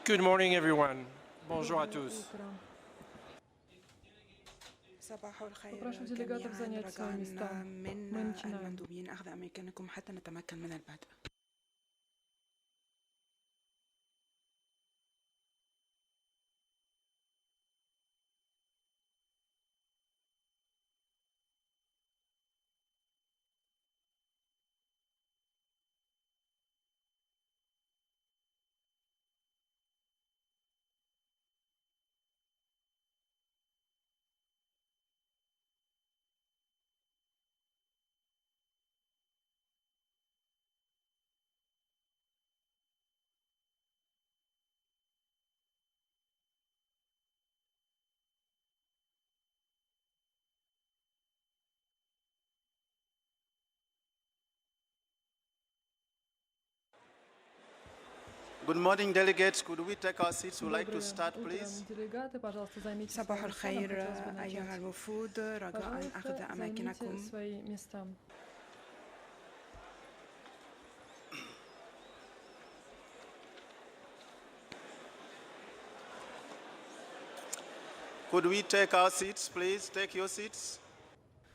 Good morning, everyone. Bonjour à tous. صباح الخير Прошу делегатов جميعا. занять свои места. رجاء من Мы начинаем. المندوبين أخذ أماكنكم حتى نتمكن من البدء. Good morning, delegates. Could we take our seats? We'd like to start, please. Делегаты, пожалуйста, займите صباح свои места. Нам الخير хотелось бы أيها начать. الوفود. رجاء أخذ Пожалуйста, أماكنكم. займите свои места. Could we take our seats, please? Take your seats.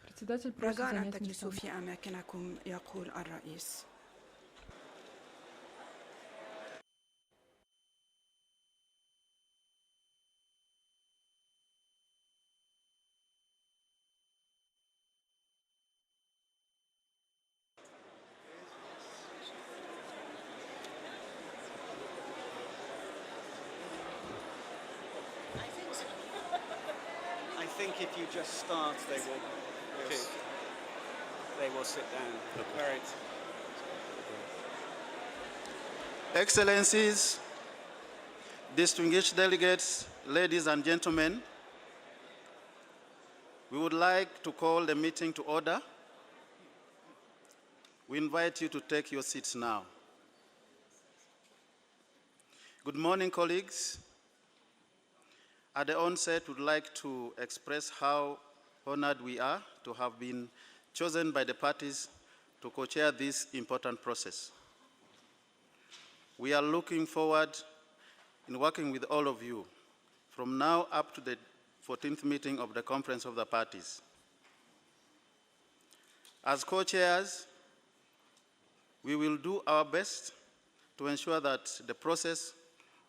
Председатель просит رجاء أن занять تجلسوا места. في أماكنكم يقول الرئيس. I think if you just start, they will sit down. All right. Excellencies, distinguished delegates, ladies and gentlemen, we would like to call the meeting to order. We invite you to take your seats now. Good morning, colleagues. At the onset, we'd like to express how honored we are to have been chosen by the parties to co-chair this important process. We are looking forward in working with all of you from now up to the 14th meeting of the Conference of the Parties. As co-chairs, we will do our best to ensure that the process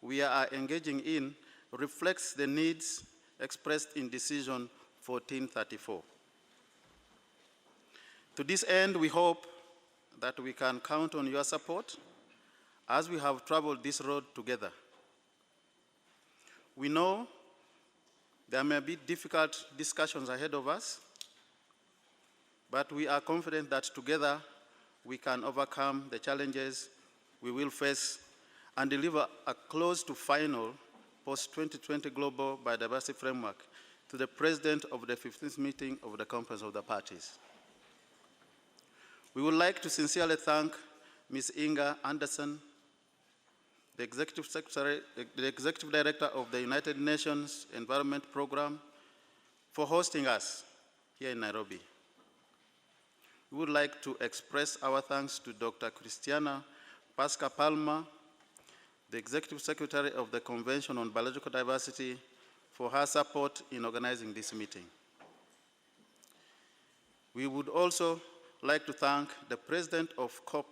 we are engaging in reflects the needs expressed in Decision 1434. To this end, we hope that we can count on your support as we have traveled this road together. We know there may be difficult discussions ahead of us, but we are confident that together we can overcome the challenges we will face and deliver a close to final post-2020 Global Biodiversity Framework to the President of the 15th meeting of the Conference of the Parties. We would like to sincerely thank Ms. Inga Anderson, the Executive Secretary, the Executive Director of the United Nations Environment Program, for hosting us here in Nairobi. We would like to express our thanks to Dr. Christiana Pasca Palma, the Executive Secretary of the Convention on Biological Diversity, for her support in organizing this meeting. We would also like to thank the President of COP,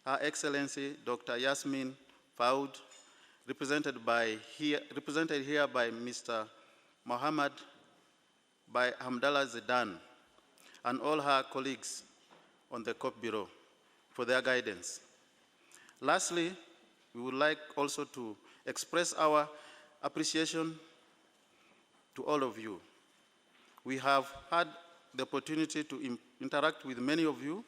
Her Excellency Dr. Yasmin Faoud, represented here by Mr. Mohammed by Hamdallah Zidane, and all her colleagues on the COP Bureau for their guidance. Lastly, we would like also to express our appreciation to all of you. We have had the opportunity to interact with many of you,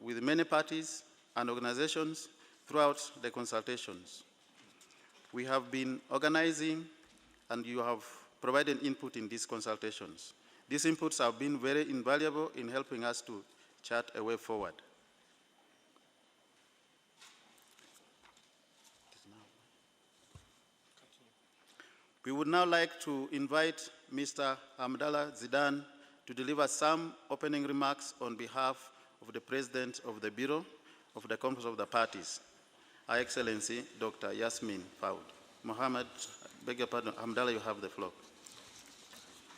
with many parties and organizations throughout the consultations. We have been organizing and you have provided input in these consultations. These inputs have been very invaluable in helping us to chart a way forward. We would now like to invite Mr. Hamdallah Zidane to deliver some opening remarks on behalf of the President of the Bureau of the Conference of the Parties. Her Excellency, Dr. Yasmin Faud. Mohammed, beg your pardon, Hamdallah, you have the floor.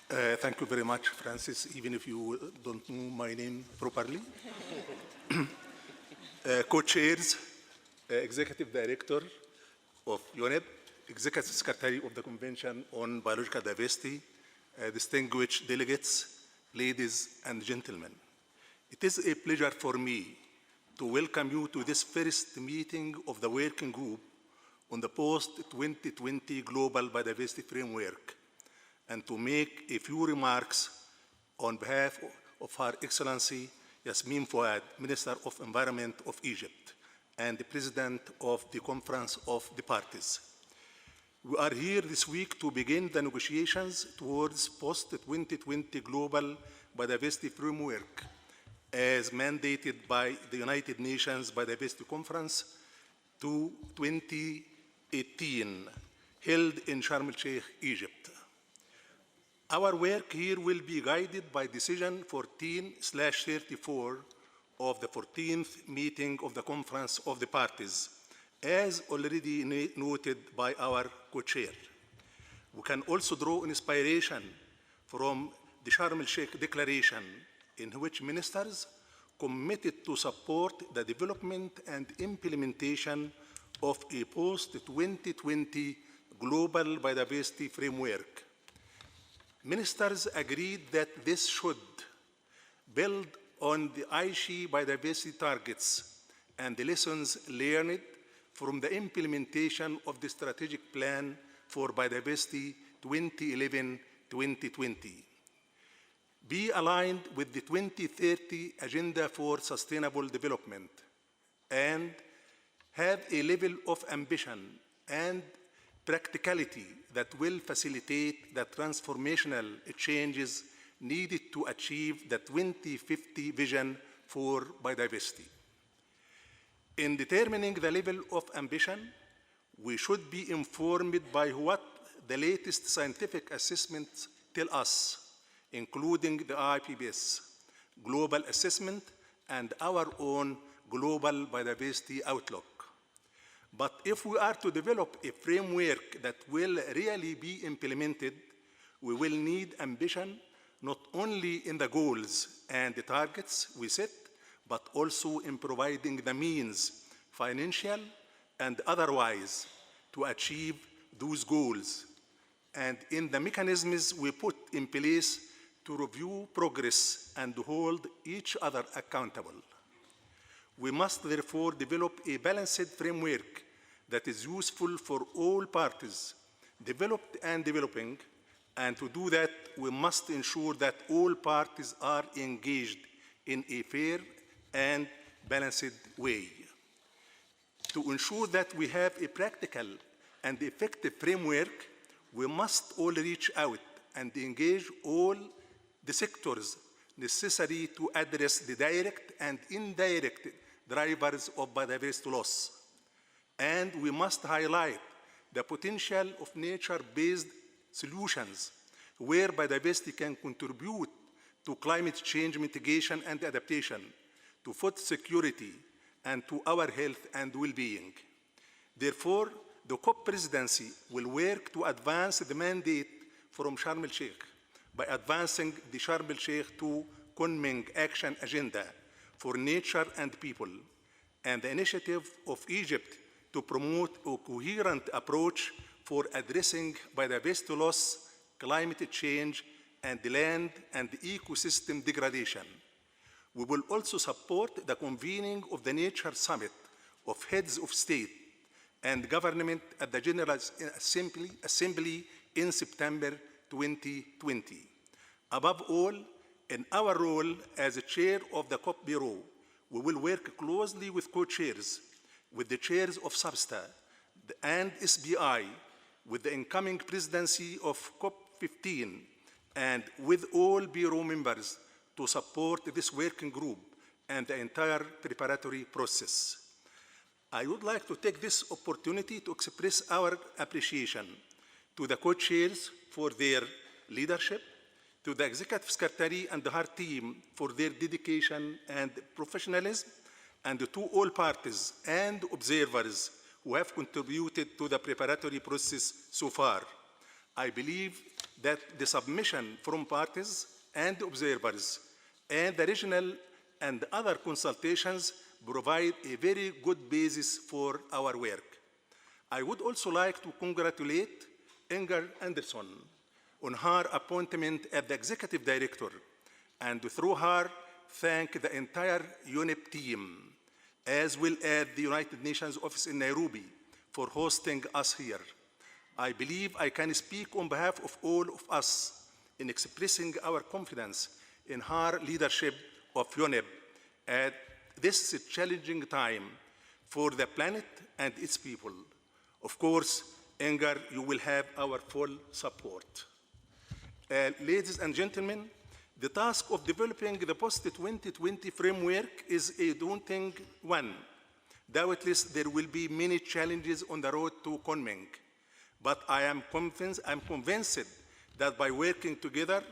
Thank you very much, Francis, even if you don't know my name properly. Co-chairs, Executive Director of Unip, Executive Secretary of the Convention on Biological Diversity, distinguished delegates, ladies and gentlemen. It is a pleasure for me to welcome you to this first meeting of the Working Group on the post-2020 Global Biodiversity Framework, and to make a few remarks on behalf of Her Excellency Yasmin Fouad, Minister of Environment of Egypt, and the President of the Conference of the Parties. We are here this week to begin the negotiations towards post-2020 Global Biodiversity Framework, as mandated by the United Nations Biodiversity Conference 2018, held in Sharm el-Sheikh, Egypt. Our work here will be guided by Decision 14/34 of the 14th meeting of the Conference of the Parties, as already noted by our co-chair. We can also draw inspiration from the Sharm el-Sheikh Declaration, in which ministers committed to support the development and implementation of a post-2020 global biodiversity framework. Ministers agreed that this should build on the Aichi biodiversity targets and the lessons learned from the implementation of the Strategic Plan for Biodiversity 2011-2020. Be aligned with the 2030 Agenda for Sustainable Development, and have a level of ambition and practicality that will facilitate the transformational changes needed to achieve the 2050 vision for biodiversity. In determining the level of ambition, we should be informed by what the latest scientific assessments tell us, including the IPBES Global Assessment and our own Global Biodiversity Outlook. But if we are to develop a framework that will really be implemented, we will need ambition not only in the goals and the targets we set, but also in providing the means, financial and otherwise, to achieve those goals, and in the mechanisms we put in place to review progress and hold each other accountable. We must therefore develop a balanced framework that is useful for all parties, developed and developing, and to do that, we must ensure that all parties are engaged in a fair and balanced way. To ensure that we have a practical and effective framework, we must all reach out and engage all the sectors necessary to address the direct and indirect drivers of biodiversity loss. And we must highlight the potential of nature-based solutions where biodiversity can contribute to climate change mitigation and adaptation, to food security, and to our health and well-being. Therefore, the COP presidency will work to advance the mandate from Sharm el-Sheikh by advancing the Sharm el-Sheikh to Kunming Action Agenda for Nature and People, and the initiative of Egypt to promote a coherent approach for addressing biodiversity loss, climate change, and land and ecosystem degradation. We will also support the convening of the Nature Summit of Heads of State and Government at the General Assembly in September 2020. Above all, in our role as a chair of the COP Bureau, we will work closely with co-chairs, with the chairs of SABSTA and SBI, with the incoming presidency of COP15, and with all Bureau members to support this working group and the entire preparatory process. I would like to take this opportunity to express our appreciation to the co-chairs for their leadership, to the Executive Secretary and the Hart team for their dedication and professionalism, and to all parties and observers who have contributed to the preparatory process so far. I believe that the submission from parties and observers and the regional and other consultations provide a very good basis for our work. I would also like to congratulate Inger Anderson on her appointment as the Executive Director, and through her, thank the entire Unip team, as well as the United Nations office in Nairobi for hosting us here. I believe I can speak on behalf of all of us in expressing our confidence in her leadership of Unip at this challenging time for the planet and its people. Of course, Inger, you will have our full support. Ladies and gentlemen, the task of developing the post-2020 framework is a daunting one. Doubtless, there will be many challenges on the road to Kunming, but I'm convinced that by working together,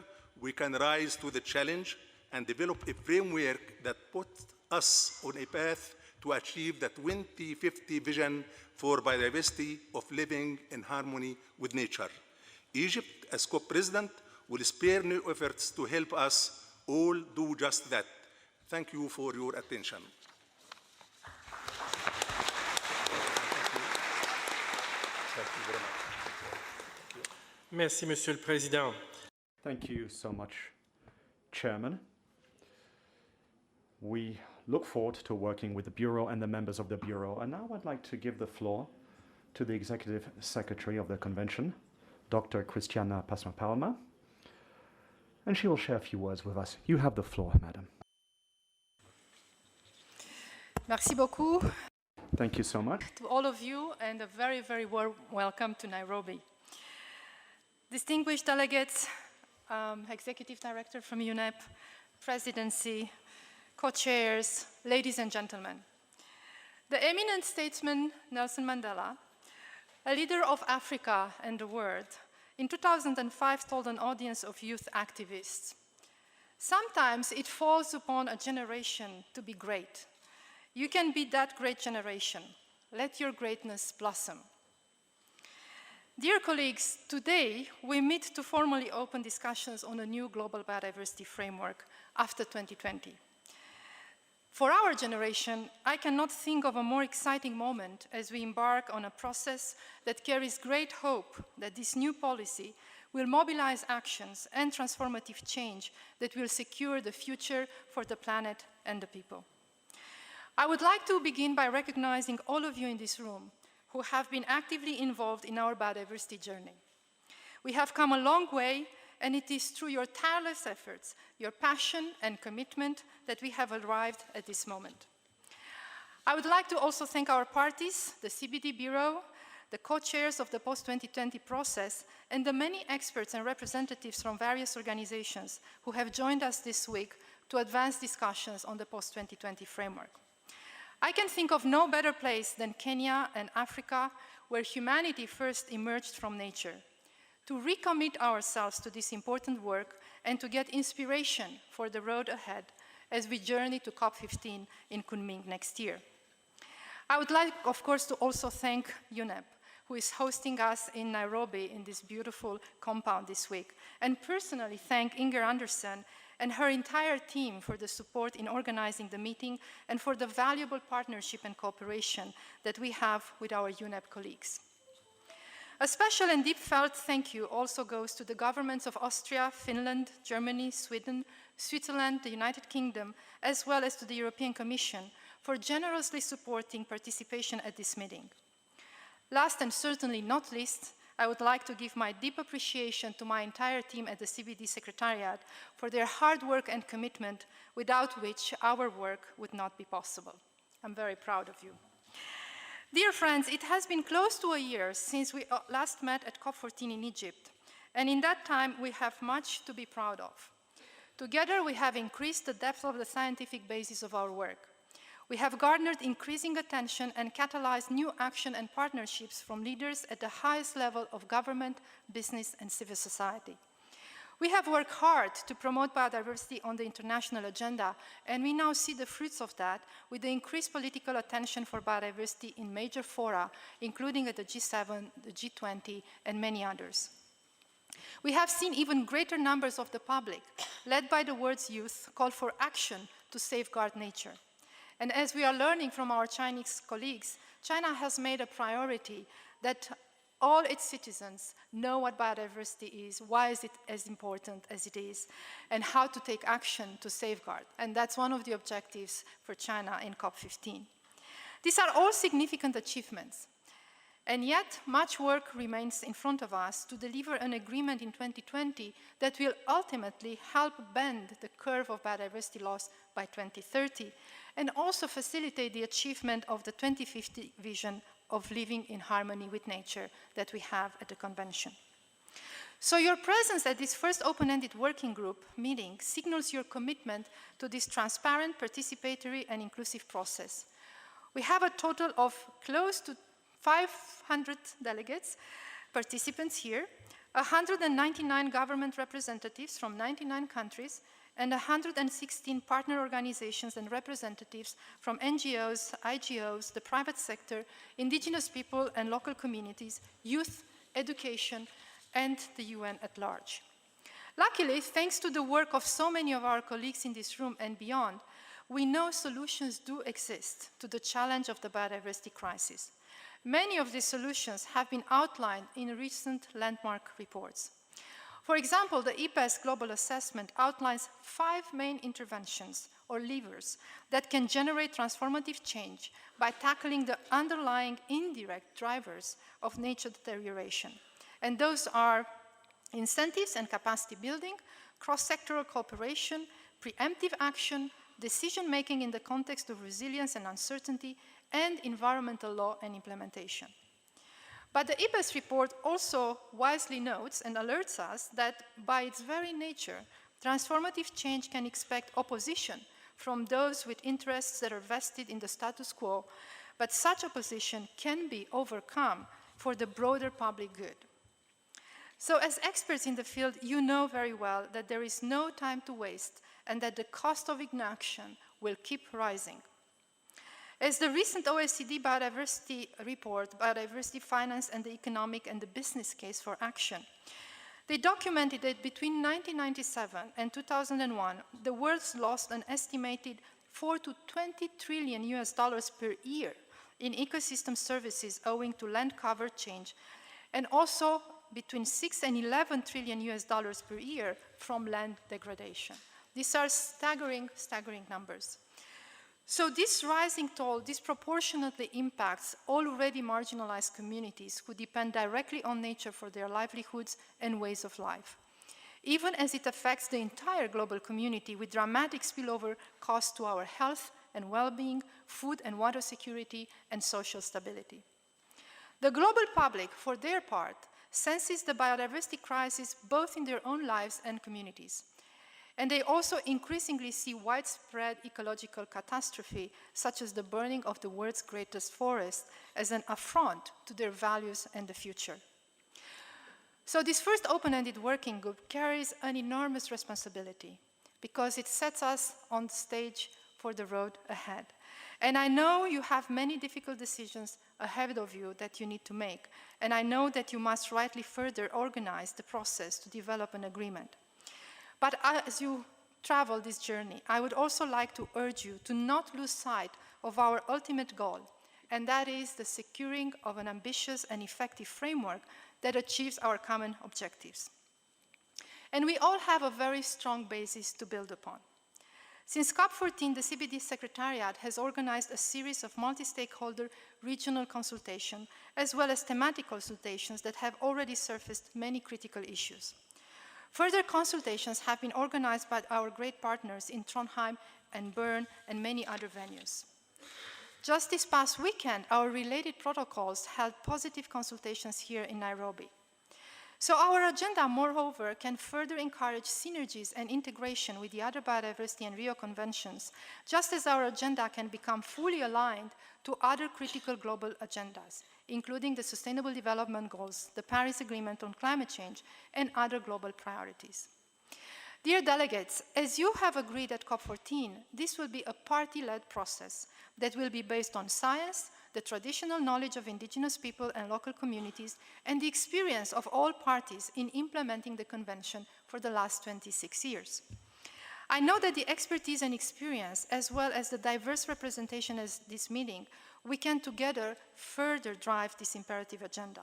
we can rise to the challenge and develop a framework that puts us on a path to achieve the 2050 vision for biodiversity of living in harmony with nature. Egypt, as co-president, will spare no efforts to help us all do just that. Thank you for your attention. Merci, Monsieur le Président. Thank you so much, Chairman. We look forward to working with the Bureau and the members of the Bureau. And now I'd like to give the floor to the Executive Secretary of the Convention, Dr. Christiana Pasma-Palma, and she will share a few words with us. You have the floor, Madam. Merci beaucoup Thank you so much. to all of you, and a very, very warm welcome to Nairobi. Distinguished delegates, Executive Director from Unip, Presidency, co-chairs, ladies and gentlemen. The eminent statesman Nelson Mandela, a leader of Africa and the world, in 2005 told an audience of youth activists, "Sometimes it falls upon a generation to be great. You can be that great generation. Let your greatness blossom." Dear colleagues, today we meet to formally open discussions on a new global biodiversity framework after 2020. For our generation, I cannot think of a more exciting moment as we embark on a process that carries great hope that this new policy will mobilize actions and transformative change that will secure the future for the planet and the people. I would like to begin by recognizing all of you in this room who have been actively involved in our biodiversity journey. We have come a long way, and it is through your tireless efforts, your passion and commitment that we have arrived at this moment. I would like to also thank our parties, the CBD Bureau, the co-chairs of the post-2020 process, and the many experts and representatives from various organizations who have joined us this week to advance discussions on the post-2020 framework. I can think of no better place than Kenya and Africa, where humanity first emerged from nature, to recommit ourselves to this important work and to get inspiration for the road ahead as we journey to COP15 in Kunming next year. I would like, of course, to also thank Unip, who is hosting us in Nairobi in this beautiful compound this week, and personally thank Inger Anderson and her entire team for the support in organizing the meeting and for the valuable partnership and cooperation that we have with our Unip colleagues. A special and deep felt thank you also goes to the governments of Austria, Finland, Germany, Sweden, Switzerland, the United Kingdom, as well as to the European Commission for generously supporting participation at this meeting. Last and certainly not least, I would like to give my deep appreciation to my entire team at the CBD Secretariat for their hard work and commitment, without which our work would not be possible. I'm very proud of you. Dear friends, it has been close to a year since we last met at COP14 in Egypt, and in that time we have much to be proud of. Together we have increased the depth of the scientific basis of our work. We have garnered increasing attention and catalyzed new action and partnerships from leaders at the highest level of government, business, and civil society. We have worked hard to promote biodiversity on the international agenda, and we now see the fruits of that with the increased political attention for biodiversity in major fora, including at the G7, the G20, and many others. We have seen even greater numbers of the public, led by the world's youth, call for action to safeguard nature. And as we are learning from our Chinese colleagues, China has made a priority that all its citizens know what biodiversity is, why is it as important as it is, and how to take action to safeguard. And that's one of the objectives for China in COP15. These are all significant achievements. And yet, much work remains in front of us to deliver an agreement in 2020 that will ultimately help bend the curve of biodiversity loss by 2030, and also facilitate the achievement of the 2050 vision of living in harmony with nature that we have at the convention. So your presence at this first open-ended working group meeting signals your commitment to this transparent, participatory, and inclusive process. We have a total of close to 500 delegates, participants here, 199 government representatives from 99 countries, and 116 partner organizations and representatives from NGOs, IGOs, the private sector, indigenous people and local communities, youth, education, and the UN at large. Luckily, thanks to the work of so many of our colleagues in this room and beyond, we know solutions do exist to the challenge of the biodiversity crisis. Many of these solutions have been outlined in recent landmark reports. For example, the IPBES Global Assessment outlines 5 main interventions or levers that can generate transformative change by tackling the underlying indirect drivers of nature deterioration. And those are incentives and capacity building, cross-sectoral cooperation, preemptive action, decision-making in the context of resilience and uncertainty, and environmental law and implementation. But the IPBES report also wisely notes and alerts us that by its very nature, transformative change can expect opposition from those with interests that are vested in the status quo, but such opposition can be overcome for the broader public good. So as experts in the field, you know very well that there is no time to waste and that the cost of inaction will keep rising. As the recent OECD Biodiversity report, Biodiversity Finance and the Economic and the Business Case for Action, they documented that between 1997 and 2001, the world lost an estimated 4 to 20 trillion US dollars per year in ecosystem services owing to land cover change, and also between 6 and 11 trillion US dollars per year from land degradation. These are staggering, staggering numbers. So this rising toll disproportionately impacts already marginalized communities who depend directly on nature for their livelihoods and ways of life, even as it affects the entire global community with dramatic spillover costs to our health and well-being, food and water security, and social stability. The global public, for their part, senses the biodiversity crisis both in their own lives and communities. And they also increasingly see widespread ecological catastrophe, such as the burning of the world's greatest forest, as an affront to their values and the future. So this first open-ended working group carries an enormous responsibility because it sets us on the stage for the road ahead. And I know you have many difficult decisions ahead of you that you need to make. And I know that you must rightly further organize the process to develop an agreement. But as you travel this journey, I would also like to urge you to not lose sight of our ultimate goal, and that is the securing of an ambitious and effective framework that achieves our common objectives. And we all have a very strong basis to build upon. Since COP14, the CBD Secretariat has organized a series of multi-stakeholder regional consultations, as well as thematic consultations that have already surfaced many critical issues. Further consultations have been organized by our great partners in Trondheim and Bern and many other venues. Just this past weekend, our related protocols held positive consultations here in Nairobi. So our agenda, moreover, can further encourage synergies and integration with the other biodiversity and Rio conventions, just as our agenda can become fully aligned to other critical global agendas, including the Sustainable Development Goals, the Paris Agreement on Climate Change, and other global priorities. Dear delegates, as you have agreed at COP14, this will be a party-led process that will be based on science, the traditional knowledge of indigenous people and local communities, and the experience of all parties in implementing the convention for the last 26 years. I know that the expertise and experience, as well as the diverse representation at this meeting, we can together further drive this imperative agenda.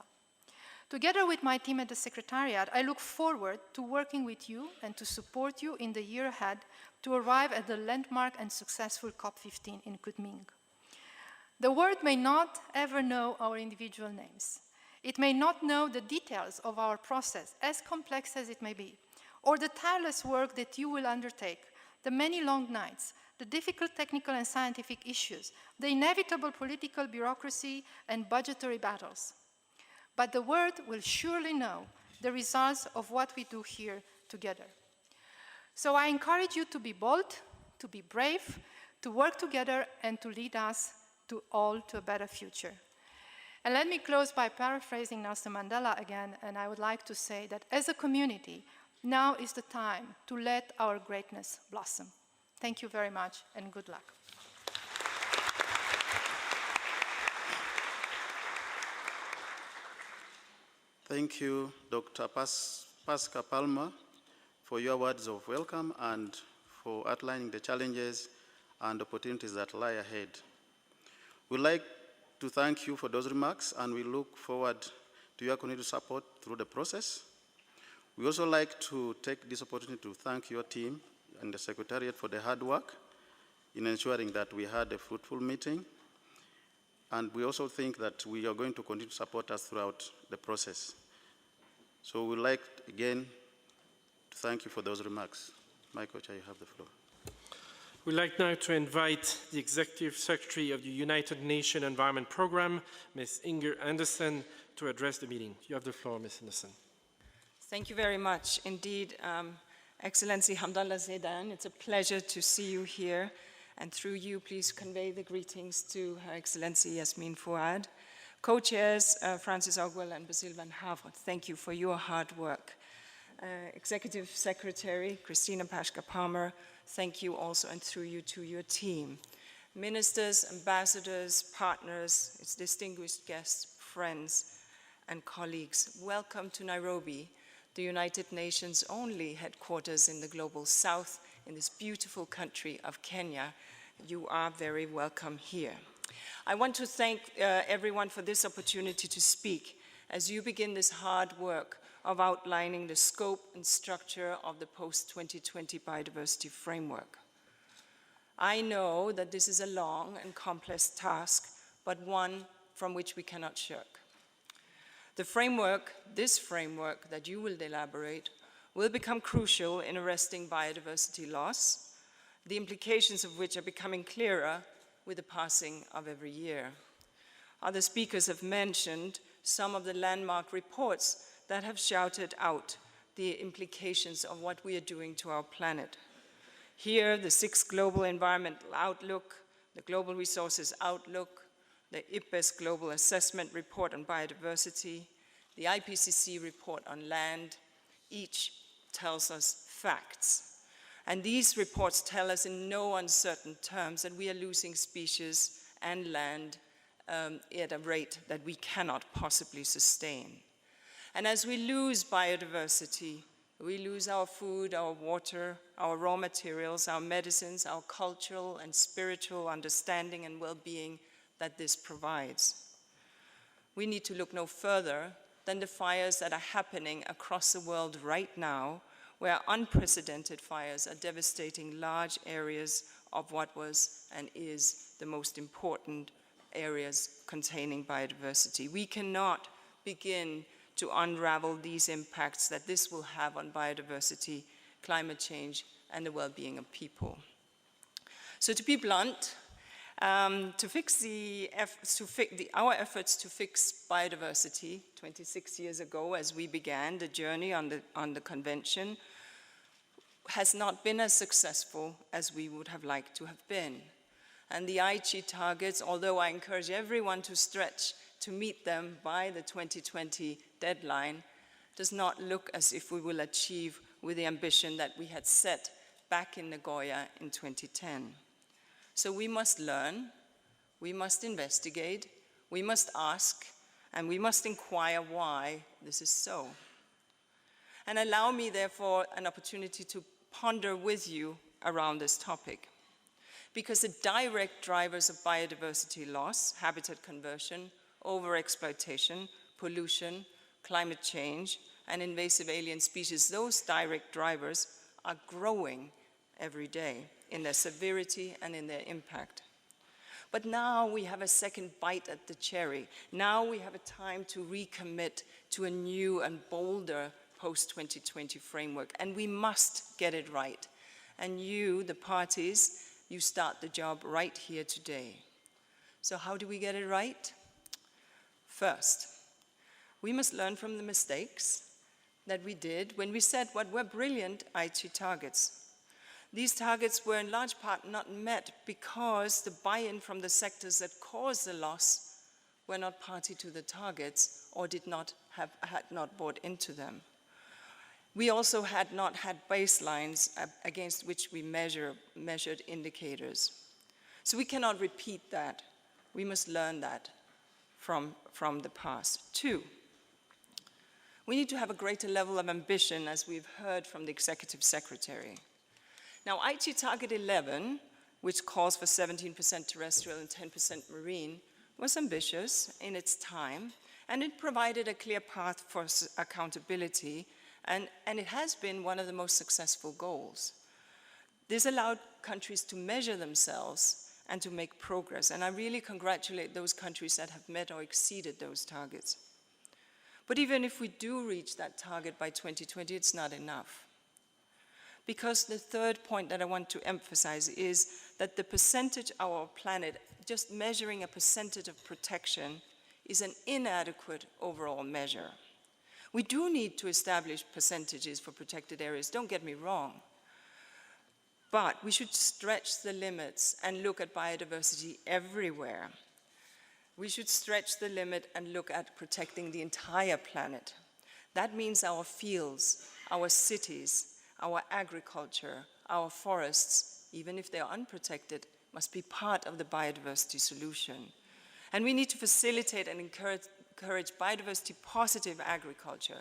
Together with my team at the Secretariat, I look forward to working with you and to support you in the year ahead to arrive at the landmark and successful COP15 in Kunming. The world may not ever know our individual names. It may not know the details of our process, as complex as it may be, or the tireless work that you will undertake, the many long nights, the difficult technical and scientific issues, the inevitable political bureaucracy and budgetary battles. But the world will surely know the results of what we do here together. So I encourage you to be bold, to be brave, to work together, and to lead us to a better future. And let me close by paraphrasing Nelson Mandela again, and I would like to say that as a community, now is the time to let our greatness blossom. Thank you very much, and good luck. Thank you, Dr. Pascal Palma, for your words of welcome and for outlining the challenges and opportunities that lie ahead. We'd like to thank you for those remarks, and we look forward to your continued support through the process. We also like to take this opportunity to thank your team and the Secretariat for the hard work in ensuring that we had a fruitful meeting. And we also think that we are going to continue to support us throughout the process. So we'd like, again, to thank you for those remarks. My co-chair, you have the floor. We'd like now to invite the Executive Secretary of the United Nations Environment Programme, Ms. Inger Anderson, to address the meeting. You have the floor, Ms. Anderson. Thank you very much. Indeed, Excellency Hamdallah Zaidan, it's a pleasure to see you here. And through you, please convey the greetings to Her Excellency Yasmin Fouad. Co-chairs Francis Ogwell and Basile Van Havre, thank you for your hard work. Executive Secretary Christina Paschke-Palmer, thank you also, and through you to your team. Ministers, ambassadors, partners, its distinguished guests, friends, and colleagues, welcome to Nairobi, the United Nations' only headquarters in the Global South, in this beautiful country of Kenya. You are very welcome here. I want to thank everyone for this opportunity to speak as you begin this hard work of outlining the scope and structure of the post-2020 biodiversity framework. I know that this is a long and complex task, but one from which we cannot shirk. The framework, this framework that you will elaborate, will become crucial in arresting biodiversity loss, the implications of which are becoming clearer with the passing of every year. Other speakers have mentioned some of the landmark reports that have shouted out the implications of what we are doing to our planet. Here, the 6th Global Environmental Outlook, the Global Resources Outlook, the IPBES Global Assessment Report on Biodiversity, the IPCC report on land, each tells us facts. And these reports tell us in no uncertain terms that we are losing species and land at a rate that we cannot possibly sustain. And as we lose biodiversity, we lose our food, our water, our raw materials, our medicines, our cultural and spiritual understanding and well-being that this provides. We need to look no further than the fires that are happening across the world right now, where unprecedented fires are devastating large areas of what was and is the most important areas containing biodiversity. We cannot begin to unravel these impacts that this will have on biodiversity, climate change, and the well-being of people. So to be blunt, our efforts to fix biodiversity 26 years ago as we began the journey on the convention has not been as successful as we would have liked to have been. And the Aichi targets, although I encourage everyone to stretch to meet them by the 2020 deadline, does not look as if we will achieve with the ambition that we had set back in Nagoya in 2010. So we must learn, we must investigate, we must ask, and we must inquire why this is so. And allow me, therefore, an opportunity to ponder with you around this topic. Because the direct drivers of biodiversity loss, habitat conversion, overexploitation, pollution, climate change, and invasive alien species, those direct drivers are growing every day in their severity and in their impact. But now we have a second bite at the cherry. Now we have a time to recommit to a new and bolder post-2020 framework, and we must get it right. And you, the parties, you start the job right here today. So how do we get it right? First, we must learn from the mistakes that we did when we set what were brilliant IT targets. These targets were in large part not met because the buy-in from the sectors that caused the loss were not party to the targets or had not bought into them. We also had not had baselines against which we measured indicators. So we cannot repeat that. We must learn that from the past. Two, we need to have a greater level of ambition, as we've heard from the Executive Secretary. Now, IT Target 11, which calls for 17% terrestrial and 10% marine, was ambitious in its time, and it provided a clear path for accountability, and it has been one of the most successful goals. This allowed countries to measure themselves and to make progress, and I really congratulate those countries that have met or exceeded those targets. But even if we do reach that target by 2020, it's not enough. Because the third point that I want to emphasize is that the percentage of our planet, just measuring a percentage of protection, is an inadequate overall measure. We do need to establish percentages for protected areas, don't get me wrong. But we should stretch the limits and look at biodiversity everywhere. We should stretch the limit and look at protecting the entire planet. That means our fields, our cities, our agriculture, our forests, even if they are unprotected, must be part of the biodiversity solution. And we need to facilitate and encourage biodiversity-positive agriculture,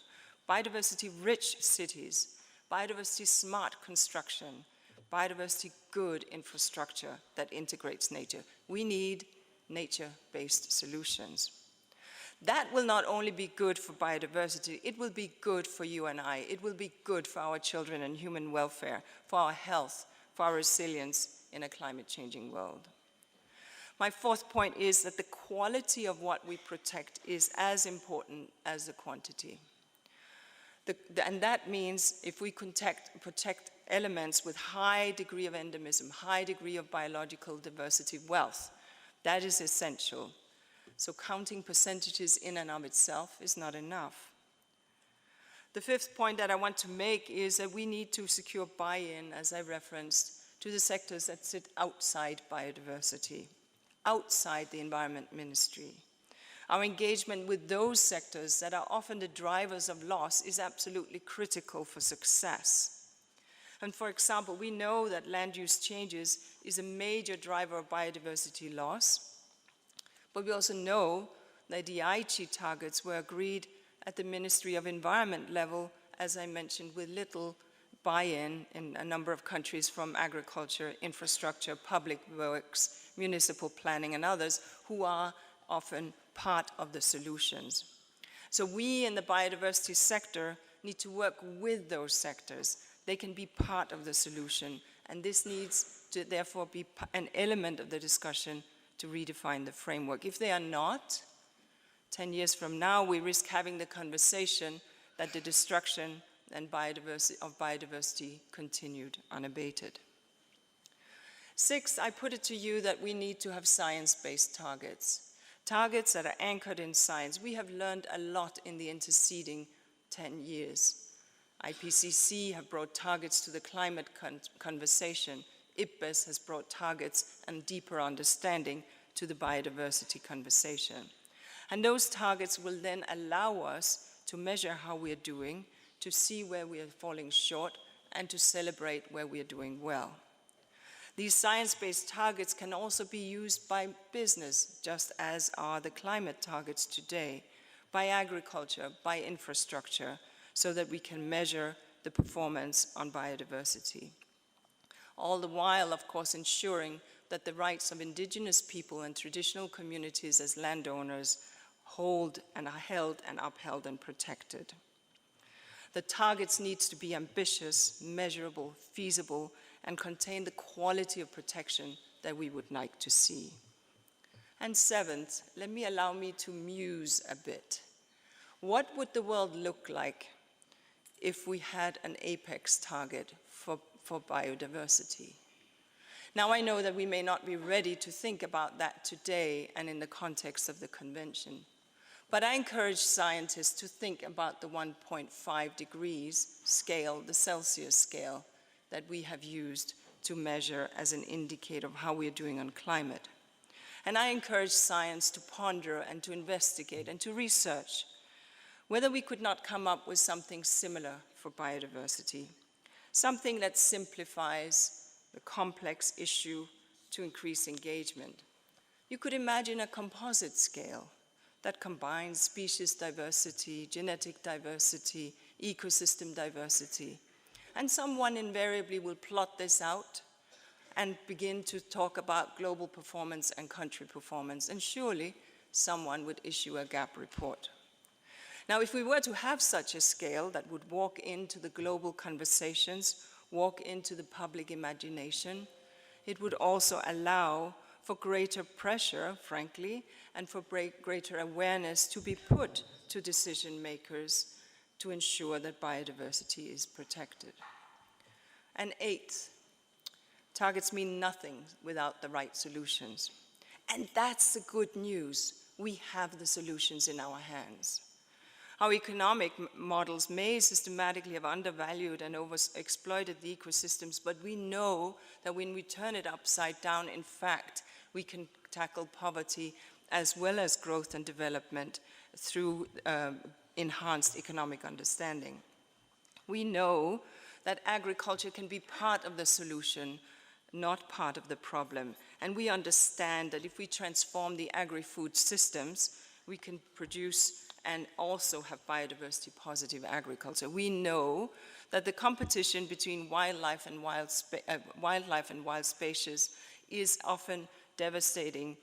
biodiversity-rich cities, biodiversity-smart construction, biodiversity-good infrastructure that integrates nature. We need nature-based solutions. That will not only be good for biodiversity, it will be good for you and I. It will be good for our children and human welfare, for our health, for our resilience in a climate-changing world. My fourth point is that the quality of what we protect is as important as the quantity. And that means if we protect elements with high degree of endemism, high degree of biological diversity wealth, that is essential. So counting percentages in and of itself is not enough. The fifth point that I want to make is that we need to secure buy-in, as I referenced, to the sectors that sit outside biodiversity, outside the Environment Ministry. Our engagement with those sectors that are often the drivers of loss is absolutely critical for success. And for example, we know that land use changes is a major driver of biodiversity loss. But we also know that the Aichi targets were agreed at the Ministry of Environment level, as I mentioned, with little buy-in in a number of countries from agriculture, infrastructure, public works, municipal planning, and others who are often part of the solutions. So we in the biodiversity sector need to work with those sectors. They can be part of the solution, and this needs to therefore be an element of the discussion to redefine the framework. If they are not, 10 years from now, we risk having the conversation that the destruction and biodiversity continued unabated. Six, I put it to you that we need to have science-based targets, targets that are anchored in science. We have learned a lot in the interceding 10 years. IPCC have brought targets to the climate conversation. IPBES has brought targets and deeper understanding to the biodiversity conversation. And those targets will then allow us to measure how we are doing, to see where we are falling short, and to celebrate where we are doing well. These science-based targets can also be used by business, just as are the climate targets today, by agriculture, by infrastructure, so that we can measure the performance on biodiversity. All the while, of course, ensuring that the rights of indigenous people and traditional communities as landowners hold and are held and upheld and protected. The targets need to be ambitious, measurable, feasible, and contain the quality of protection that we would like to see. And seventh, allow me to muse a bit. What would the world look like if we had an apex target for biodiversity? Now, I know that we may not be ready to think about that today and in the context of the convention, but I encourage scientists to think about the 1.5 degrees scale, the Celsius scale, that we have used to measure as an indicator of how we are doing on climate. And I encourage science to ponder and to investigate and to research whether we could not come up with something similar for biodiversity, something that simplifies the complex issue to increase engagement. You could imagine a composite scale that combines species diversity, genetic diversity, ecosystem diversity. And someone invariably will plot this out and begin to talk about global performance and country performance, and surely someone would issue a gap report. Now, if we were to have such a scale that would walk into the global conversations, walk into the public imagination, it would also allow for greater pressure, frankly, and for greater awareness to be put to decision makers to ensure that biodiversity is protected. And eighth, targets mean nothing without the right solutions. And that's the good news. We have the solutions in our hands. Our economic models may systematically have undervalued and overexploited the ecosystems, but we know that when we turn it upside down, in fact, we can tackle poverty as well as growth and development through enhanced economic understanding. We know that agriculture can be part of the solution, not part of the problem. And we understand that if we transform the agri-food systems, we can produce and also have biodiversity positive agriculture. We know that the competition between wildlife and wild species is often devastating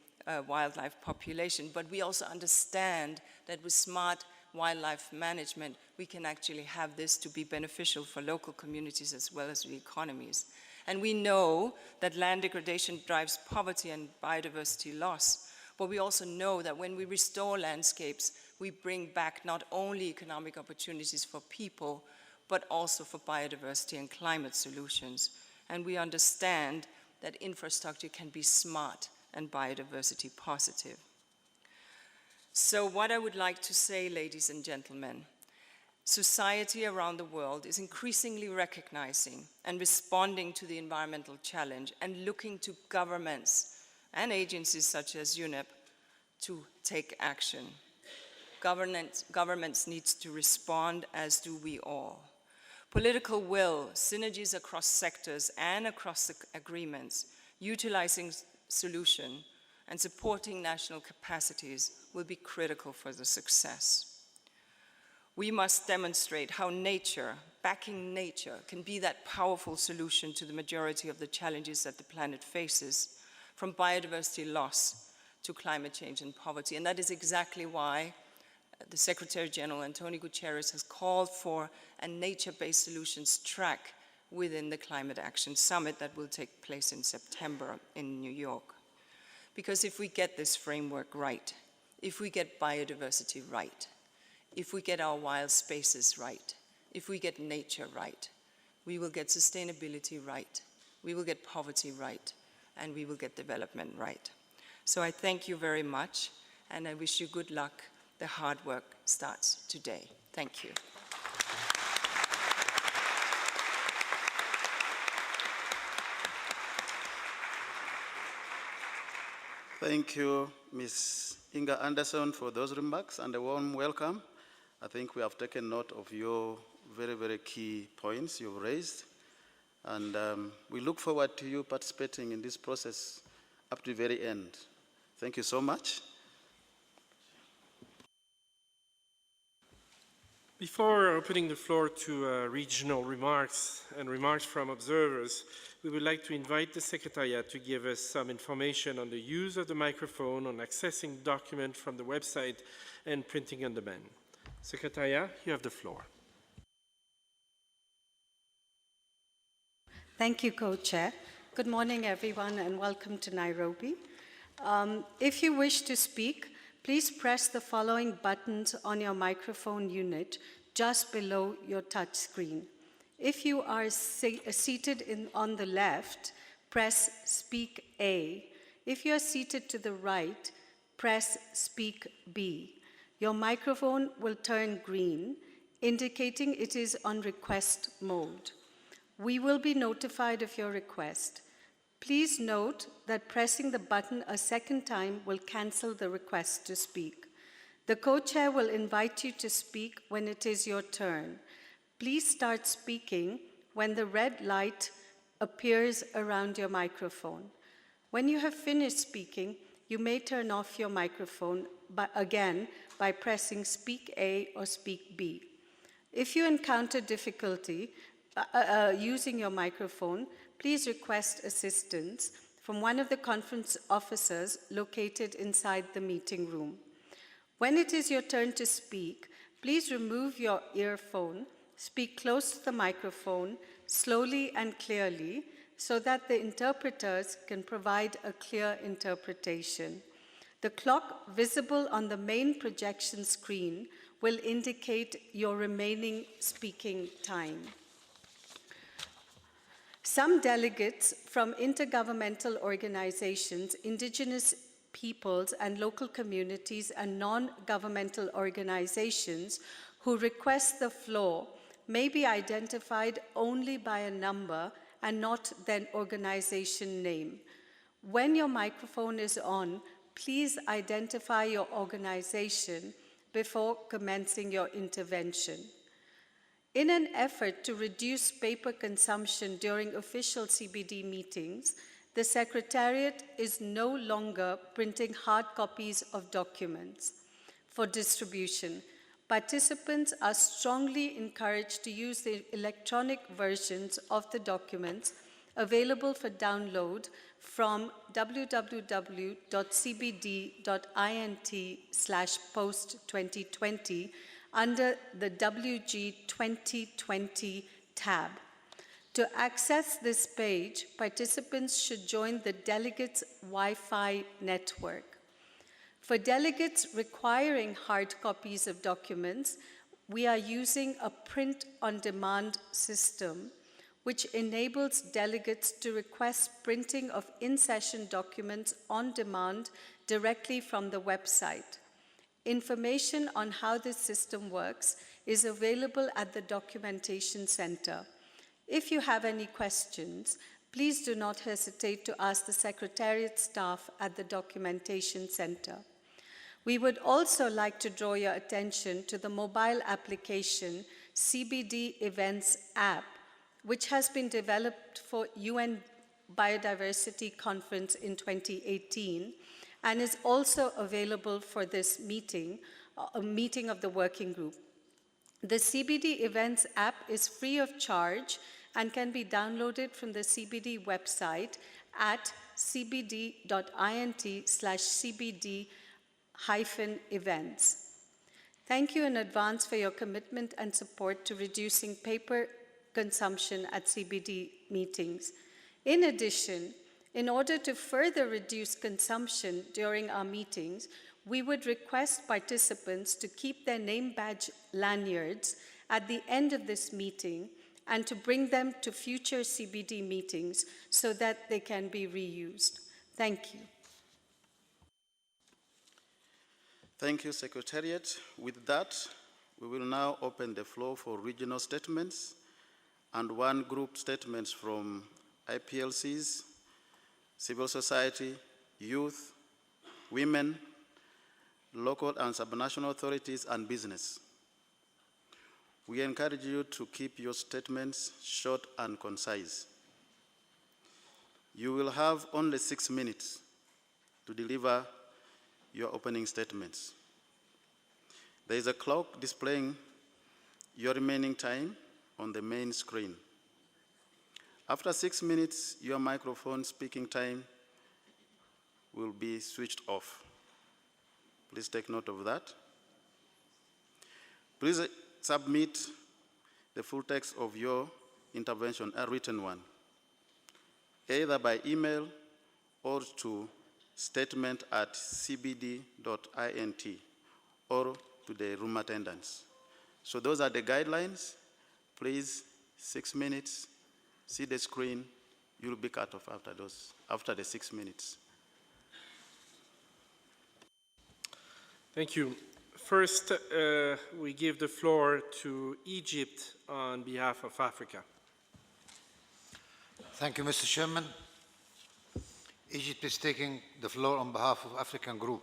wildlife population, but we also understand that with smart wildlife management, we can actually have this to be beneficial for local communities as well as the economies. And we know that land degradation drives poverty and biodiversity loss, but we also know that when we restore landscapes, we bring back not only economic opportunities for people, but also for biodiversity and climate solutions. And we understand that infrastructure can be smart and biodiversity positive. So what I would like to say, ladies and gentlemen, society around the world is increasingly recognizing and responding to the environmental challenge and looking to governments and agencies such as Unip to take action. Governments need to respond, as do we all. Political will, synergies across sectors and across the agreements, utilizing solution and supporting national capacities will be critical for the success. We must demonstrate how nature, backing nature, can be that powerful solution to the majority of the challenges that the planet faces, from biodiversity loss to climate change and poverty. And that is exactly why the Secretary General, Antonio Guterres, has called for a nature-based solutions track within the Climate Action Summit that will take place in September in New York. Because if we get this framework right, if we get biodiversity right, if we get our wild spaces right, if we get nature right, we will get sustainability right, we will get poverty right, and we will get development right. So I thank you very much, and I wish you good luck. The hard work starts today. Thank you. Thank you, Ms. Inga Anderson, for those remarks and a warm welcome. I think we have taken note of your very, very key points you've raised. And we look forward to you participating in this process up to the very end. Thank you so much. Before opening the floor to regional remarks and remarks from observers, we would like to invite the Secretariat to give us some information on the use of the microphone, on accessing documents from the website, and printing on demand. Secretariat, you have the floor. Thank you, Co-Chair. Good morning, everyone, and welcome to Nairobi. If you wish to speak, please press the following buttons on your microphone unit just below your touch screen. If you are seated on the left, press Speak A. If you are seated to the right, press Speak B. Your microphone will turn green, indicating it is on request mode. We will be notified of your request. Please note that pressing the button a second time will cancel the request to speak. The co-chair will invite you to speak when it is your turn. Please start speaking when the red light appears around your microphone. When you have finished speaking, you may turn off your microphone again by pressing Speak A or Speak B. If you encounter difficulty using your microphone, please request assistance from one of the conference officers located inside the meeting room. When it is your turn to speak, please remove your earphone, speak close to the microphone, slowly and clearly, so that the interpreters can provide a clear interpretation. The clock visible on the main projection screen will indicate your remaining speaking time. Some delegates from intergovernmental organizations, indigenous peoples and local communities and non-governmental organizations who request the floor may be identified only by a number and not their organization name. When your microphone is on, please identify your organization before commencing your intervention. In an effort to reduce paper consumption during official CBD meetings, the Secretariat is no longer printing hard copies of documents for distribution. Participants are strongly encouraged to use the electronic versions of the documents available for download from www.cbd.int/post2020 under the WG 2020 tab. To access this page, participants should join the Delegates Wi-Fi network. For delegates requiring hard copies of documents, we are using a print-on-demand system, which enables delegates to request printing of in-session documents on demand directly from the website. Information on how this system works is available at the Documentation Center. If you have any questions, please do not hesitate to ask the Secretariat staff at the Documentation Center. We would also like to draw your attention to the mobile application CBD Events app, which has been developed for UN Biodiversity Conference in 2018 and is also available for this meeting, a meeting of the working group. The CBD Events app is free of charge and can be downloaded from the CBD website at cbd.int/cbd-events. Thank you in advance for your commitment and support to reducing paper consumption at CBD meetings. In addition, in order to further reduce consumption during our meetings, we would request participants to keep their name badge lanyards at the end of this meeting and to bring them to future CBD meetings so that they can be reused. Thank you. Thank you, Secretariat. With that, we will now open the floor for regional statements and one group statements from IPLCs, civil society, youth, women, local and subnational authorities, and business. We encourage you to keep your statements short and concise. You will have only 6 minutes to deliver your opening statements. There is a clock displaying your remaining time on the main screen. After 6 minutes, your microphone speaking time will be switched off. Please take note of that. Please submit the full text of your intervention, a written one, either by email or to statement@cbd.int or to the room attendants. So those are the guidelines. Please, 6 minutes, see the screen, you'll be cut off after the 6 minutes. Thank you. First, we give the floor to Egypt on behalf of Africa. Thank you, Mr. Chairman. Egypt is taking the floor on behalf of African Group.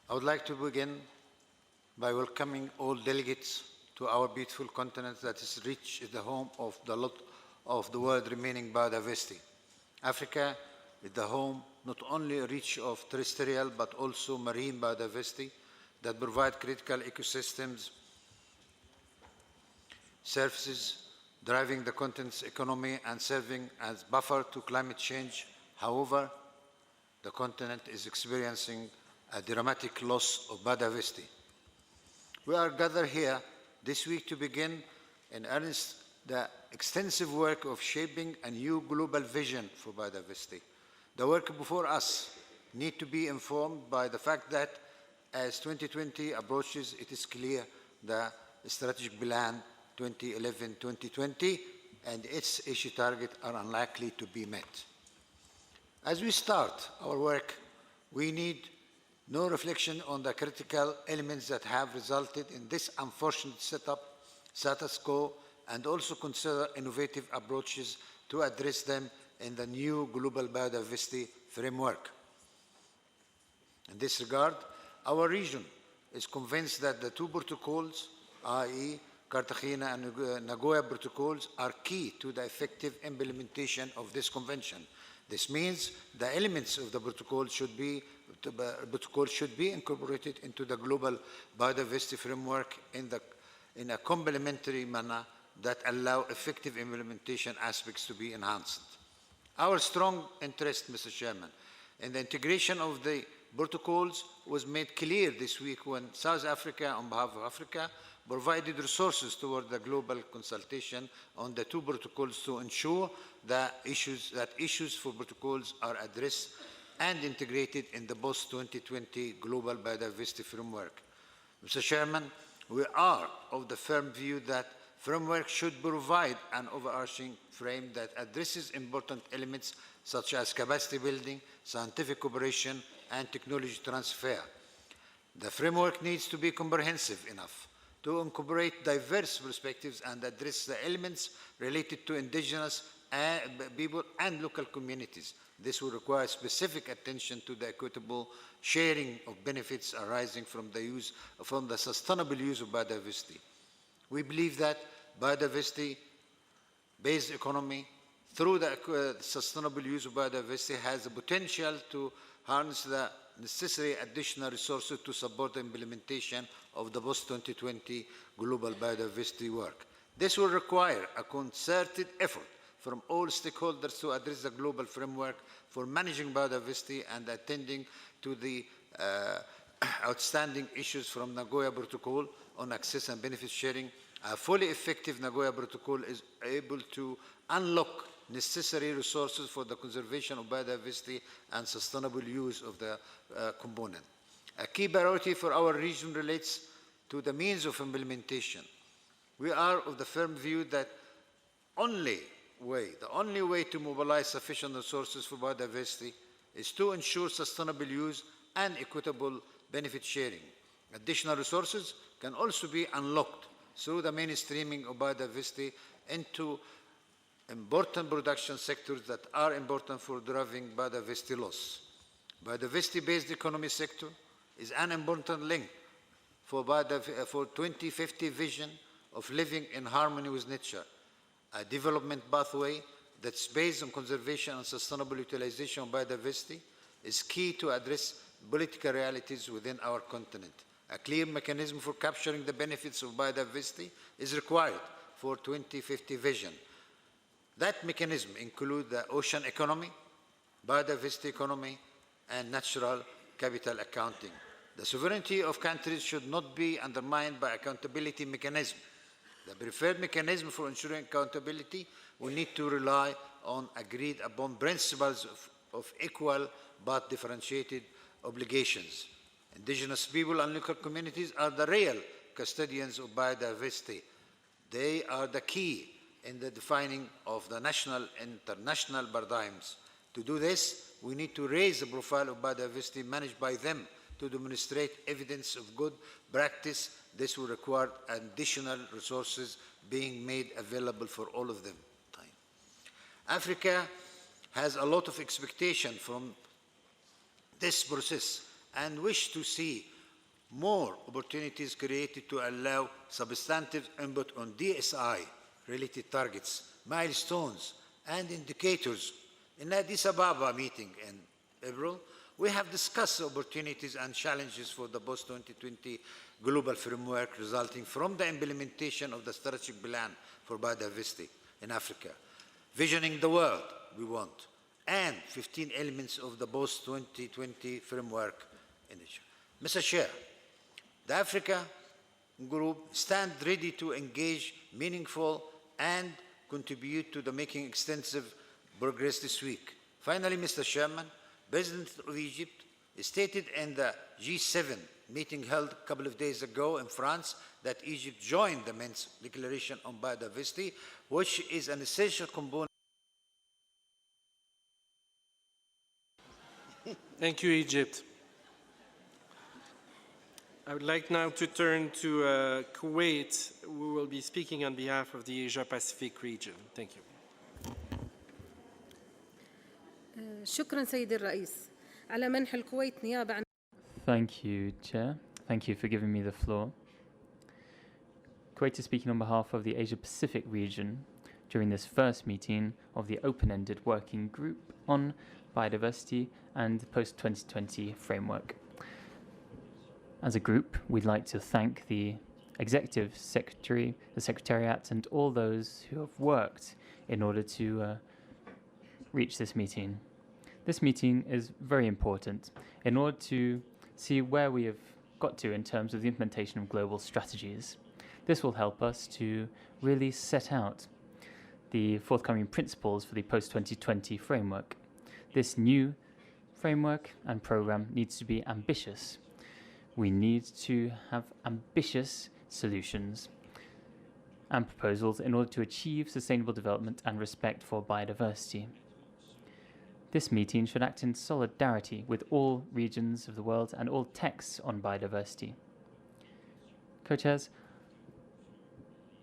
I would like to begin by welcoming all delegates to our beautiful continent that is rich in the home of the lot of the world remaining biodiversity. Africa is the home not only rich of terrestrial but also marine biodiversity that provide critical ecosystems, services, driving the continent's economy and serving as buffer to climate change. However, the continent is experiencing a dramatic loss of biodiversity. We are gathered here this week to begin in earnest the extensive work of shaping a new global vision for biodiversity. The work before us needs to be informed by the fact that as 2020 approaches, it is clear the strategic plan 2011-2020 and its issue targets are unlikely to be met. As we start our work, we need no reflection on the critical elements that have resulted in this unfortunate status quo, and also consider innovative approaches to address them in the new global biodiversity framework. In this regard, our region is convinced that the two protocols, i.e. Cartagena and Nagoya protocols, are key to the effective implementation of this convention. This means the elements of the protocol should be incorporated into the global biodiversity framework in a complementary manner that allow effective implementation aspects to be enhanced. Our strong interest, Mr. Chairman, in the integration of the protocols was made clear this week when South Africa, on behalf of Africa, provided resources toward the global consultation on the two protocols to ensure that issues for protocols are addressed and integrated in the post-2020 global biodiversity framework. Mr. Chairman, we are of the firm view that framework should provide an overarching frame that addresses important elements such as capacity building, scientific cooperation, and technology transfer. The framework needs to be comprehensive enough to incorporate diverse perspectives and address the elements related to indigenous people and local communities. This will require specific attention to the equitable sharing of benefits arising from the sustainable use of biodiversity. We believe that biodiversity-based economy, through the sustainable use of biodiversity, has the potential to harness the necessary additional resources to support the implementation of the post-2020 global biodiversity work. This will require a concerted effort from all stakeholders to address the global framework for managing biodiversity and attending to the outstanding issues from Nagoya Protocol on access and benefit sharing. A fully effective Nagoya Protocol is able to unlock necessary resources for the conservation of biodiversity and sustainable use of the component. A key priority for our region relates to the means of implementation. We are of the firm view that the only way to mobilize sufficient resources for biodiversity is to ensure sustainable use and equitable benefit sharing. Additional resources can also be unlocked through the mainstreaming of biodiversity into important production sectors that are important for driving biodiversity loss. Biodiversity-based economy sector is an important link for 2050 vision of living in harmony with nature, a development pathway that's based on conservation and sustainable utilization of biodiversity is key to address political realities within our continent. A clear mechanism for capturing the benefits of biodiversity is required for 2050 vision. That mechanism includes the ocean economy, biodiversity economy, and natural capital accounting. The sovereignty of countries should not be undermined by accountability mechanism. The preferred mechanism for ensuring accountability will need to rely on agreed upon principles of equal but differentiated obligations. Indigenous people and local communities are the real custodians of biodiversity. They are the key in the defining of the national and international paradigms. To do this, we need to raise the profile of biodiversity managed by them to demonstrate evidence of good practice. This will require additional resources being made available for all of them. Africa has a lot of expectation from this process and wish to see more opportunities created to allow substantive input on DSI-related targets, milestones, and indicators. In the Addis Ababa meeting in April, we have discussed opportunities and challenges for the post-2020 global framework resulting from the implementation of the strategic plan for biodiversity in Africa, visioning the world we want, and 15 elements of the post-2020 framework initiative. Mr. Chair, the Africa Group stands ready to engage meaningful and contribute to the making extensive progress this week. Finally, Mr. Chairman, President of Egypt stated in the G7 meeting held a couple of days ago in France that Egypt joined the Minsk Declaration on Biodiversity, which is an essential component. Thank you, Egypt. I would like now to turn to Kuwait, who will be speaking on behalf of the Asia-Pacific region. Thank you. شكرا سيد الرئيس على منح الكويت نيابة عن. Thank you, Chair. Thank you for giving me the floor. Kuwait is speaking on behalf of the Asia-Pacific region during this first meeting of the open-ended working group on biodiversity and the post-2020 framework. As a group, we'd like to thank the Executive Secretary, the Secretariat, and all those who have worked in order to reach this meeting. This meeting is very important in order to see where we have got to in terms of the implementation of global strategies. This will help us to really set out the forthcoming principles for the post-2020 framework. This new framework and program needs to be ambitious. We need to have ambitious solutions and proposals in order to achieve sustainable development and respect for biodiversity. This meeting should act in solidarity with all regions of the world and all texts on biodiversity. Co-chairs,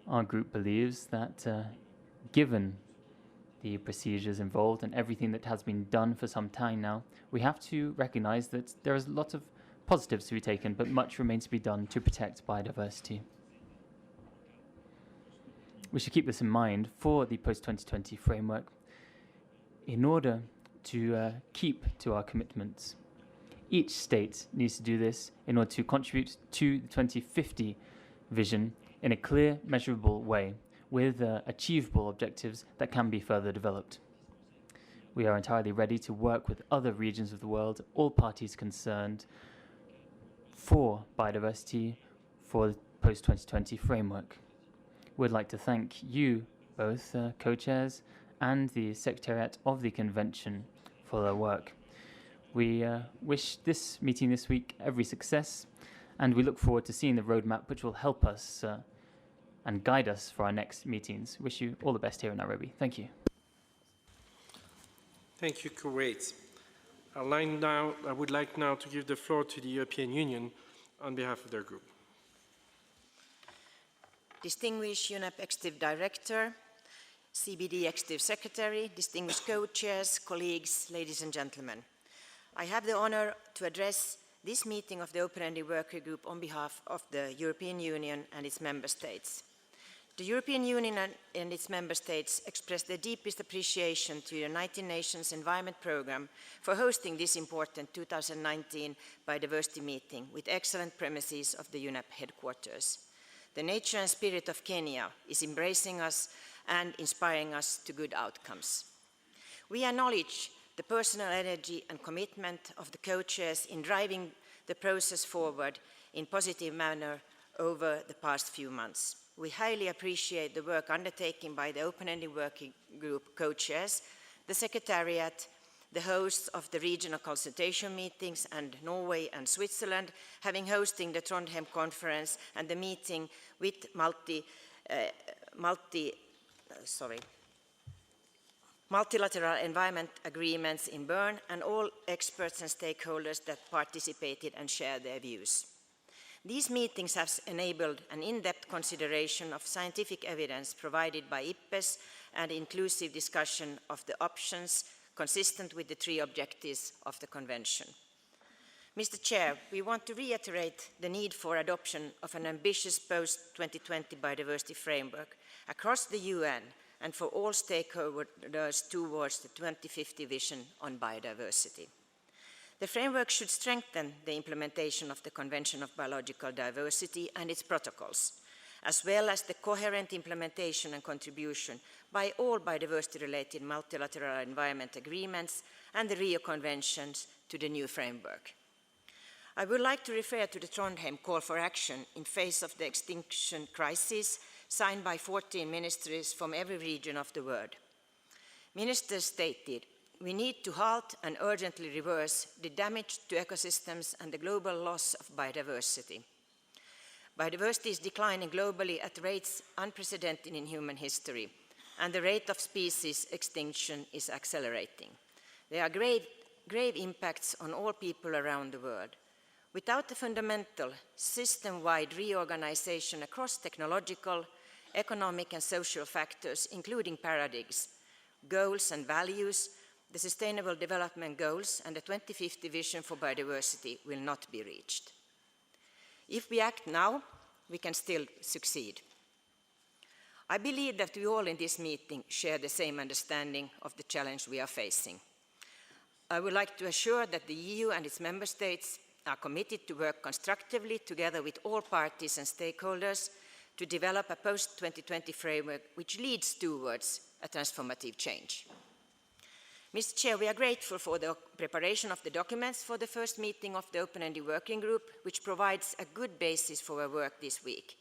our group believes that given the procedures involved and everything that has been done for some time now, we have to recognize that there is a lot of positives to be taken, but much remains to be done to protect biodiversity. We should keep this in mind for the post-2020 framework in order to keep to our commitments. Each state needs to do this in order to contribute to the 2050 vision in a clear, measurable way with achievable objectives that can be further developed. We are entirely ready to work with other regions of the world, all parties concerned, for biodiversity for the post-2020 framework. We'd like to thank you, both co-chairs and the Secretariat of the Convention, for their work. We wish this meeting this week every success, and we look forward to seeing the roadmap which will help us and guide us for our next meetings. Wish you all the best here in Nairobi. Thank you. Thank you, Kuwait. I would like now to give the floor to the European Union on behalf of their group. Distinguished UNEP Executive Director, CBD Executive Secretary, distinguished co-chairs, colleagues, ladies and gentlemen. I have the honor to address this meeting of the Open-Ended Working Group on behalf of the European Union and its member states. The European Union and its member states express their deepest appreciation to the United Nations Environment Programme for hosting this important 2019 biodiversity meeting with excellent premises of the UNEP headquarters. The nature and spirit of Kenya is embracing us and inspiring us to good outcomes. We acknowledge the personal energy and commitment of the co-chairs in driving the process forward in a positive manner over the past few months. We highly appreciate the work undertaken by the open-ended working group co-chairs, the Secretariat, the hosts of the regional consultation meetings, and Norway and Switzerland, having hosting the Trondheim conference and the meeting with multilateral environment agreements in Bern, and all experts and stakeholders that participated and shared their views. These meetings have enabled an in-depth consideration of scientific evidence provided by IPBES and inclusive discussion of the options consistent with the three objectives of the Convention. Mr. Chair, we want to reiterate the need for adoption of an ambitious post-2020 biodiversity framework across the UN and for all stakeholders towards the 2050 vision on biodiversity. The framework should strengthen the implementation of the Convention of Biological Diversity and its protocols, as well as the coherent implementation and contribution by all biodiversity-related multilateral environment agreements and the Rio Conventions to the new framework. I would like to refer to the Trondheim call for action in face of the extinction crisis signed by 14 ministries from every region of the world. Ministers stated, we need to halt and urgently reverse the damage to ecosystems and the global loss of biodiversity. Biodiversity is declining globally at rates unprecedented in human history, and the rate of species extinction is accelerating. There are grave impacts on all people around the world. Without the fundamental system-wide reorganization across technological, economic and social factors, including paradigms, goals and values, the Sustainable Development Goals and the 2050 vision for biodiversity will not be reached. If we act now, we can still succeed. I believe that we all in this meeting share the same understanding of the challenge we are facing. I would like to assure that the EU and its member states are committed to work constructively together with all parties and stakeholders to develop a post-2020 framework which leads towards a transformative change. Mr. Chair, we are grateful for the preparation of the documents for the first meeting of the open-ended working group, which provides a good basis for our work this week.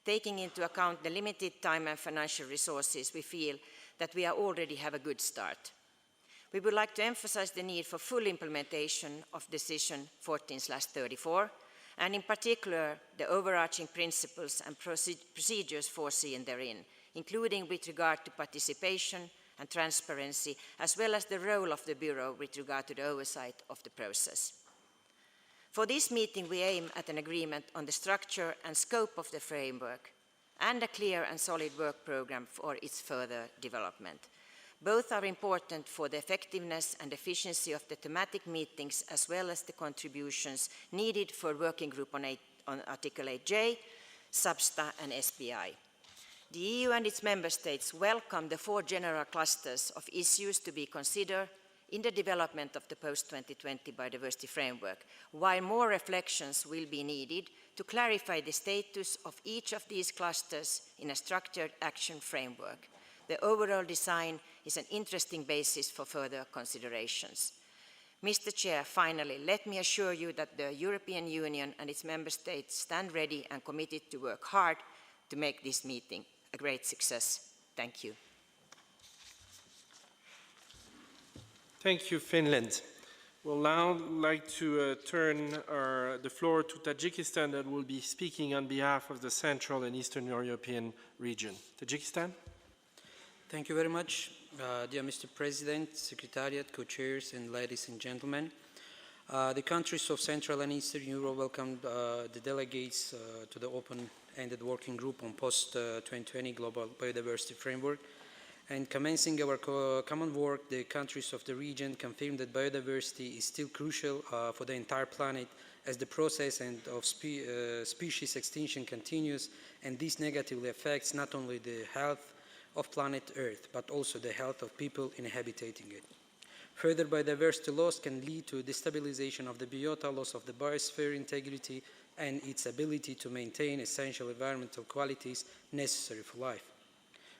Taking into account the limited time and financial resources, we feel that we already have a good start. We would like to emphasize the need for full implementation of Decision 14/34, and in particular, the overarching principles and procedures foreseen therein, including with regard to participation and transparency, as well as the role of the Bureau with regard to the oversight of the process. For this meeting, we aim at an agreement on the structure and scope of the framework and a clear and solid work programme for its further development. Both are important for the effectiveness and efficiency of the thematic meetings, as well as the contributions needed for Working Group on Article 8J, SBSTA and SBI. The EU and its member states welcome the 4 general clusters of issues to be considered in the development of the post-2020 biodiversity framework, while more reflections will be needed to clarify the status of each of these clusters in a structured action framework. The overall design is an interesting basis for further considerations. Mr. Chair, finally, let me assure you that the European Union and its member states stand ready and committed to work hard to make this meeting a great success. Thank you. Thank you, Finland. We'll now like to turn the floor to Tajikistan, that will be speaking on behalf of the Central and Eastern European region. Tajikistan. Thank you very much, dear Mr. President, Secretariat, co-chairs, and ladies and gentlemen. The countries of Central and Eastern Europe welcomed the delegates to the open-ended working group on post-2020 global biodiversity framework. And commencing our common work, the countries of the region confirmed that biodiversity is still crucial for the entire planet as the process of species extinction continues, and this negatively affects not only the health of planet Earth, but also the health of people inhabiting it. Further biodiversity loss can lead to destabilization of the biota, loss of the biosphere integrity, and its ability to maintain essential environmental qualities necessary for life.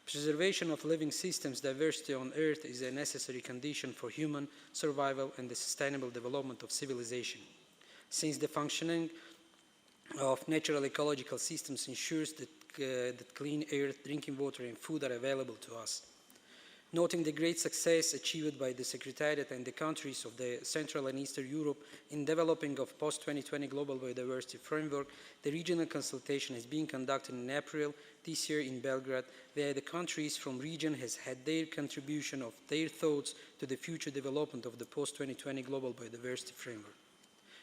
Preservation of living systems diversity on Earth is a necessary condition for human survival and the sustainable development of civilization, since the functioning of natural ecological systems ensures that clean air, drinking water, and food are available to us. Noting the great success achieved by the Secretariat and the countries of the Central and Eastern Europe in developing of post-2020 global biodiversity framework, the regional consultation is being conducted in April this year in Belgrade, where the countries from region has had their contribution of their thoughts to the future development of the post-2020 global biodiversity framework.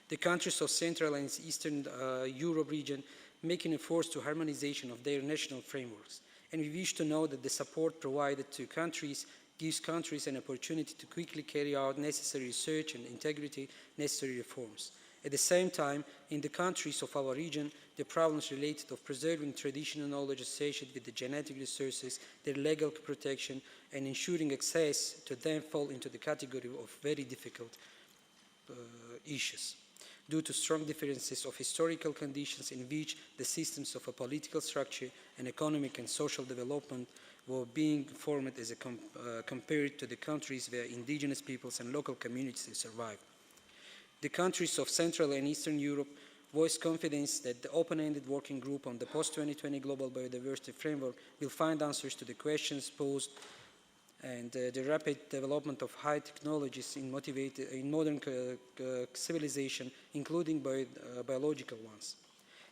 The countries of Central and Eastern Europe region making efforts to harmonization of their national frameworks. And we wish to know that the support provided to countries gives countries an opportunity to quickly carry out necessary research and integrity necessary reforms. At the same time, in the countries of our region, the problems related to preserving traditional knowledge associated with the genetic resources, their legal protection, and ensuring access to them fall into the category of very difficult issues, due to strong differences of historical conditions in which the systems of a political structure and economic and social development were being formed as compared to the countries where indigenous peoples and local communities survive. The countries of Central and Eastern Europe voiced confidence that the open-ended working group on the post-2020 global biodiversity framework will find answers to the questions posed, and the rapid development of high technologies in modern civilization, including biological ones.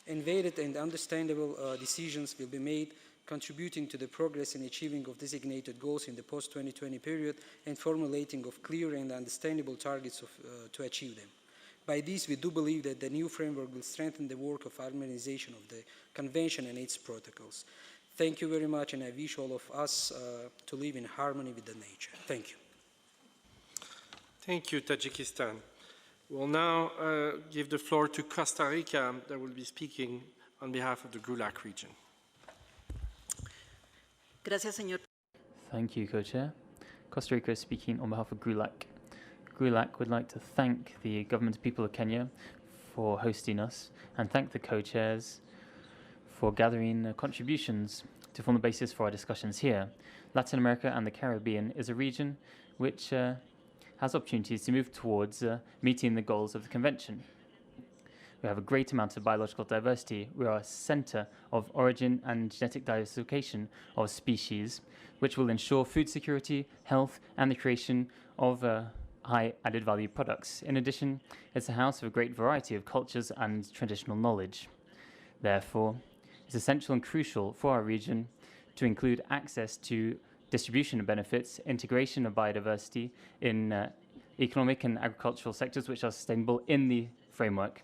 Varied and understandable decisions will be made, contributing to the progress in achieving of designated goals in the post-2020 period and formulating of clear and understandable targets to achieve them. By this, we do believe that the new framework will strengthen the work of harmonization of the Convention and its protocols. Thank you very much, and I wish all of us to live in harmony with the nature. Thank you. Thank you, Tajikistan. We'll now give the floor to Costa Rica, that will be speaking on behalf of the GRULAC region. Gracias, señor. Thank you, Co-Chair. Costa Rica is speaking on behalf of GRULAC. GRULAC would like to thank the government people of Kenya for hosting us and thank the co-chairs for gathering contributions to form the basis for our discussions here. Latin America and the Caribbean is a region which has opportunities to move towards meeting the goals of the Convention. We have a great amount of biological diversity. We are a center of origin and genetic diversification of species, which will ensure food security, health, and the creation of high added value products. In addition, it's a house of a great variety of cultures and traditional knowledge. Therefore, it's essential and crucial for our region to include access to distribution of benefits, integration of biodiversity in economic and agricultural sectors which are sustainable in the framework.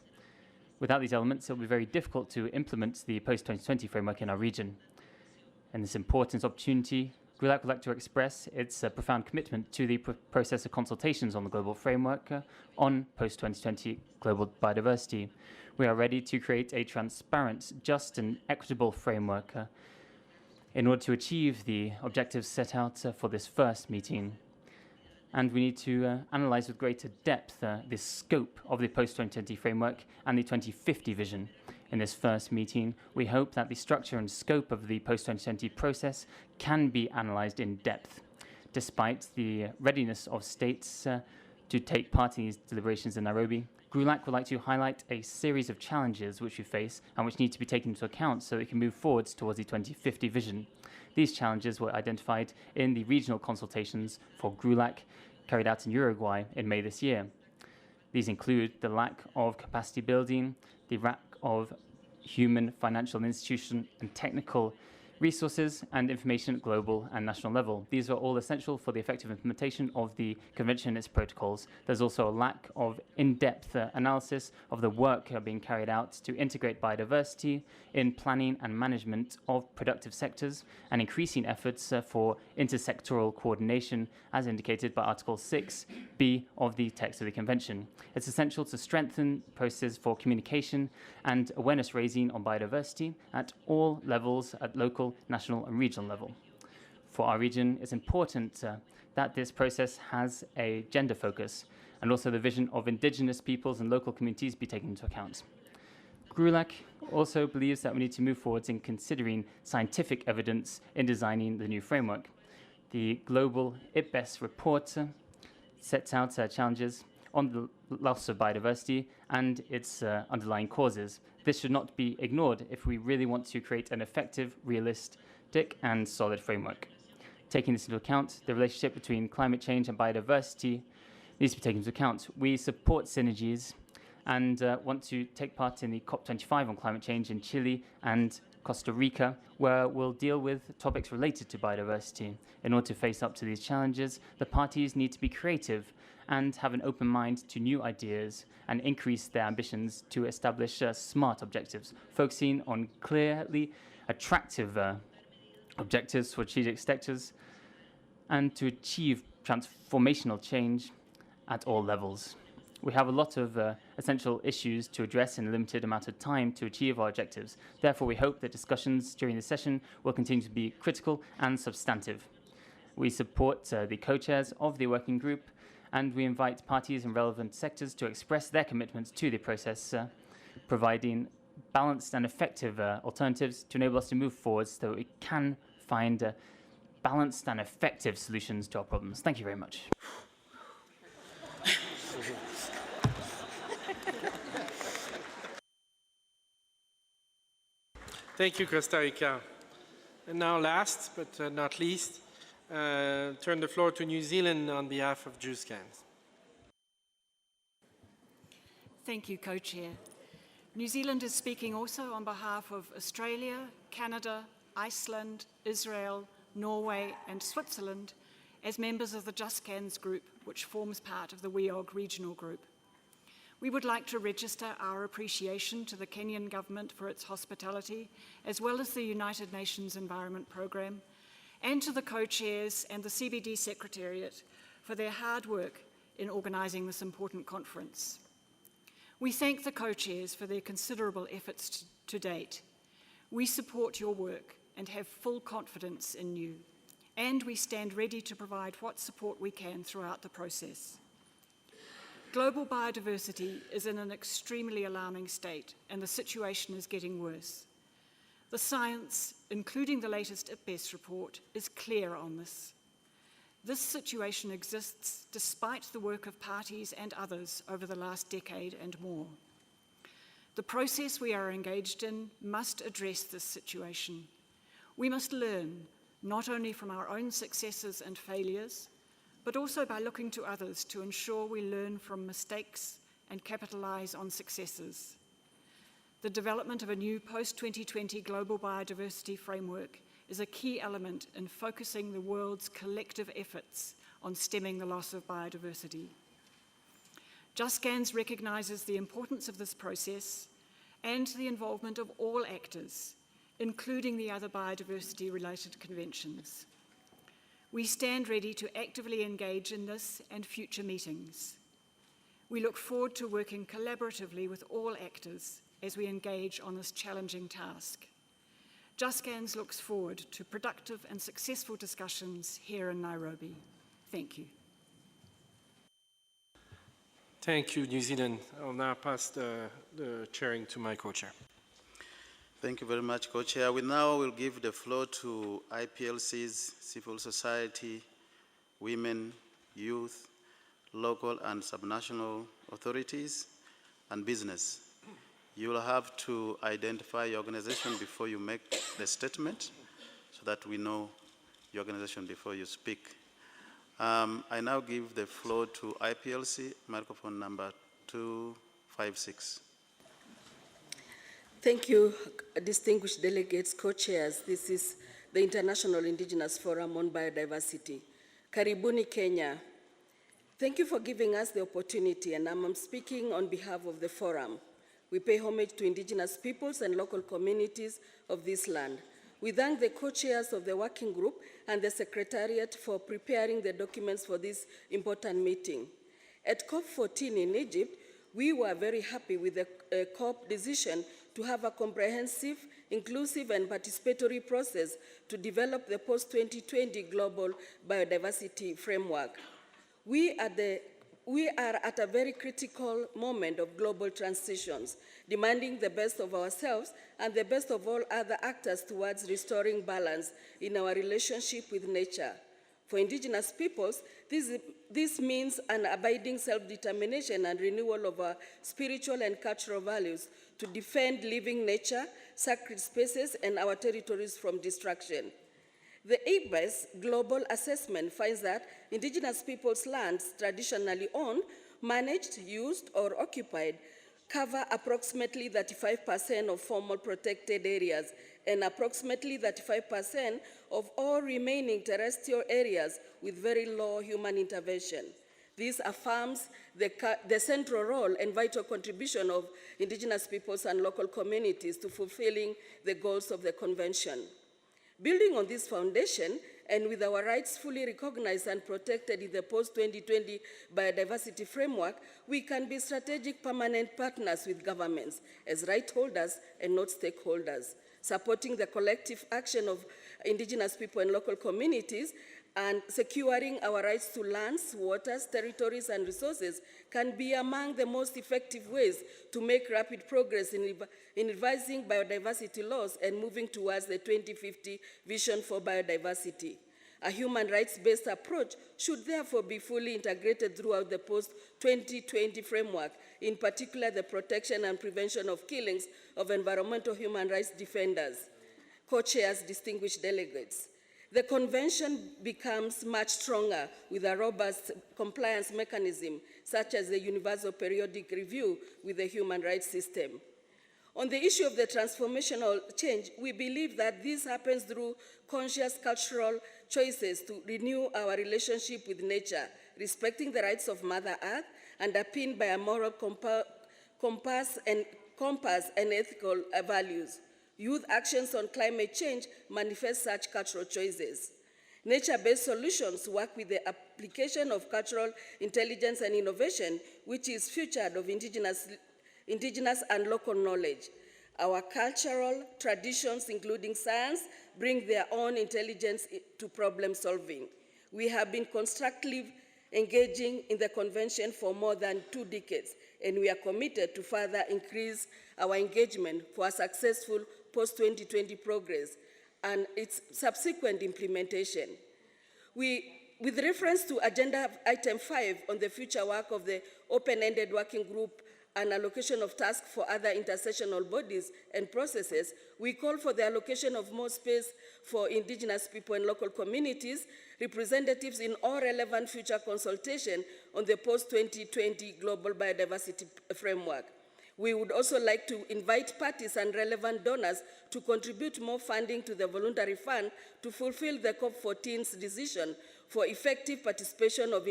Without these elements, it will be very difficult to implement the post-2020 framework in our region. And this important opportunity, GRULAC would like to express its profound commitment to the process of consultations on the global framework on post-2020 global biodiversity. We are ready to create a transparent, just and equitable framework in order to achieve the objectives set out for this first meeting. And we need to analyze with greater depth the scope of the post-2020 framework and the 2050 vision. In this first meeting, we hope that the structure and scope of the post-2020 process can be analyzed in depth. Despite the readiness of states to take part in these deliberations in Nairobi, GRULAC would like to highlight a series of challenges which we face and which need to be taken into account so we can move forwards towards the 2050 vision. These challenges were identified in the regional consultations for GRULAC carried out in Uruguay in May this year. These include the lack of capacity building, the lack of human, financial, institution, and technical resources and information at global and national level. These are all essential for the effective implementation of the Convention and its protocols. There's also a lack of in-depth analysis of the work being carried out to integrate biodiversity in planning and management of productive sectors, and increasing efforts for intersectoral coordination as indicated by Article 6b of the text of the Convention. It's essential to strengthen processes for communication and awareness raising on biodiversity at all levels, at local, national and regional level. For our region, it's important that this process has a gender focus, and also the vision of indigenous peoples and local communities be taken into account. GRULAC also believes that we need to move forwards in considering scientific evidence in designing the new framework. The global IPBES report sets out challenges on the loss of biodiversity and its underlying causes. This should not be ignored if we really want to create an effective, realistic and solid framework. Taking this into account, the relationship between climate change and biodiversity needs to be taken into account. We support synergies and want to take part in the COP25 on climate change in Chile and Costa Rica, where we'll deal with topics related to biodiversity. In order to face up to these challenges, the parties need to be creative and have an open mind to new ideas and increase their ambitions to establish smart objectives, focusing on clearly attractive objectives for strategic sectors and to achieve transformational change at all levels. We have a lot of essential issues to address in a limited amount of time to achieve our objectives. Therefore, we hope that discussions during the session will continue to be critical and substantive. We support the co-chairs of the working group, and we invite parties in relevant sectors to express their commitments to the process, providing balanced and effective alternatives to enable us to move forward so that we can find balanced and effective solutions to our problems. Thank you very much. Thank you, Costa Rica. And now last but not least, turn the floor to New Zealand on behalf of JUSCANS. Thank you, Co-Chair. New Zealand is speaking also on behalf of Australia, Canada, Iceland, Israel, Norway and Switzerland as members of the JUSCANS group, which forms part of the WEOG regional group. We would like to register our appreciation to the Kenyan government for its hospitality, as well as the United Nations Environment Programme, and to the co-chairs and the CBD Secretariat for their hard work in organising this important conference. We thank the co-chairs for their considerable efforts to date. We support your work and have full confidence in you, and we stand ready to provide what support we can throughout the process. Global biodiversity is in an extremely alarming state, and the situation is getting worse. The science, including the latest IPBES report, is clear on this. This situation exists despite the work of parties and others over the last decade and more. The process we are engaged in must address this situation. We must learn not only from our own successes and failures, but also by looking to others to ensure we learn from mistakes and capitalise on successes. The development of a new post-2020 global biodiversity framework is a key element in focusing the world's collective efforts on stemming the loss of biodiversity. JUSCANS recognises the importance of this process and the involvement of all actors, including the other biodiversity-related conventions. We stand ready to actively engage in this and future meetings. We look forward to working collaboratively with all actors as we engage on this challenging task. JUSCANS looks forward to productive and successful discussions here in Nairobi. Thank you. Thank you, New Zealand. I'll now pass the chairing to my co-chair. Thank you very much, Co-Chair. We now will give the floor to IPLCs, civil society, women, youth, local and subnational authorities, and business. You will have to identify your organization before you make the statement so that we know your organization before you speak. I now give the floor to IPLC, microphone number 256. Thank you, distinguished delegates, co-chairs. This is the International Indigenous Forum on Biodiversity. Karibuni, Kenya. Thank you for giving us the opportunity, and I'm speaking on behalf of the forum. We pay homage to indigenous peoples and local communities of this land. We thank the co-chairs of the working group and the Secretariat for preparing the documents for this important meeting. At COP14 in Egypt, we were very happy with the COP decision to have a comprehensive, inclusive, and participatory process to develop the post-2020 global biodiversity framework. We are at a very critical moment of global transitions, demanding the best of ourselves and the best of all other actors towards restoring balance in our relationship with nature. For indigenous peoples, this means an abiding self-determination and renewal of our spiritual and cultural values to defend living nature, sacred spaces, and our territories from destruction. The IPBES global assessment finds that indigenous peoples' lands traditionally owned, managed, used, or occupied cover approximately 35% of formal protected areas and approximately 35% of all remaining terrestrial areas with very low human intervention. This affirms the central role and vital contribution of indigenous peoples and local communities to fulfilling the goals of the Convention. Building on this foundation, and with our rights fully recognized and protected in the post-2020 biodiversity framework, we can be strategic permanent partners with governments as right holders and not stakeholders, supporting the collective action of indigenous people and local communities, and securing our rights to lands, waters, territories, and resources can be among the most effective ways to make rapid progress in revising biodiversity laws and moving towards the 2050 vision for biodiversity. A human rights-based approach should therefore be fully integrated throughout the post-2020 framework, in particular the protection and prevention of killings of environmental human rights defenders. Co-chairs, distinguished delegates. The Convention becomes much stronger with a robust compliance mechanism, such as the Universal Periodic Review with the human rights system. On the issue of the transformational change, we believe that this happens through conscious cultural choices to renew our relationship with nature, respecting the rights of Mother Earth, underpinned by a moral compass and ethical values. Youth actions on climate change manifest such cultural choices. Nature-based solutions work with the application of cultural intelligence and innovation, which is featured of indigenous and local knowledge. Our cultural traditions, including science, bring their own intelligence to problem solving. We have been constructively engaging in the Convention for more than 2 decades, and we are committed to further increase our engagement for a successful post-2020 progress and its subsequent implementation. With reference to Agenda Item 5 on the future work of the open-ended working group and allocation of tasks for other intersessional bodies and processes, we call for the allocation of more space for indigenous people and local communities, representatives in all relevant future consultation on the post-2020 global biodiversity framework. We would also like to invite parties and relevant donors to contribute more funding to the voluntary fund to fulfill the COP14's decision for effective participation of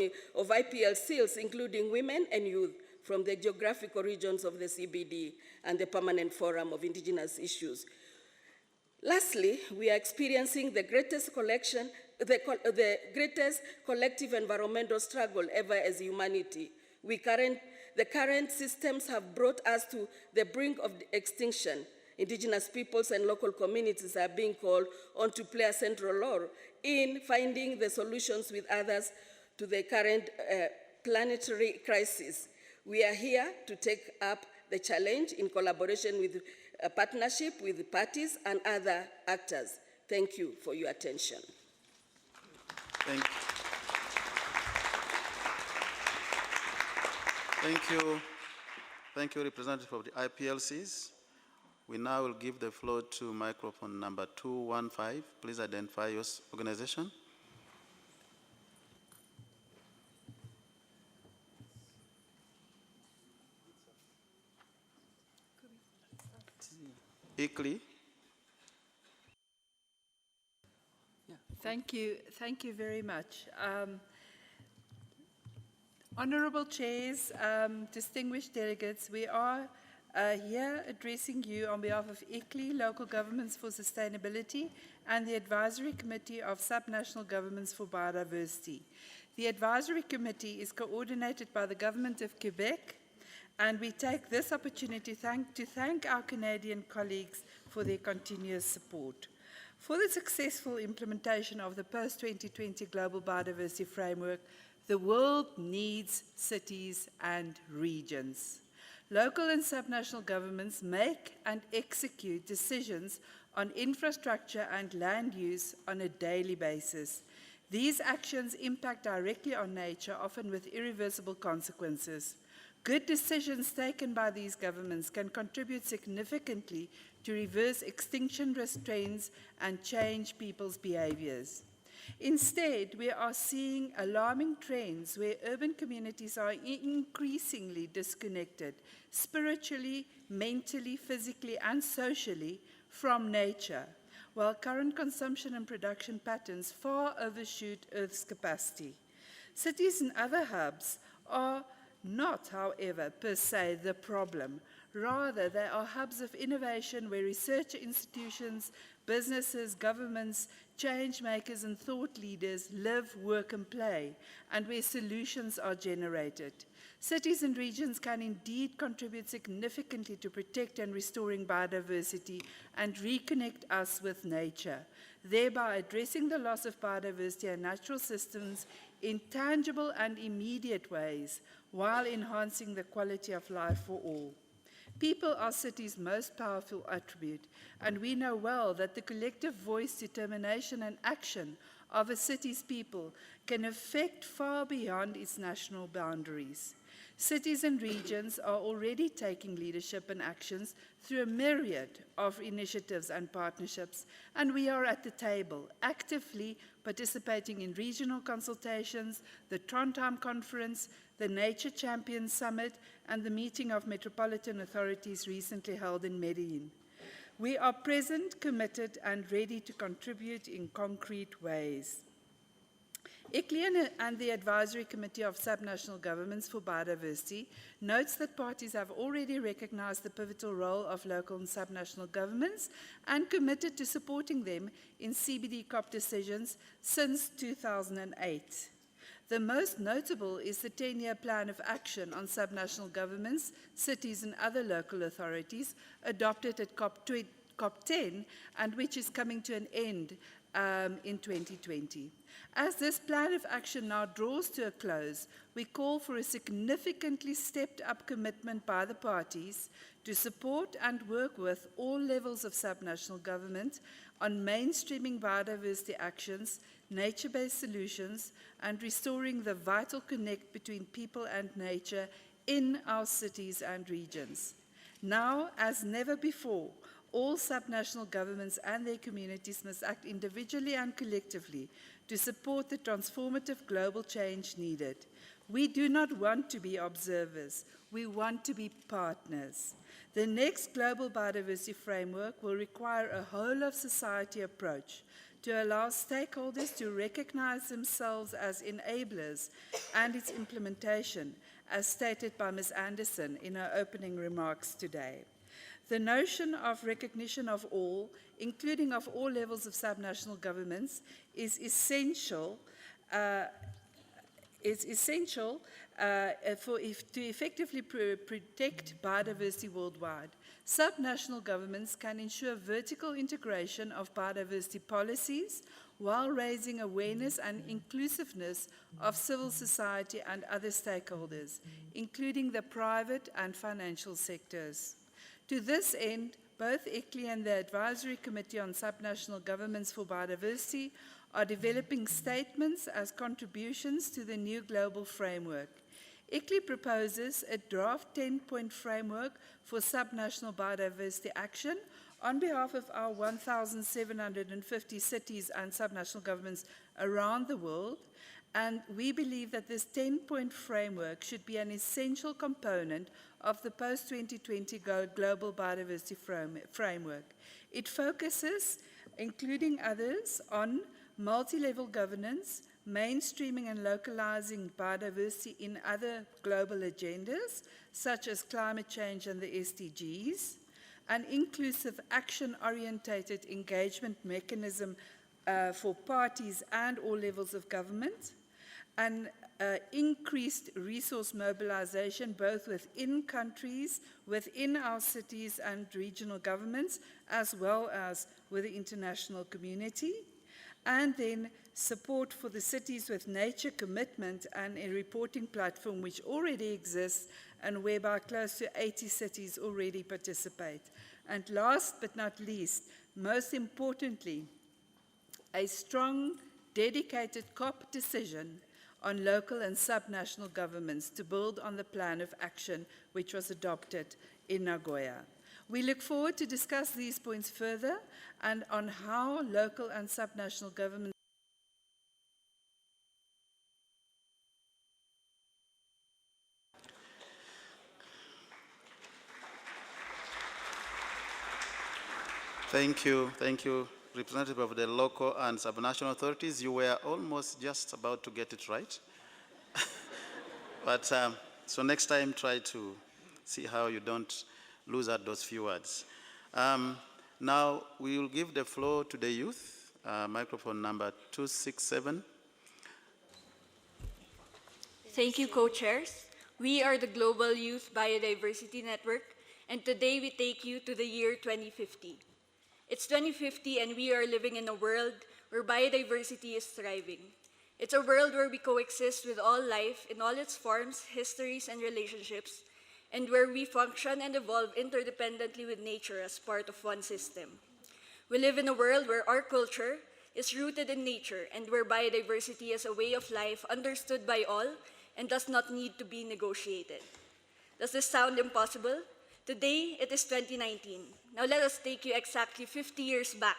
IPLCs, including women and youth from the geographical regions of the CBD and the Permanent Forum of Indigenous Issues. Lastly, we are experiencing the greatest collective environmental struggle ever as humanity. The current systems have brought us to the brink of extinction. Indigenous peoples and local communities are being called on to play a central role in finding the solutions with others to the current planetary crisis. We are here to take up the challenge in collaboration with a partnership with parties and other actors. Thank you for your attention. Thank you. Thank you, representative of the IPLCs. We now will give the floor to microphone number 215. Please identify your organization. ICLEI. Thank you very much. Honourable Chairs, distinguished delegates, we are here addressing you on behalf of ICLEI, Local Governments for Sustainability, and the Advisory Committee of Subnational Governments for Biodiversity. The Advisory Committee is coordinated by the Government of Quebec, and we take this opportunity to thank our Canadian colleagues for their continuous support. For the successful implementation of the post-2020 Global Biodiversity Framework, the world needs cities and regions. Local and subnational governments make and execute decisions on infrastructure and land use on a daily basis. These actions impact directly on nature, often with irreversible consequences. Good decisions taken by these governments can contribute significantly to reverse extinction risk trends and change people's behaviors. Instead, we are seeing alarming trends where urban communities are increasingly disconnected, spiritually, mentally, physically, and socially from nature, while current consumption and production patterns far overshoot Earth's capacity. Cities and other hubs are not, however, per se the problem. Rather, they are hubs of innovation where research institutions, businesses, governments, change makers, and thought leaders live, work, and play, and where solutions are generated. Cities and regions can indeed contribute significantly to protect and restoring biodiversity and reconnect us with nature, thereby addressing the loss of biodiversity and natural systems in tangible and immediate ways, while enhancing the quality of life for all. People are cities' most powerful attribute, and we know well that the collective voice, determination, and action of a city's people can affect far beyond its national boundaries. Cities and regions are already taking leadership and actions through a myriad of initiatives and partnerships, and we are at the table, actively participating in regional consultations, the Trondheim Conference, the Nature Champions Summit, and the meeting of metropolitan authorities recently held in Medellin. We are present, committed, and ready to contribute in concrete ways. ICLEI and the Advisory Committee of Subnational Governments for Biodiversity notes that parties have already recognized the pivotal role of local and subnational governments and committed to supporting them in CBD COP decisions since 2008. The most notable is the 10-year plan of action on subnational governments, cities, and other local authorities adopted at COP10, and which is coming to an end in 2020. As this plan of action now draws to a close, we call for a significantly stepped-up commitment by the parties to support and work with all levels of subnational government on mainstreaming biodiversity actions, nature-based solutions, and restoring the vital connect between people and nature in our cities and regions. Now, as never before, all subnational governments and their communities must act individually and collectively to support the transformative global change needed. We do not want to be observers, we want to be partners. The next global biodiversity framework will require a whole-of-society approach to allow stakeholders to recognize themselves as enablers and its implementation, as stated by Ms. Anderson in her opening remarks today. The notion of recognition of all, including of all levels of subnational governments, is essential to effectively protect biodiversity worldwide. Subnational governments can ensure vertical integration of biodiversity policies while raising awareness and inclusiveness of civil society and other stakeholders, including the private and financial sectors. To this end, both ICLEI and the Advisory Committee on Subnational Governments for Biodiversity are developing statements as contributions to the new global framework. ICLEI proposes a draft 10-point framework for subnational biodiversity action on behalf of our 1,750 cities and subnational governments around the world, And we believe that this 10-point framework should be an essential component of the post-2020 Global Biodiversity Framework. It focuses, including others, on multi-level governance, mainstreaming and localizing biodiversity in other global agendas, such as climate change and the SDGs, an inclusive action-orientated engagement mechanism for parties and all levels of government, an increased resource mobilization both within countries, within our cities and regional governments, as well as with the international community, and then support for the cities with nature commitment and a reporting platform which already exists and whereby close to 80 cities already participate. And last but not least, most importantly, a strong, dedicated COP decision on local and subnational governments to build on the plan of action which was adopted in Nagoya. We look forward to discuss these points further and on how local and subnational governments Thank you, representative of the local and subnational authorities. You were almost just about to get it right. But so next time, try to see how you don't lose out those few words. Now, we will give the floor to the youth. Microphone number 267. Thank you, co-chairs. We are the Global Youth Biodiversity Network, and today we take you to the year 2050. It's 2050 and we are living in a world where biodiversity is thriving. It's a world where we coexist with all life in all its forms, histories, and relationships, and where we function and evolve interdependently with nature as part of one system. We live in a world where our culture is rooted in nature and where biodiversity is a way of life understood by all and does not need to be negotiated. Does this sound impossible? Today, it is 2019. Now let us take you exactly 50 years back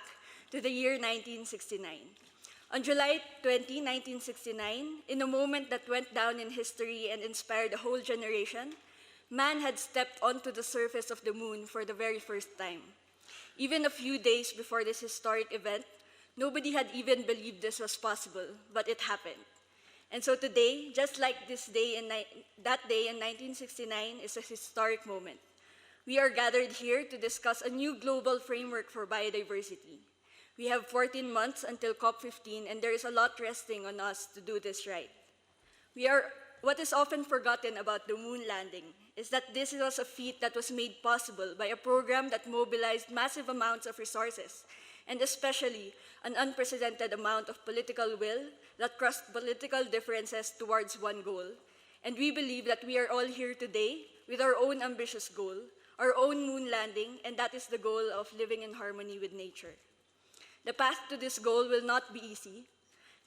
to the year 1969. On July 20, 1969, in a moment that went down in history and inspired a whole generation, man had stepped onto the surface of the moon for the very first time. Even a few days before this historic event, nobody had even believed this was possible, but it happened. And so today, just like this day that day in 1969 is a historic moment. We are gathered here to discuss a new global framework for biodiversity. We have 14 months until COP15, and there is a lot resting on us to do this right. What is often forgotten about the moon landing is that this was a feat that was made possible by a program that mobilized massive amounts of resources, and especially an unprecedented amount of political will that crossed political differences towards one goal. And we believe that we are all here today with our own ambitious goal, our own moon landing, and that is the goal of living in harmony with nature. The path to this goal will not be easy,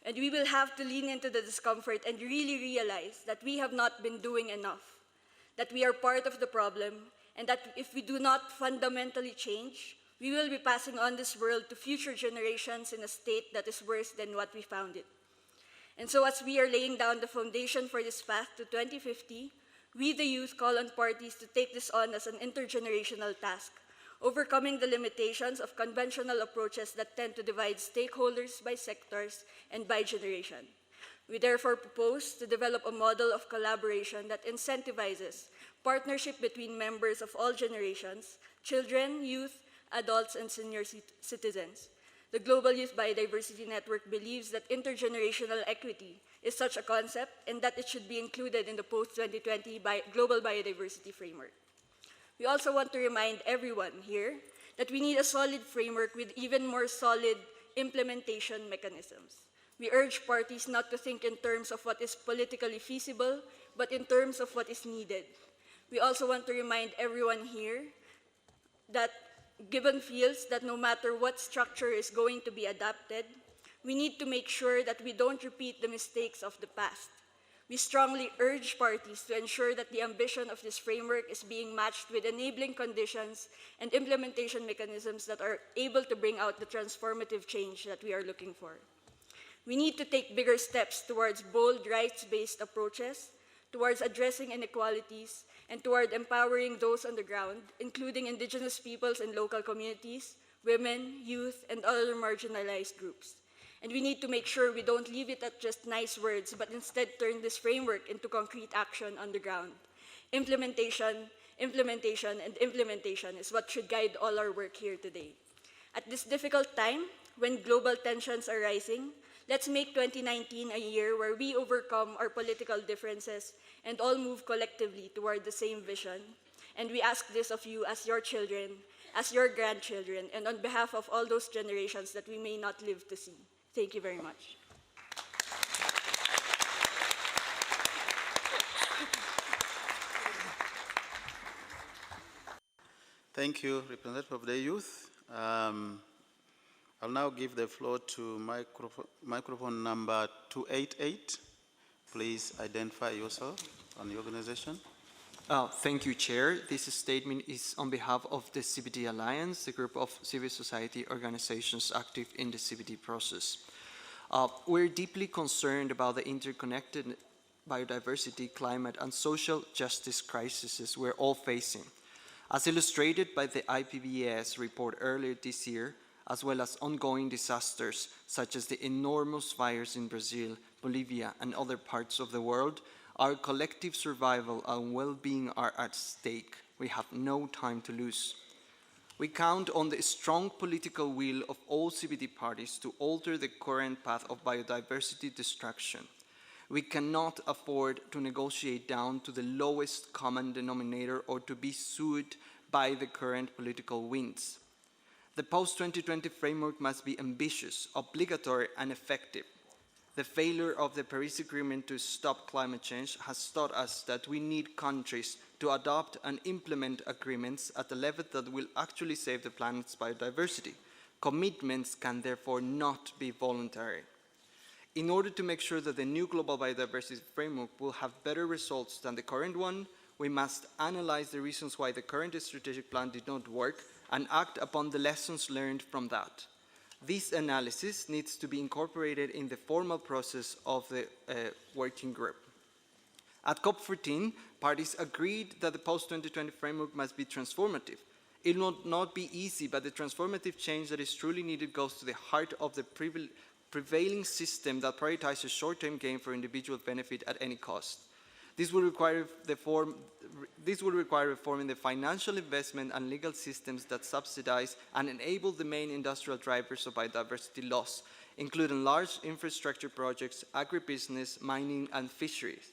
and we will have to lean into the discomfort and really realize that we have not been doing enough, that we are part of the problem, and that if we do not fundamentally change, we will be passing on this world to future generations in a state that is worse than what we found it. And so as we are laying down the foundation for this path to 2050, we, the youth, call on parties to take this on as an intergenerational task, overcoming the limitations of conventional approaches that tend to divide stakeholders by sectors and by generation. We therefore propose to develop a model of collaboration that incentivizes partnership between members of all generations, children, youth, adults, and senior citizens. The Global Youth Biodiversity Network believes that intergenerational equity is such a concept and that it should be included in the post-2020 Global Biodiversity Framework. We also want to remind everyone here that we need a solid framework with even more solid implementation mechanisms. We urge parties not to think in terms of what is politically feasible, but in terms of what is needed. We also want to remind everyone here that given fields that no matter what structure is going to be adapted, we need to make sure that we don't repeat the mistakes of the past. We strongly urge parties to ensure that the ambition of this framework is being matched with enabling conditions and implementation mechanisms that are able to bring out the transformative change that we are looking for. We need to take bigger steps towards bold rights-based approaches, towards addressing inequalities, and toward empowering those on the ground, including indigenous peoples and local communities, women, youth, and other marginalized groups. And we need to make sure we don't leave it at just nice words, but instead turn this framework into concrete action on the ground. Implementation, implementation, and implementation is what should guide all our work here today. At this difficult time, when global tensions are rising, let's make 2019 a year where we overcome our political differences and all move collectively toward the same vision. And we ask this of you as your children, as your grandchildren, and on behalf of all those generations that we may not live to see. Thank you very much. Thank you, Representative of the Youth. I'll now give the floor to microphone number 288. Please identify yourself and your organization. Thank you, Chair. This statement is on behalf of the CBD Alliance, the group of civil society organizations active in the CBD process. We're deeply concerned about the interconnected biodiversity, climate, and social justice crises we're all facing. As illustrated by the IPBES report earlier this year, as well as ongoing disasters such as the enormous fires in Brazil, Bolivia, and other parts of the world, our collective survival and well-being are at stake. We have no time to lose. We count on the strong political will of all CBD parties to alter the current path of biodiversity destruction. We cannot afford to negotiate down to the lowest common denominator or to be sued by the current political winds. The post-2020 framework must be ambitious, obligatory, and effective. The failure of the Paris Agreement to stop climate change has taught us that we need countries to adopt and implement agreements at a level that will actually save the planet's biodiversity. Commitments can therefore not be voluntary. In order to make sure that the new global biodiversity framework will have better results than the current one, we must analyze the reasons why the current strategic plan did not work and act upon the lessons learned from that. This analysis needs to be incorporated in the formal process of the working group. At COP14, parties agreed that the post-2020 framework must be transformative. It will not be easy, but the transformative change that is truly needed goes to the heart of the prevailing system that prioritizes short-term gain for individual benefit at any cost. This will require reform in the financial investment and legal systems that subsidize and enable the main industrial drivers of biodiversity loss, including large infrastructure projects, agribusiness, mining, and fisheries.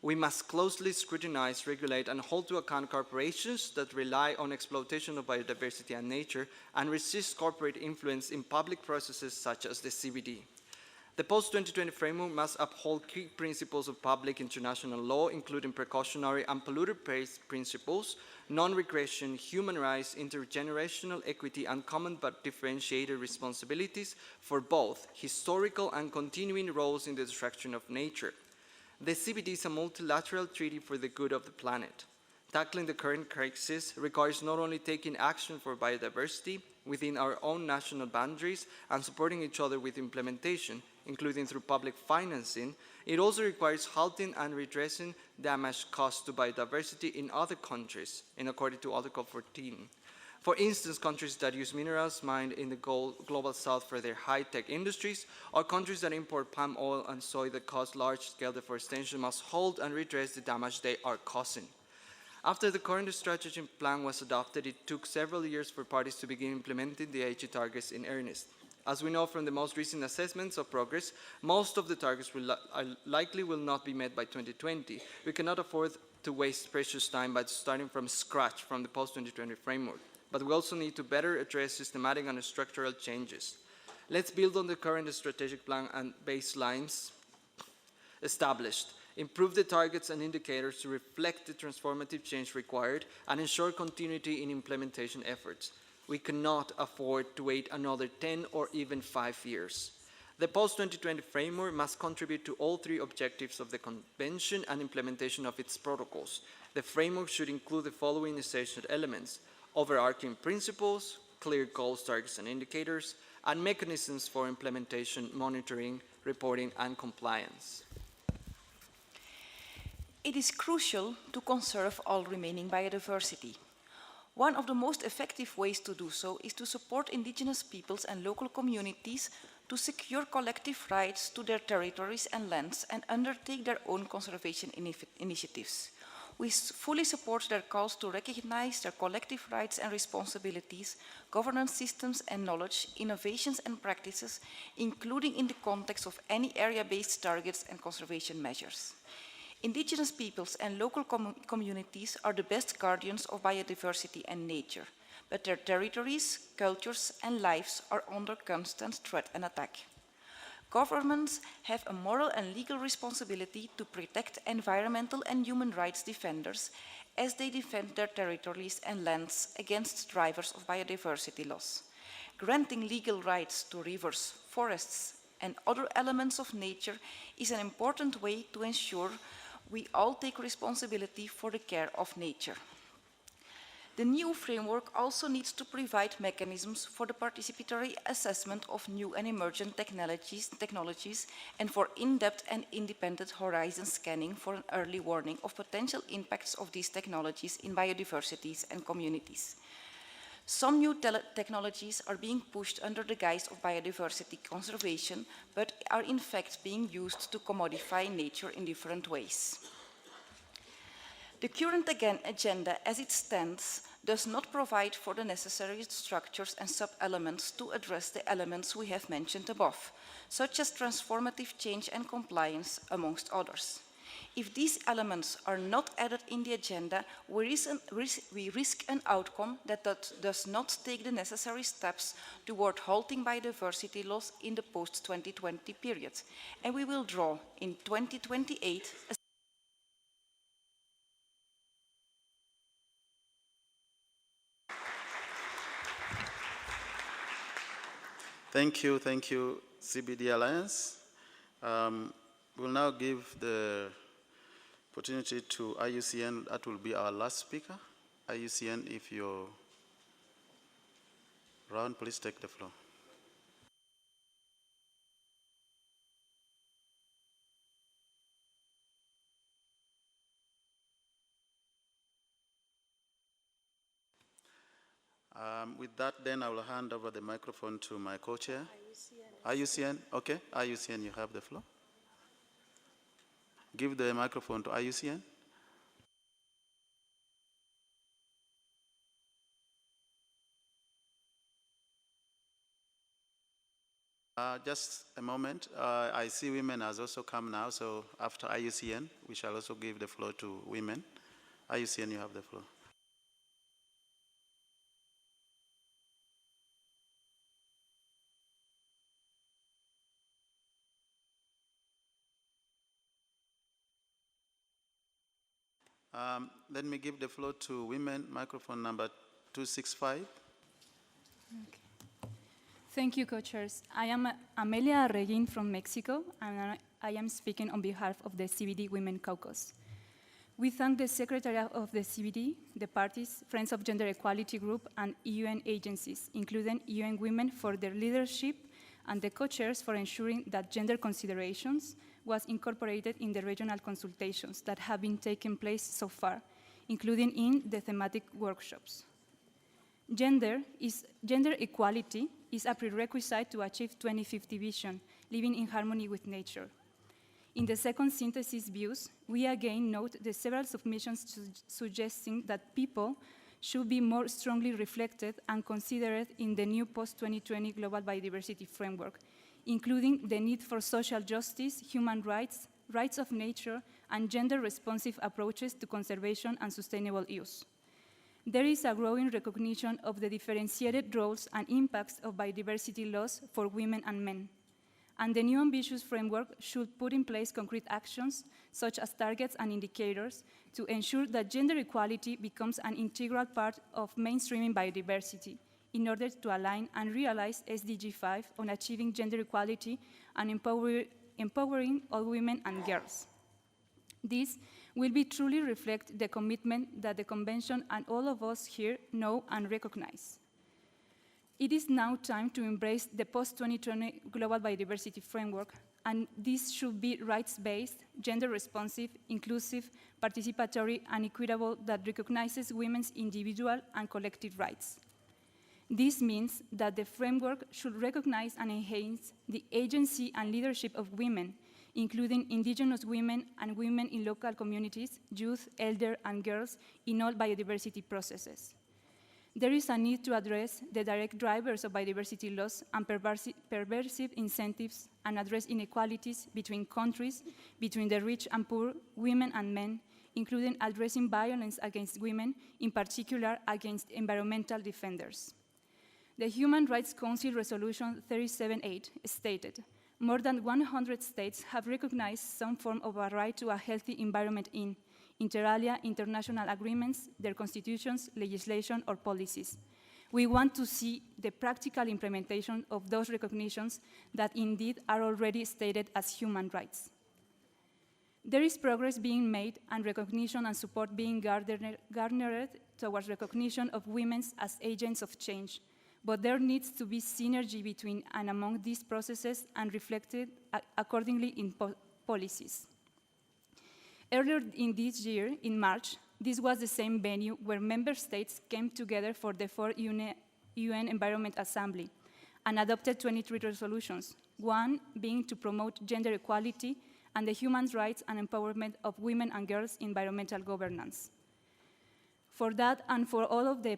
We must closely scrutinize, regulate, and hold to account corporations that rely on exploitation of biodiversity and nature and resist corporate influence in public processes such as the CBD. The post-2020 framework must uphold key principles of public international law, including precautionary and polluter-based principles, non-regression, human rights, intergenerational equity, and common but differentiated responsibilities for both historical and continuing roles in the destruction of nature. The CBD is a multilateral treaty for the good of the planet. Tackling the current crisis requires not only taking action for biodiversity within our own national boundaries and supporting each other with implementation, including through public financing, it also requires halting and redressing damage caused to biodiversity in other countries, in accordance to Article 14. For instance, countries that use minerals mined in the global south for their high-tech industries, or countries that import palm oil and soy that cause large-scale deforestation must halt and redress the damage they are causing. After the current strategic plan was adopted, it took several years for parties to begin implementing the Aichi targets in earnest. As we know from the most recent assessments of progress, most of the targets likely will not be met by 2020. We cannot afford to waste precious time by starting from scratch from the post-2020 framework, but we also need to better address systematic and structural changes. Let's build on the current strategic plan and baselines established, improve the targets and indicators to reflect the transformative change required, and ensure continuity in implementation efforts. We cannot afford to wait another 10 or even 5 years. The post-2020 framework must contribute to all three objectives of the Convention and implementation of its protocols. The framework should include the following essential elements: overarching principles, clear goals, targets, and indicators, and mechanisms for implementation, monitoring, reporting, and compliance. It is crucial to conserve all remaining biodiversity. One of the most effective ways to do so is to support indigenous peoples and local communities to secure collective rights to their territories and lands and undertake their own conservation initiatives. We fully support their calls to recognize their collective rights and responsibilities, governance systems and knowledge, innovations and practices, including in the context of any area-based targets and conservation measures. Indigenous peoples and local communities are the best guardians of biodiversity and nature, but their territories, cultures, and lives are under constant threat and attack. Governments have a moral and legal responsibility to protect environmental and human rights defenders as they defend their territories and lands against drivers of biodiversity loss. Granting legal rights to rivers, forests, and other elements of nature is an important way to ensure we all take responsibility for the care of nature. The new framework also needs to provide mechanisms for the participatory assessment of new and emergent technologies and for in-depth and independent horizon scanning for an early warning of potential impacts of these technologies in biodiversities and communities. Some new technologies are being pushed under the guise of biodiversity conservation, but are in fact being used to commodify nature in different ways. The current agenda, as it stands, does not provide for the necessary structures and sub-elements to address the elements we have mentioned above, such as transformative change and compliance, amongst others. If these elements are not added in the agenda, we risk an outcome that does not take the necessary steps toward halting biodiversity loss in the post-2020 period, and we will draw in 2028 a Thank you, CBD Alliance. We'll now give the opportunity to IUCN. That will be our last speaker. IUCN, if you're around, please take the floor. With that, then I will hand over the microphone to my co-chair. IUCN, okay. IUCN, you have the floor. Give the microphone to IUCN. Just a moment. I see women has also come now, so after IUCN, we shall also give the floor to women. IUCN, you have the floor. Let me give the floor to women, microphone number 265. Okay. Thank you, co-chairs. I am Amelia Regin from Mexico, and I am speaking on behalf of the CBD Women Caucus. We thank the Secretariat of the CBD, the parties, Friends of Gender Equality Group, and UN agencies, including UN Women, for their leadership, and the co-chairs for ensuring that gender considerations was incorporated in the regional consultations that have been taking place so far, including in the thematic workshops. Gender equality is a prerequisite to achieve 2050 vision, living in harmony with nature. In the second synthesis views, we again note the several submissions suggesting that people should be more strongly reflected and considered in the new post-2020 global biodiversity framework, including the need for social justice, human rights, rights of nature, and gender-responsive approaches to conservation and sustainable use. There is a growing recognition of the differentiated roles and impacts of biodiversity loss for women and men. And the new ambitious framework should put in place concrete actions, such as targets and indicators, to ensure that gender equality becomes an integral part of mainstreaming biodiversity, in order to align and realize SDG 5 on achieving gender equality and empowering all women and girls. This will be truly reflect the commitment that the Convention and all of us here know and recognize. It is now time to embrace the post-2020 Global Biodiversity Framework and this should be rights-based, gender-responsive, inclusive, participatory, and equitable that recognizes women's individual and collective rights. This means that the framework should recognize and enhance the agency and leadership of women, including indigenous women and women in local communities, youth, elder, and girls in all biodiversity processes. There is a need to address the direct drivers of biodiversity loss and perversive incentives and address inequalities between countries, between the rich and poor, women and men, including addressing violence against women, in particular against environmental defenders. The Human Rights Council Resolution 378 stated, more than 100 states have recognized some form of a right to a healthy environment in, inter alia, international agreements, their constitutions, legislation, or policies. We want to see the practical implementation of those recognitions that indeed are already stated as human rights. There is progress being made and recognition and support being garnered towards recognition of women as agents of change, but there needs to be synergy between and among these processes and reflected accordingly in policies. Earlier in this year, in March, this was the same venue where member states came together for the 4th UN Environment Assembly and adopted 23 resolutions, one being to promote gender equality and the human rights and empowerment of women and girls in environmental governance. For that and for all of the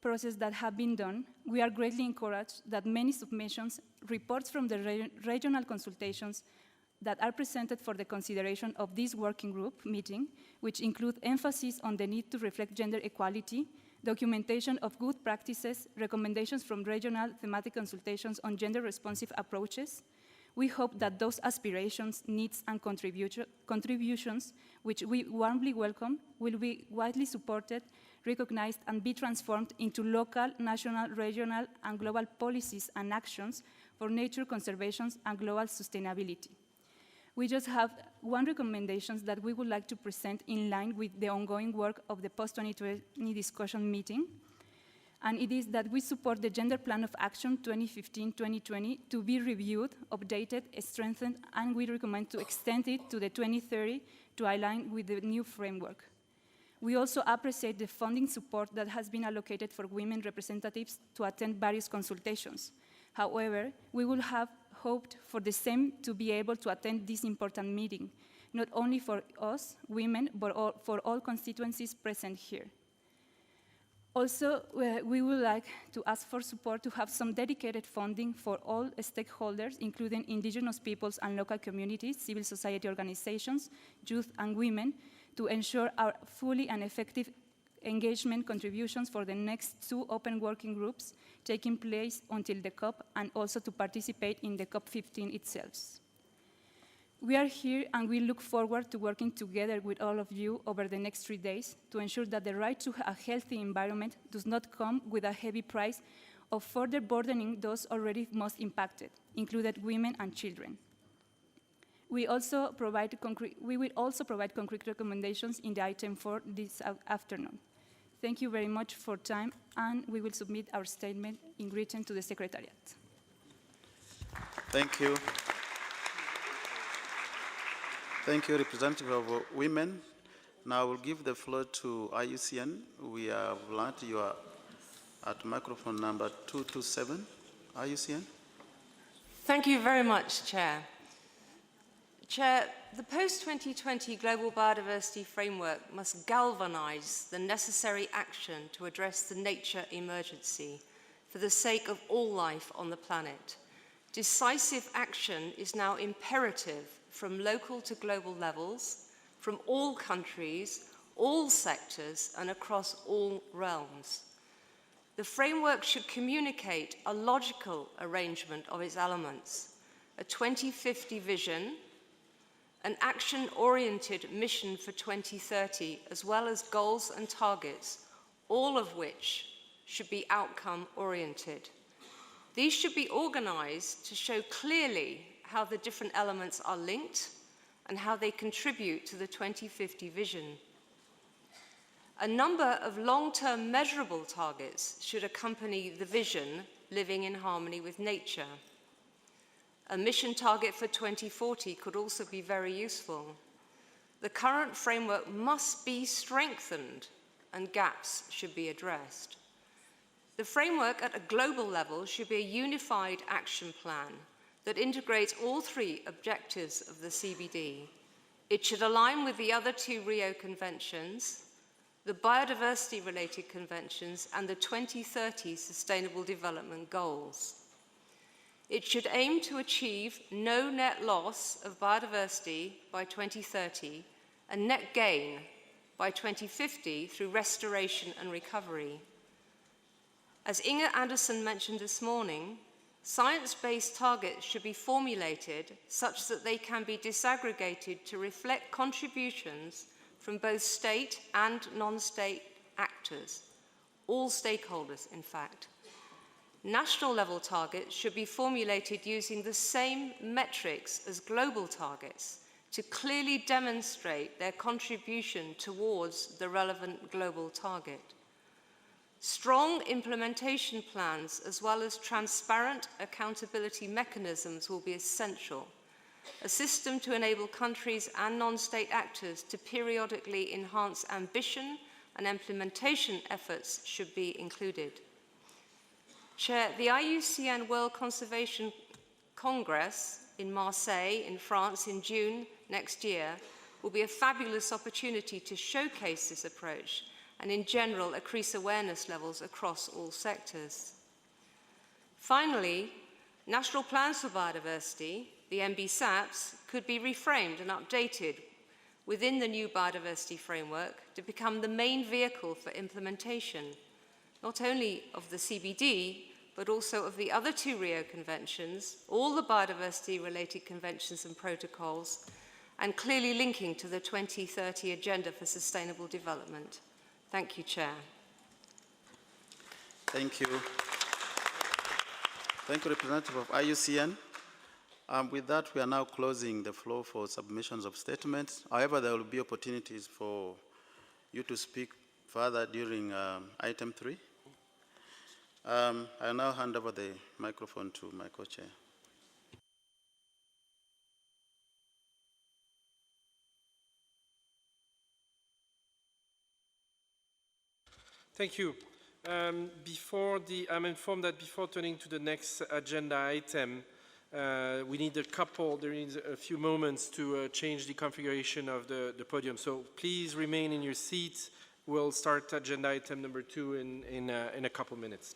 process that have been done, we are greatly encouraged that many submissions, reports from the regional consultations that are presented for the consideration of this working group meeting, which include emphasis on the need to reflect gender equality, documentation of good practices, recommendations from regional thematic consultations on gender-responsive approaches. We hope that those aspirations, needs, and contributions, which we warmly welcome, will be widely supported, recognized, and be transformed into local, national, regional, and global policies and actions for nature conservation and global sustainability. We just have one recommendation that we would like to present in line with the ongoing work of the post-2020 discussion meeting, and it is that we support the Gender Plan of Action 2015-2020 to be reviewed, updated, strengthened, and we recommend to extend it to the 2030 to align with the new framework. We also appreciate the funding support that has been allocated for women representatives to attend various consultations. However, we would have hoped for the same to be able to attend this important meeting, not only for us, women, but for all constituencies present here. Also, we would like to ask for support to have some dedicated funding for all stakeholders, including indigenous peoples and local communities, civil society organizations, youth, and women, to ensure our fully and effective engagement contributions for the next 2 open working groups taking place until the COP, and also to participate in the COP15 itself. We are here and we look forward to working together with all of you over the next 3 days to ensure that the right to a healthy environment does not come with a heavy price of further burdening those already most impacted, including women and children. We will also provide concrete recommendations in the item 4 this afternoon. Thank you very much for time, and we will submit our statement in written to the Secretariat. Thank you. Thank you, representative of women. Now I will give the floor to IUCN. We have learned you are at microphone number 227. IUCN. Thank you very much, Chair. Chair, the post-2020 Global Biodiversity Framework must galvanize the necessary action to address the nature emergency for the sake of all life on the planet. Decisive action is now imperative from local to global levels, from all countries, all sectors, and across all realms. The framework should communicate a logical arrangement of its elements, a 2050 vision, an action-oriented mission for 2030, as well as goals and targets, all of which should be outcome-oriented. These should be organized to show clearly how the different elements are linked and how they contribute to the 2050 vision. A number of long-term measurable targets should accompany the vision, living in harmony with nature. A mission target for 2040 could also be very useful. The current framework must be strengthened and gaps should be addressed. The framework at a global level should be a unified action plan that integrates all three objectives of the CBD. It should align with the other two Rio conventions, the biodiversity-related conventions, and the 2030 Sustainable Development Goals. It should aim to achieve no net loss of biodiversity by 2030 and net gain by 2050 through restoration and recovery. As Inge Anderson mentioned this morning, science-based targets should be formulated such that they can be disaggregated to reflect contributions from both state and non-state actors, all stakeholders, in fact. National level targets should be formulated using the same metrics as global targets to clearly demonstrate their contribution towards the relevant global target. Strong implementation plans as well as transparent accountability mechanisms will be essential. A system to enable countries and non-state actors to periodically enhance ambition and implementation efforts should be included. Chair, the IUCN World Conservation Congress in Marseille, in France, in June next year will be a fabulous opportunity to showcase this approach and, in general, increase awareness levels across all sectors. Finally, national plans for biodiversity, the NBSAPs, could be reframed and updated within the new biodiversity framework to become the main vehicle for implementation, not only of the CBD, but also of the other two Rio conventions, all the biodiversity-related conventions and protocols, and clearly linking to the 2030 Agenda for Sustainable Development. Thank you, Chair. Thank you. Thank you, Representative of IUCN. With that, we are now closing the floor for submissions of statements. However, there will be opportunities for you to speak further during item 3. I'll now hand over the microphone to my co-chair. Thank you. I'm informed that before turning to the next agenda item, we need there is a few moments to change the configuration of the podium. So please remain in your seats. We'll start agenda item number 2 in a couple minutes.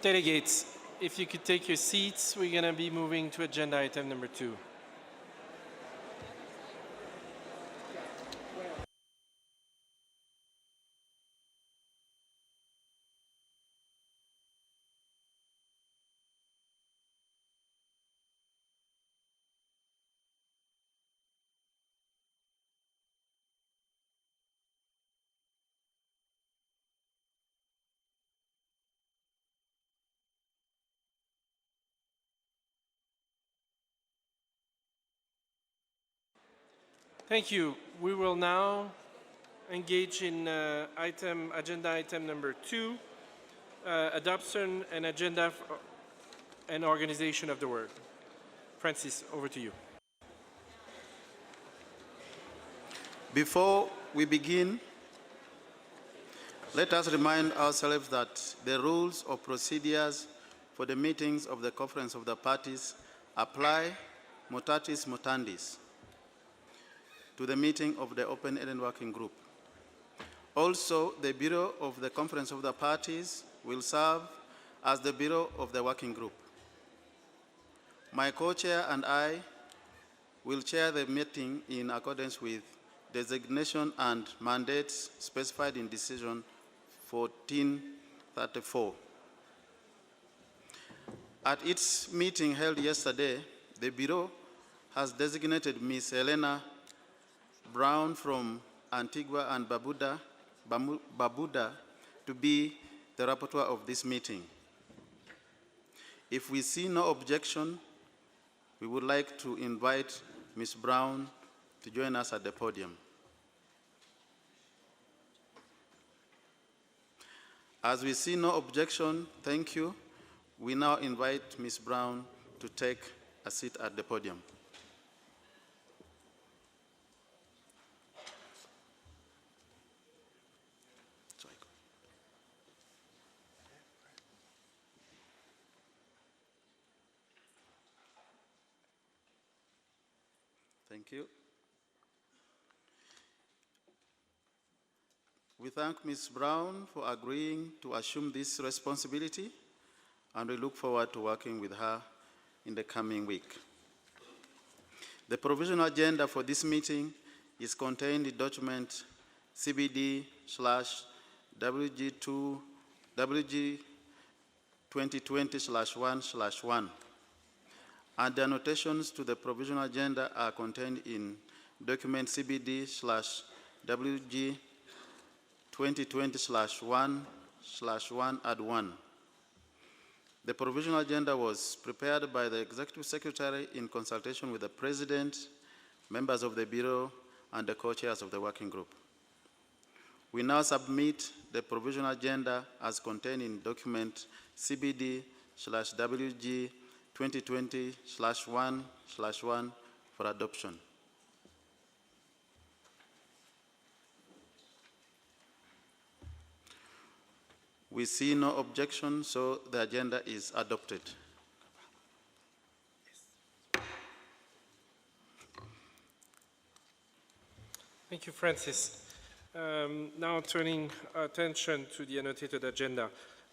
Delegates, if you could take your seats, we're going to be moving to agenda item number 2. Thank you. We will now engage in agenda item number 2, adoption and agenda and organization of the work. Francis, over to you. Before we begin, let us remind ourselves that the rules of procedures for the meetings of the Conference of the Parties apply mutatis mutandis to the meeting of the Open-Ended Working Group. Also, the Bureau of the Conference of the Parties will serve as the Bureau of the Working Group. My co-chair and I will chair the meeting in accordance with designation and mandates specified in Decision 1434. At its meeting held yesterday, the Bureau has designated Ms. Helena Brown from Antigua and Barbuda to be the rapporteur of this meeting. If we see no objection, we would like to invite Ms. Brown to join us at the podium. As we see no objection, thank you. We now invite Ms. Brown to take a seat at the podium. Thank you. We thank Ms. Brown for agreeing to assume this responsibility, and we look forward to working with her in the coming week. The provisional agenda for this meeting is contained in document CBD/WG2020/1/1, and the annotations to the provisional agenda are contained in document CBD/WG2020/1/1-1. The provisional agenda was prepared by the Executive Secretary in consultation with the President, members of the Bureau, and the co-chairs of the working group. We now submit the provisional agenda as contained in document CBD/WG2020/1/1 for adoption. We see no objection, so the agenda is adopted. Thank you, Francis. Now turning attention to the annotated agenda.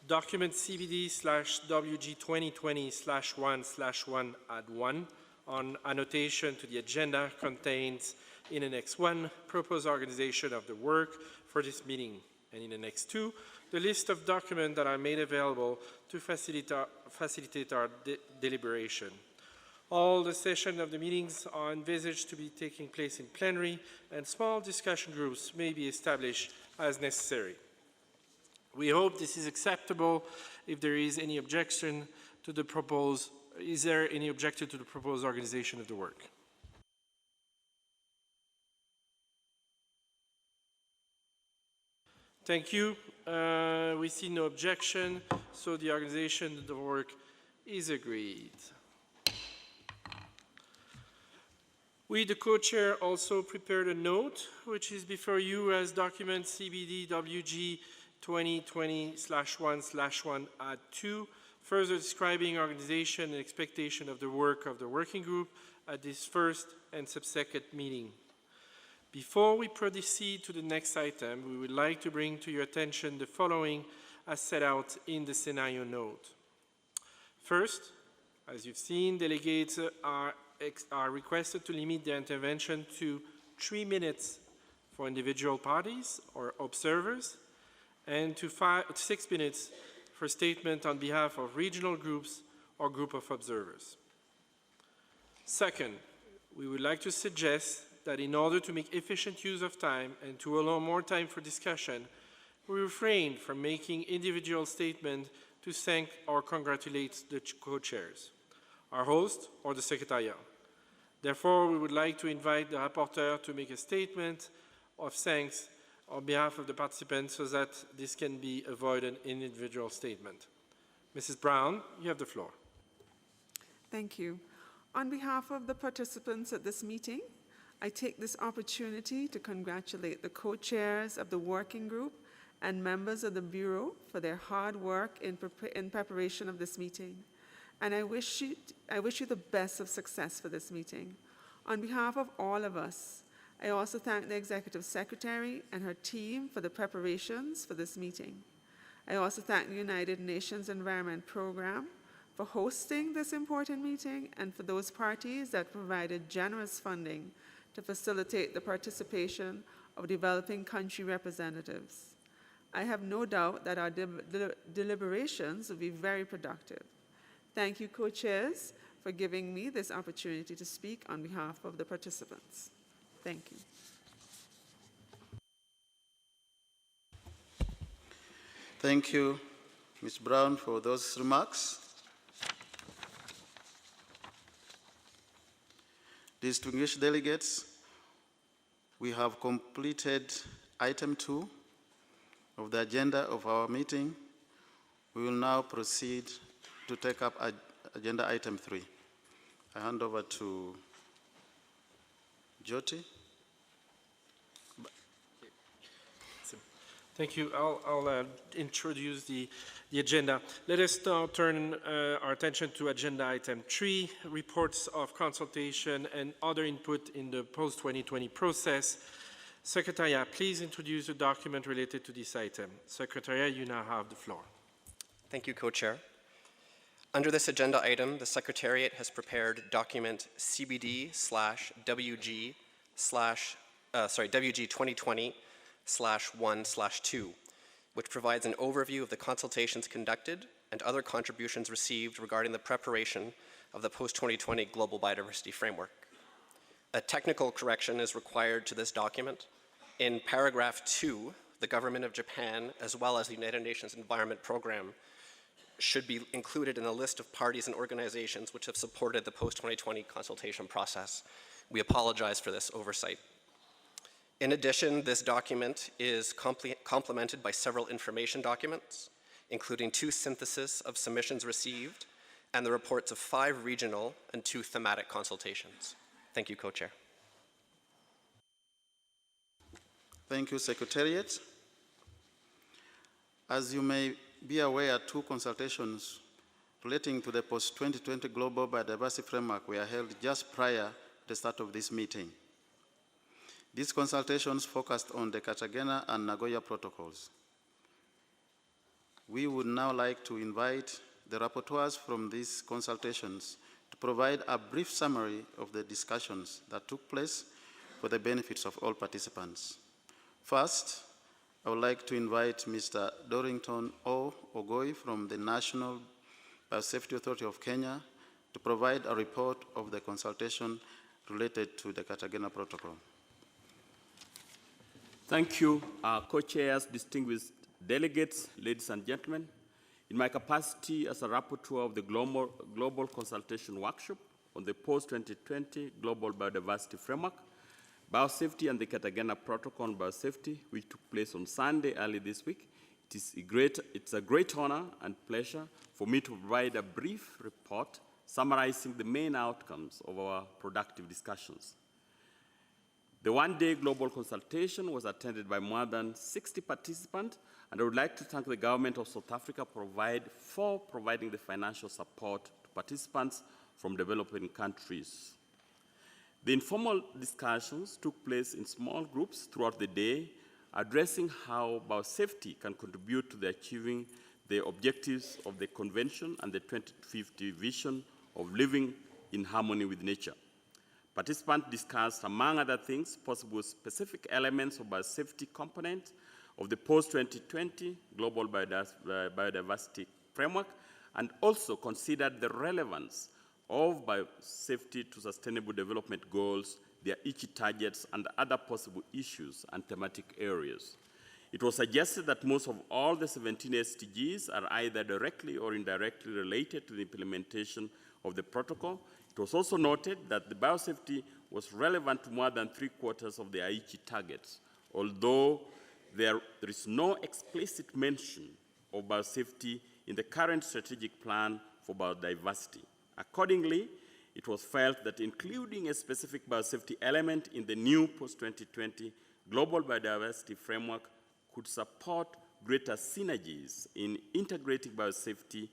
Document CBD/WG2020/1/1-1 on annotation to the agenda contains in Annex 1 proposed organization of the work for this meeting, and in Annex 2 the list of documents that are made available to facilitate our deliberation. All the sessions of the meetings are envisaged to be taking place in plenary, and small discussion groups may be established as necessary. We hope this is acceptable. If there is any objection to the proposed, is there any objection to the proposed organization of the work? Thank you. We see no objection, so the organization of the work is agreed. We, the co-chair, also prepared a note, which is before you as document CBD/WG2020/1/1-2, further describing organization and expectation of the work of the working group at this first and subsequent meeting. Before we proceed to the next item, we would like to bring to your attention the following as set out in the scenario note. First, as you've seen, delegates are requested to limit their intervention to 3 minutes for individual parties or observers, and to 6 minutes for statement on behalf of regional groups or group of observers. Second, we would like to suggest that in order to make efficient use of time and to allow more time for discussion, we refrain from making individual statements to thank or congratulate the co-chairs, our host, or the Secretariat. Therefore, we would like to invite the rapporteur to make a statement of thanks on behalf of the participants so that this can be avoided in individual statement. Mrs. Brown, you have the floor. Thank you. On behalf of the participants at this meeting, I take this opportunity to congratulate the co-chairs of the working group and members of the Bureau for their hard work in preparation of this meeting. And I wish you the best of success for this meeting. On behalf of all of us, I also thank the Executive Secretary and her team for the preparations for this meeting. I also thank the United Nations Environment Program for hosting this important meeting and for those parties that provided generous funding to facilitate the participation of developing country representatives. I have no doubt that our deliberations will be very productive. Thank you, co-chairs, for giving me this opportunity to speak on behalf of the participants. Thank you. Thank you, Ms. Brown, for those remarks. Distinguished delegates, we have completed item 2 of the agenda of our meeting. We will now proceed to take up agenda item 3. I hand over to Jyoti. Thank you. I'll introduce the agenda. Let us now turn our attention to agenda item 3, reports of consultation and other input in the post-2020 process. Secretariat, please introduce the document related to this item. Secretariat, you now have the floor. Thank you, Co-Chair. Under this agenda item, the Secretariat has prepared document CBD/WG 2020/1/2, which provides an overview of the consultations conducted and other contributions received regarding the preparation of the post-2020 Global Biodiversity Framework. A technical correction is required to this document. In paragraph 2, the Government of Japan, as well as the United Nations Environment Program, should be included in a list of parties and organizations which have supported the post-2020 consultation process. We apologize for this oversight. In addition, this document is complemented by several information documents, including 2 syntheses of submissions received and the reports of 5 regional and 2 thematic consultations. Thank you, Co-Chair. Thank you, Secretariat. As you may be aware, 2 consultations relating to the post-2020 Global Biodiversity Framework were held just prior to the start of this meeting. These consultations focused on the Cartagena and Nagoya protocols. We would now like to invite the rapporteurs from these consultations to provide a brief summary of the discussions that took place for the benefits of all participants. First, I would like to invite Mr. Dorrington O. Ogoi from the National Biosafety Authority of Kenya to provide a report of the consultation related to the Cartagena Protocol. Thank you, co-chairs, distinguished delegates, ladies and gentlemen. In my capacity as a rapporteur of the Global Consultation Workshop on the post-2020 Global Biodiversity Framework, Biosafety and the Cartagena Protocol on Biosafety, which took place on Sunday early this week, it's a great honor and pleasure for me to provide a brief report summarizing the main outcomes of our productive discussions. The one-day global consultation was attended by more than 60 participants, and I would like to thank the government of South Africa for providing the financial support to participants from developing countries. The informal discussions took place in small groups throughout the day, addressing how biosafety can contribute to the achieving the objectives of the Convention and the 2050 vision of living in harmony with nature. Participants discussed, among other things, possible specific elements of biosafety component of the post-2020 global biodiversity framework, and also considered the relevance of biosafety to sustainable development goals, their Aichi targets, and other possible issues and thematic areas. It was suggested that most of all the 17 SDGs are either directly or indirectly related to the implementation of the protocol. It was also noted that the biosafety was relevant to more than 3/4 of the Aichi targets, although there is no explicit mention of biosafety in the current strategic plan for biodiversity. Accordingly, it was felt that including a specific biosafety element in the new post-2020 global biodiversity framework could support greater synergies in integrating biosafety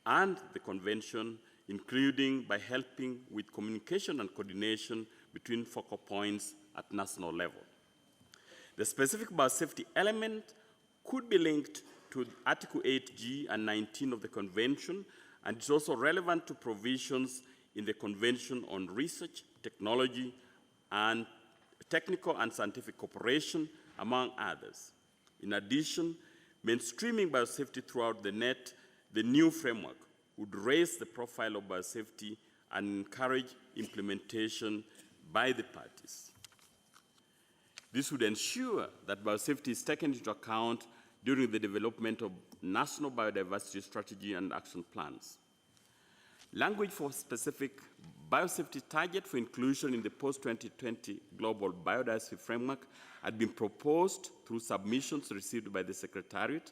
and the convention, including by helping with communication and coordination between focal points at national level. The specific biosafety element could be linked to Article 8G and 19 of the Convention, and it's also relevant to provisions in the Convention on Research, Technology, and Technical and Scientific Cooperation, among others. In addition, mainstreaming biosafety throughout the new framework would raise the profile of biosafety and encourage implementation by the parties. This would ensure that biosafety is taken into account during the development of national biodiversity strategy and action plans. Language for specific biosafety target for inclusion in the post-2020 global biodiversity framework had been proposed through submissions received by the Secretariat,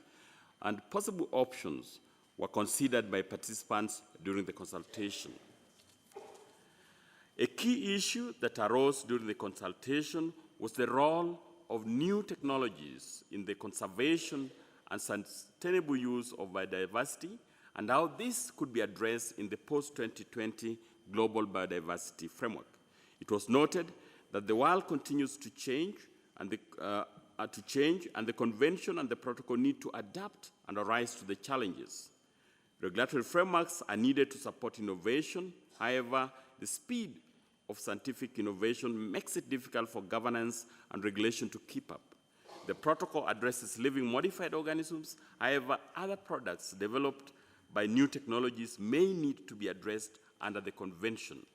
and possible options were considered by participants during the consultation. A key issue that arose during the consultation was the role of new technologies in the conservation and sustainable use of biodiversity, and how this could be addressed in the post-2020 global biodiversity framework. It was noted that the world continues to change, and the Convention and the Protocol need to adapt and rise to the challenges. Regulatory frameworks are needed to support innovation. However, the speed of scientific innovation makes it difficult for governance and regulation to keep up. The protocol addresses living modified organisms. However, other products developed by new technologies may need to be addressed under the convention.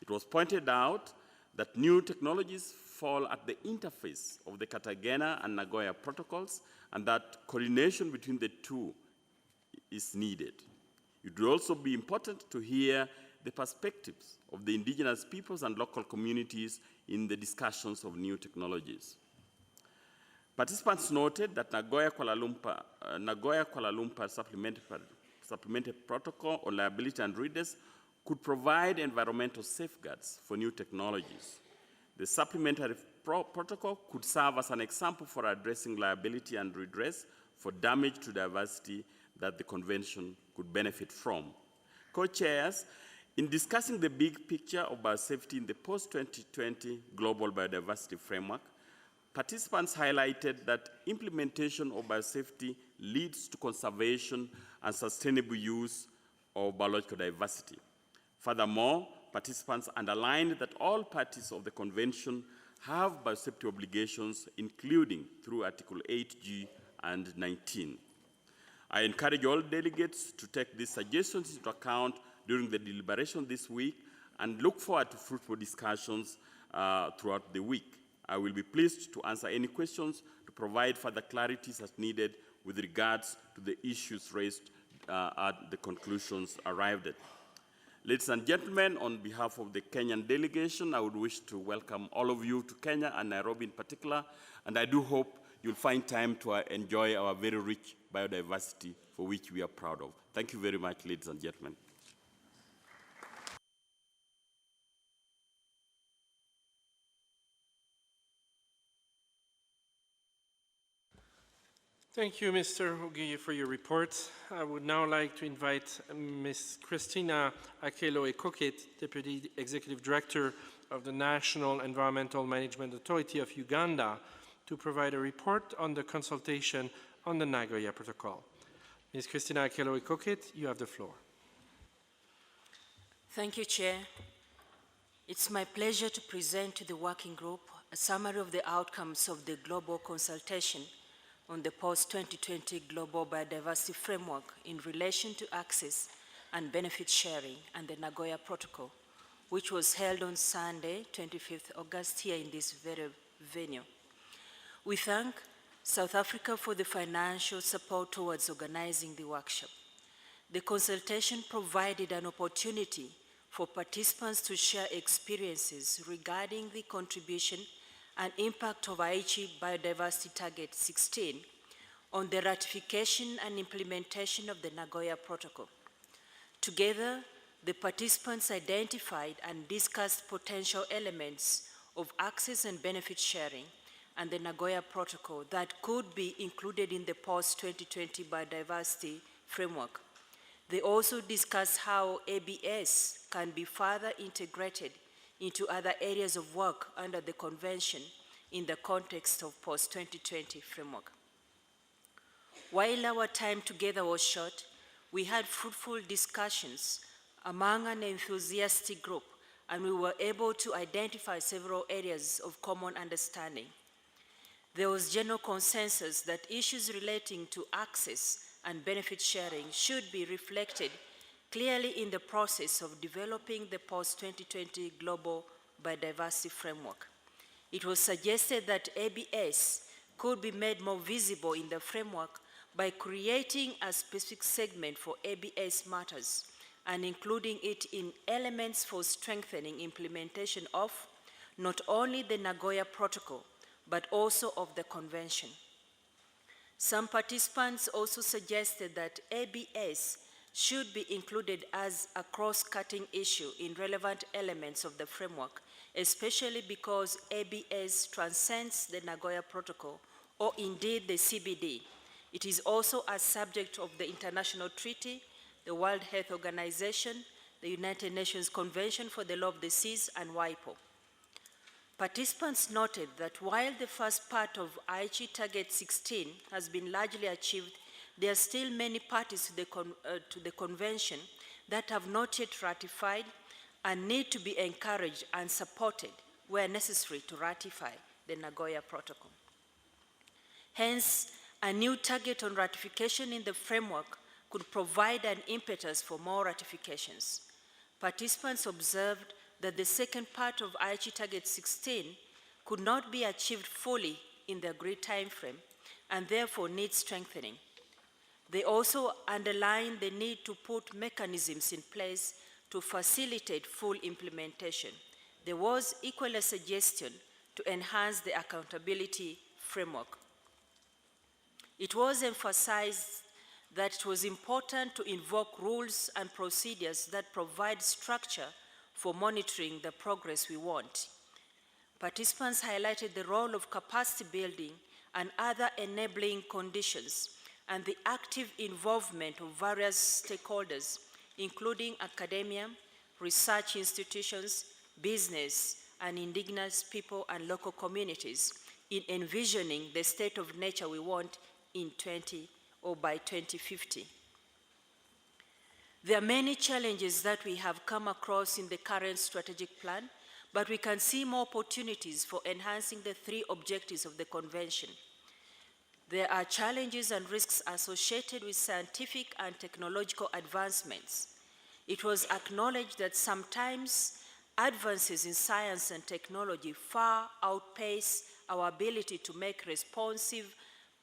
It was pointed out that new technologies fall at the interface of the Cartagena and Nagoya protocols, and that coordination between the two is needed. It will also be important to hear the perspectives of the indigenous peoples and local communities in the discussions of new technologies. Participants noted that Nagoya-Kuala Lumpur supplemented protocol on liability and redress could provide environmental safeguards for new technologies. The supplementary protocol could serve as an example for addressing liability and redress for damage to diversity that the convention could benefit from. Co-chairs, in discussing the big picture of biosafety in the post-2020 global biodiversity framework, participants highlighted that implementation of biosafety leads to conservation and sustainable use of biological diversity. Furthermore, participants underlined that all parties of the convention have biosafety obligations, including through Article 8G and 19. I encourage all delegates to take these suggestions into account during the deliberation this week and look forward to fruitful discussions throughout the week. I will be pleased to answer any questions to provide further clarities as needed with regards to the issues raised at the conclusions arrived at. Ladies and gentlemen, on behalf of the Kenyan delegation, I would wish to welcome all of you to Kenya and Nairobi in particular, and I do hope you'll find time to enjoy our very rich biodiversity for which we are proud of. Thank you very much, ladies and gentlemen. Thank you, Mr. Ogiye, for your report. I would now like to invite Ms. Christina Akelo-Ekokit, Deputy Executive Director of the National Environmental Management Authority of Uganda, to provide a report on the consultation on the Nagoya Protocol. Ms. Christina Keloe-Cockett, you have the floor. Thank you, Chair. It's my pleasure to present to the working group a summary of the outcomes of the global consultation on the post-2020 Global Biodiversity Framework in relation to access and benefit sharing and the Nagoya Protocol, which was held on Sunday, 25th August, here in this very venue. We thank South Africa for the financial support towards organizing the workshop. The consultation provided an opportunity for participants to share experiences regarding the contribution and impact of Aichi Biodiversity Target 16 on the ratification and implementation of the Nagoya Protocol. Together, the participants identified and discussed potential elements of access and benefit sharing and the Nagoya Protocol that could be included in the post-2020 biodiversity framework. They also discussed how ABS can be further integrated into other areas of work under the convention in the context of post-2020 framework. While our time together was short, we had fruitful discussions among an enthusiastic group, and we were able to identify several areas of common understanding. There was general consensus that issues relating to access and benefit sharing should be reflected clearly in the process of developing the post-2020 Global Biodiversity Framework. It was suggested that ABS could be made more visible in the framework by creating a specific segment for ABS matters and including it in elements for strengthening implementation of not only the Nagoya Protocol, but also of the convention. Some participants also suggested that ABS should be included as a cross-cutting issue in relevant elements of the framework, especially because ABS transcends the Nagoya Protocol, or indeed the CBD. It is also a subject of the international treaty, the World Health Organization, the United Nations Convention for the Law of the Seas, and WIPO. Participants noted that while the first part of Aichi Target 16 has been largely achieved, there are still many parties to the convention that have not yet ratified and need to be encouraged and supported where necessary to ratify the Nagoya Protocol. Hence, a new target on ratification in the framework could provide an impetus for more ratifications. Participants observed that the second part of Aichi Target 16 could not be achieved fully in the agreed time frame and therefore needs strengthening. They also underlined the need to put mechanisms in place to facilitate full implementation. There was equally a suggestion to enhance the accountability framework. It was emphasized that it was important to invoke rules and procedures that provide structure for monitoring the progress we want. Participants highlighted the role of capacity building and other enabling conditions and the active involvement of various stakeholders, including academia, research institutions, business, and indigenous people and local communities in envisioning the state of nature we want in by 2050. There are many challenges that we have come across in the current strategic plan, but we can see more opportunities for enhancing the three objectives of the convention. There are challenges and risks associated with scientific and technological advancements. It was acknowledged that sometimes advances in science and technology far outpace our ability to make responsive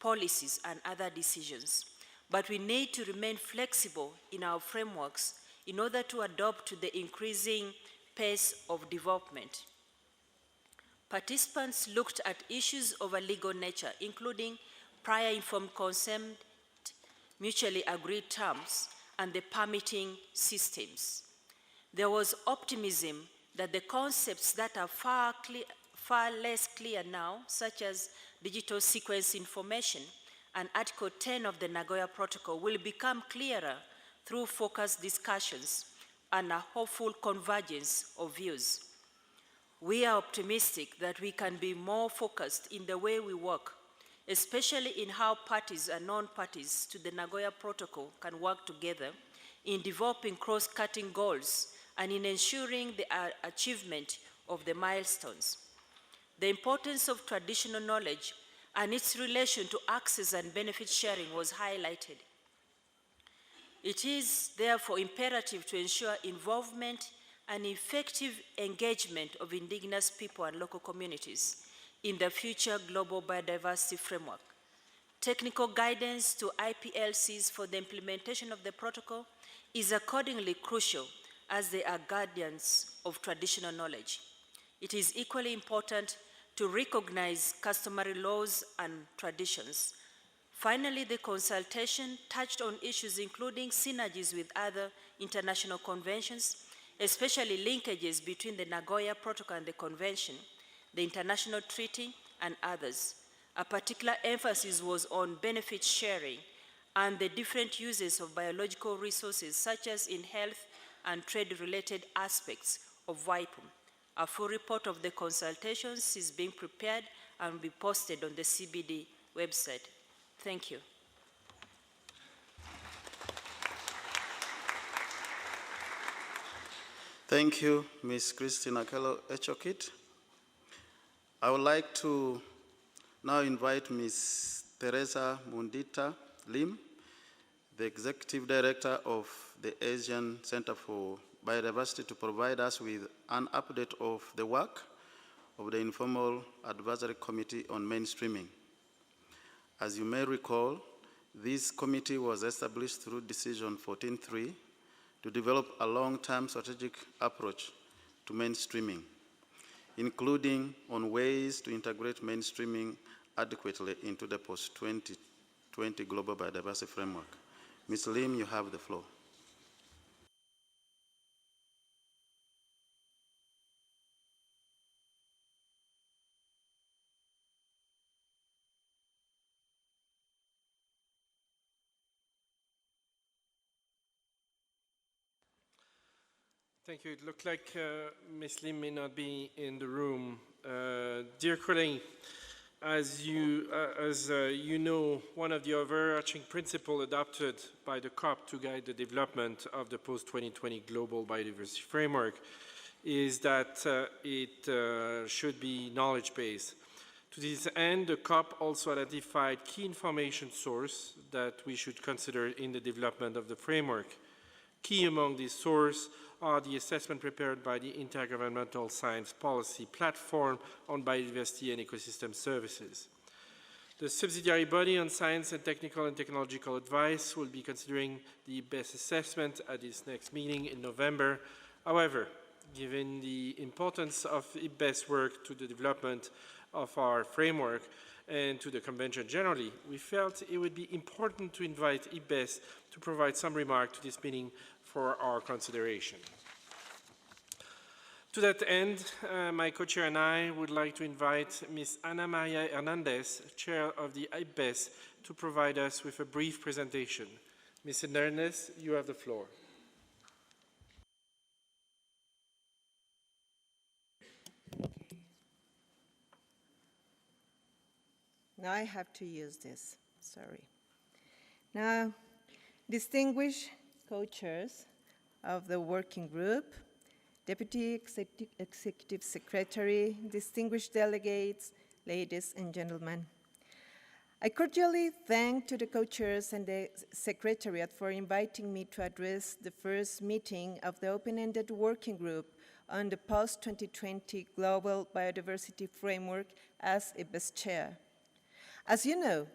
policies and other decisions. But we need to remain flexible in our frameworks in order to adapt to the increasing pace of development. Participants looked at issues of a legal nature, including prior informed consent, mutually agreed terms, and the permitting systems. There was optimism that the concepts that are far less clear now, such as digital sequence information and Article 10 of the Nagoya Protocol, will become clearer through focused discussions and a hopeful convergence of views. We are optimistic that we can be more focused in the way we work, especially in how parties and non-parties to the Nagoya Protocol can work together in developing cross-cutting goals and in ensuring the achievement of the milestones. The importance of traditional knowledge and its relation to access and benefit sharing was highlighted. It is therefore imperative to ensure involvement and effective engagement of indigenous people and local communities in the future global biodiversity framework. Technical guidance to IPLCs for the implementation of the protocol is accordingly crucial as they are guardians of traditional knowledge. It is equally important to recognize customary laws and traditions. Finally, the consultation touched on issues including synergies with other international conventions, especially linkages between the Nagoya Protocol and the Convention, the International Treaty, and others. A particular emphasis was on benefit sharing and the different uses of biological resources, such as in health and trade-related aspects of WIPO. A full report of the consultations is being prepared and will be posted on the CBD website. Thank you. Thank you, Ms. Christina Kello Echokit. I would like to now invite Ms. Teresa Mundita Lim, the Executive Director of the Asian Center for Biodiversity, to provide us with an update of the work of the Informal Advisory Committee on Mainstreaming. As you may recall, this committee was established through Decision 14.3 to develop a long-term strategic approach to mainstreaming, including on ways to integrate mainstreaming adequately into the post-2020 Global Biodiversity Framework. Ms. Lim, you have the floor. Thank you. It looked like Ms. Lim may not be in the room. Dear colleague, as you know, one of the overarching principles adopted by the COP to guide the development of the post-2020 Global Biodiversity Framework is that it should be knowledge-based. To this end, the COP also identified key information sources that we should consider in the development of the framework. Key among these sources are the assessment prepared by the Intergovernmental Science Policy Platform on Biodiversity and Ecosystem Services. The subsidiary body on science and technical and technological advice will be considering the best assessment at its next meeting in November. However, given the importance of IPBES work to the development of our framework and to the convention generally, we felt it would be important to invite IPBES to provide some remark to this meeting for our consideration. To that end, my co-chair and I would like to invite Ms. Ana Maria Hernandez, chair of the IPBES, to provide us with a brief presentation. Ms. Hernandez, you have the floor. Now I have to use this, sorry. Now, distinguished co-chairs of the working group, Deputy Executive Secretary, distinguished delegates, ladies and gentlemen. I cordially thank to the co-chairs and the Secretariat for inviting me to address the first meeting of the open-ended working group on the post-2020 Global Biodiversity Framework as IPBES chair. As you know,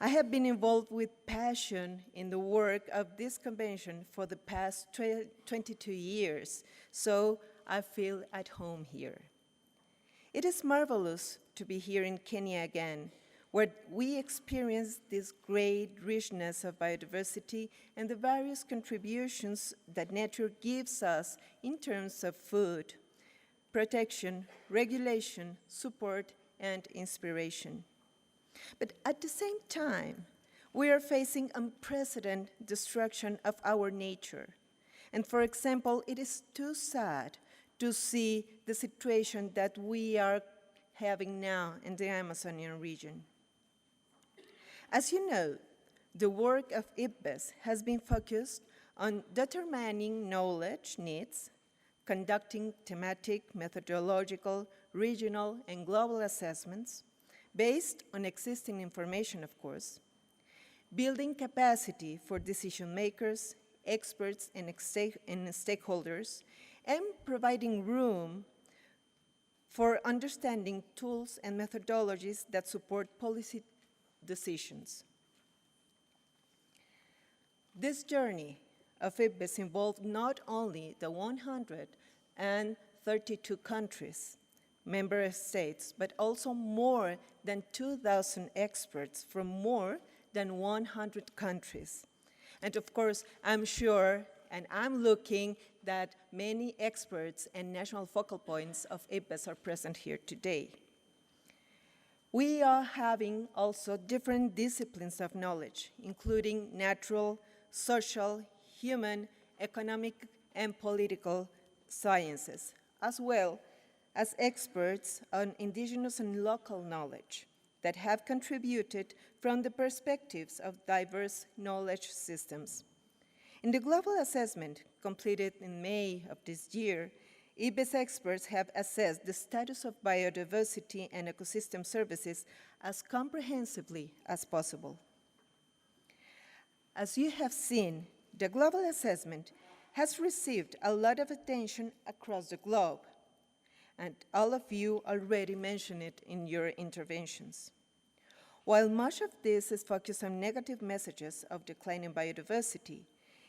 I have been involved with passion in the work of this convention for the past 22 years, so I feel at home here. It is marvelous to be here in Kenya again, where we experience this great richness of biodiversity and the various contributions that nature gives us in terms of food, protection, regulation, support, and inspiration. But at the same time, we are facing unprecedented destruction of our nature. And for example, it is too sad to see the situation that we are having now in the Amazonian region. As you know, the work of IPBES has been focused on determining knowledge needs, conducting thematic, methodological, regional, and global assessments based on existing information, of course, building capacity for decision makers, experts, and stakeholders, and providing room for understanding tools and methodologies that support policy decisions. This journey of IPBES involved not only the 132 countries, member states, but also more than 2,000 experts from more than 100 countries. And of course, I'm sure, and I'm looking that many experts and national focal points of IPBES are present here today. We are having also different disciplines of knowledge, including natural, social, human, economic, and political sciences, as well as experts on indigenous and local knowledge that have contributed from the perspectives of diverse knowledge systems. In the global assessment completed in May of this year, IPBES experts have assessed the status of biodiversity and ecosystem services as comprehensively as possible. As you have seen, the global assessment has received a lot of attention across the globe, and all of you already mentioned it in your interventions. While much of this is focused on negative messages of declining biodiversity,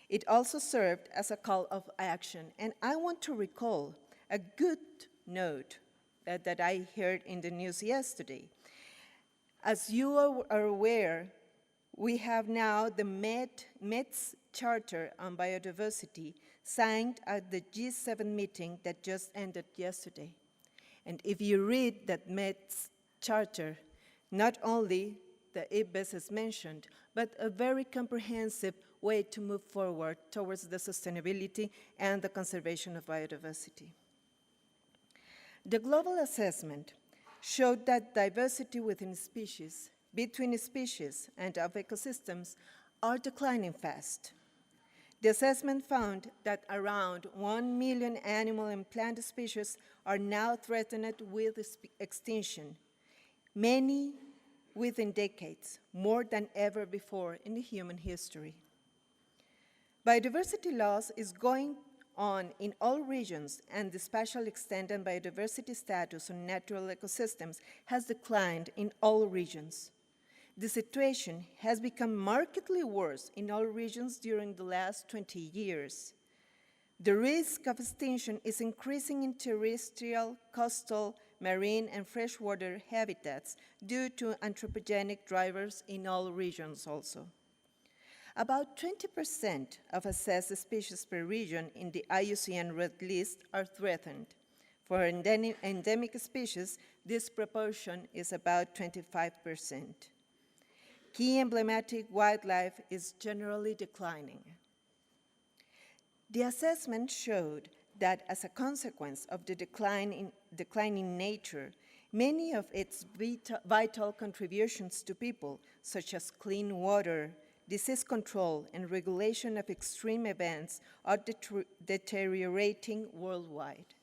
it also served as a call of action, and I want to recall a good note that I heard in the news yesterday. As you are aware, we have now the Met's Charter on Biodiversity signed at the G7 meeting that just ended yesterday. And if you read that Met's Charter, not only the IPBES is mentioned, but a very comprehensive way to move forward towards the sustainability and the conservation of biodiversity. The global assessment showed that diversity within species, between species, and of ecosystems are declining fast. The assessment found that around 1 million animal and plant species are now threatened with extinction, many within decades, more than ever before in the human history. Biodiversity loss is going on in all regions, and the spatial extent and biodiversity status on natural ecosystems has declined in all regions. The situation has become markedly worse in all regions during the last 20 years. The risk of extinction is increasing in terrestrial, coastal, marine, and freshwater habitats due to anthropogenic drivers in all regions also. About 20% of assessed species per region in the IUCN Red List are threatened. For endemic species, this proportion is about 25%. Key emblematic wildlife is generally declining. The assessment showed that as a consequence of the declining nature, many of its vital contributions to people, such as clean water, disease control, and regulation of extreme events, are deteriorating worldwide.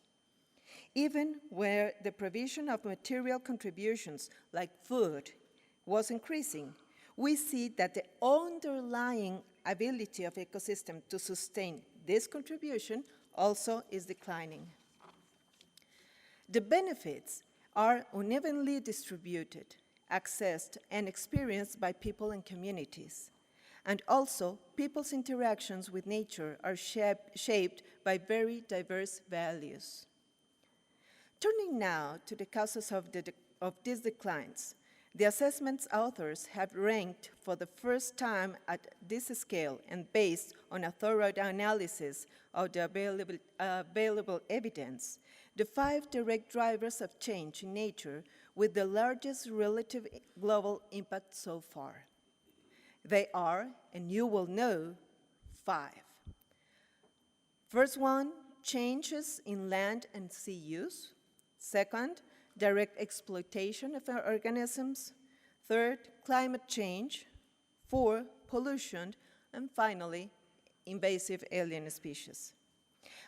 Even where the provision of material contributions like food was increasing, we see that the underlying ability of ecosystem to sustain this contribution also is declining. The benefits are unevenly distributed, accessed, and experienced by people and communities. And also, people's interactions with nature are shaped by very diverse values. Turning now to the causes of these declines, the assessment's authors have ranked for the first time at this scale and based on a thorough analysis of the available evidence, the 5 direct drivers of change in nature with the largest relative global impact so far. They are, and you will know, 5. First one, changes in land and sea use. Second, direct exploitation of our organisms. Third, climate change. 4, pollution. And finally, invasive alien species.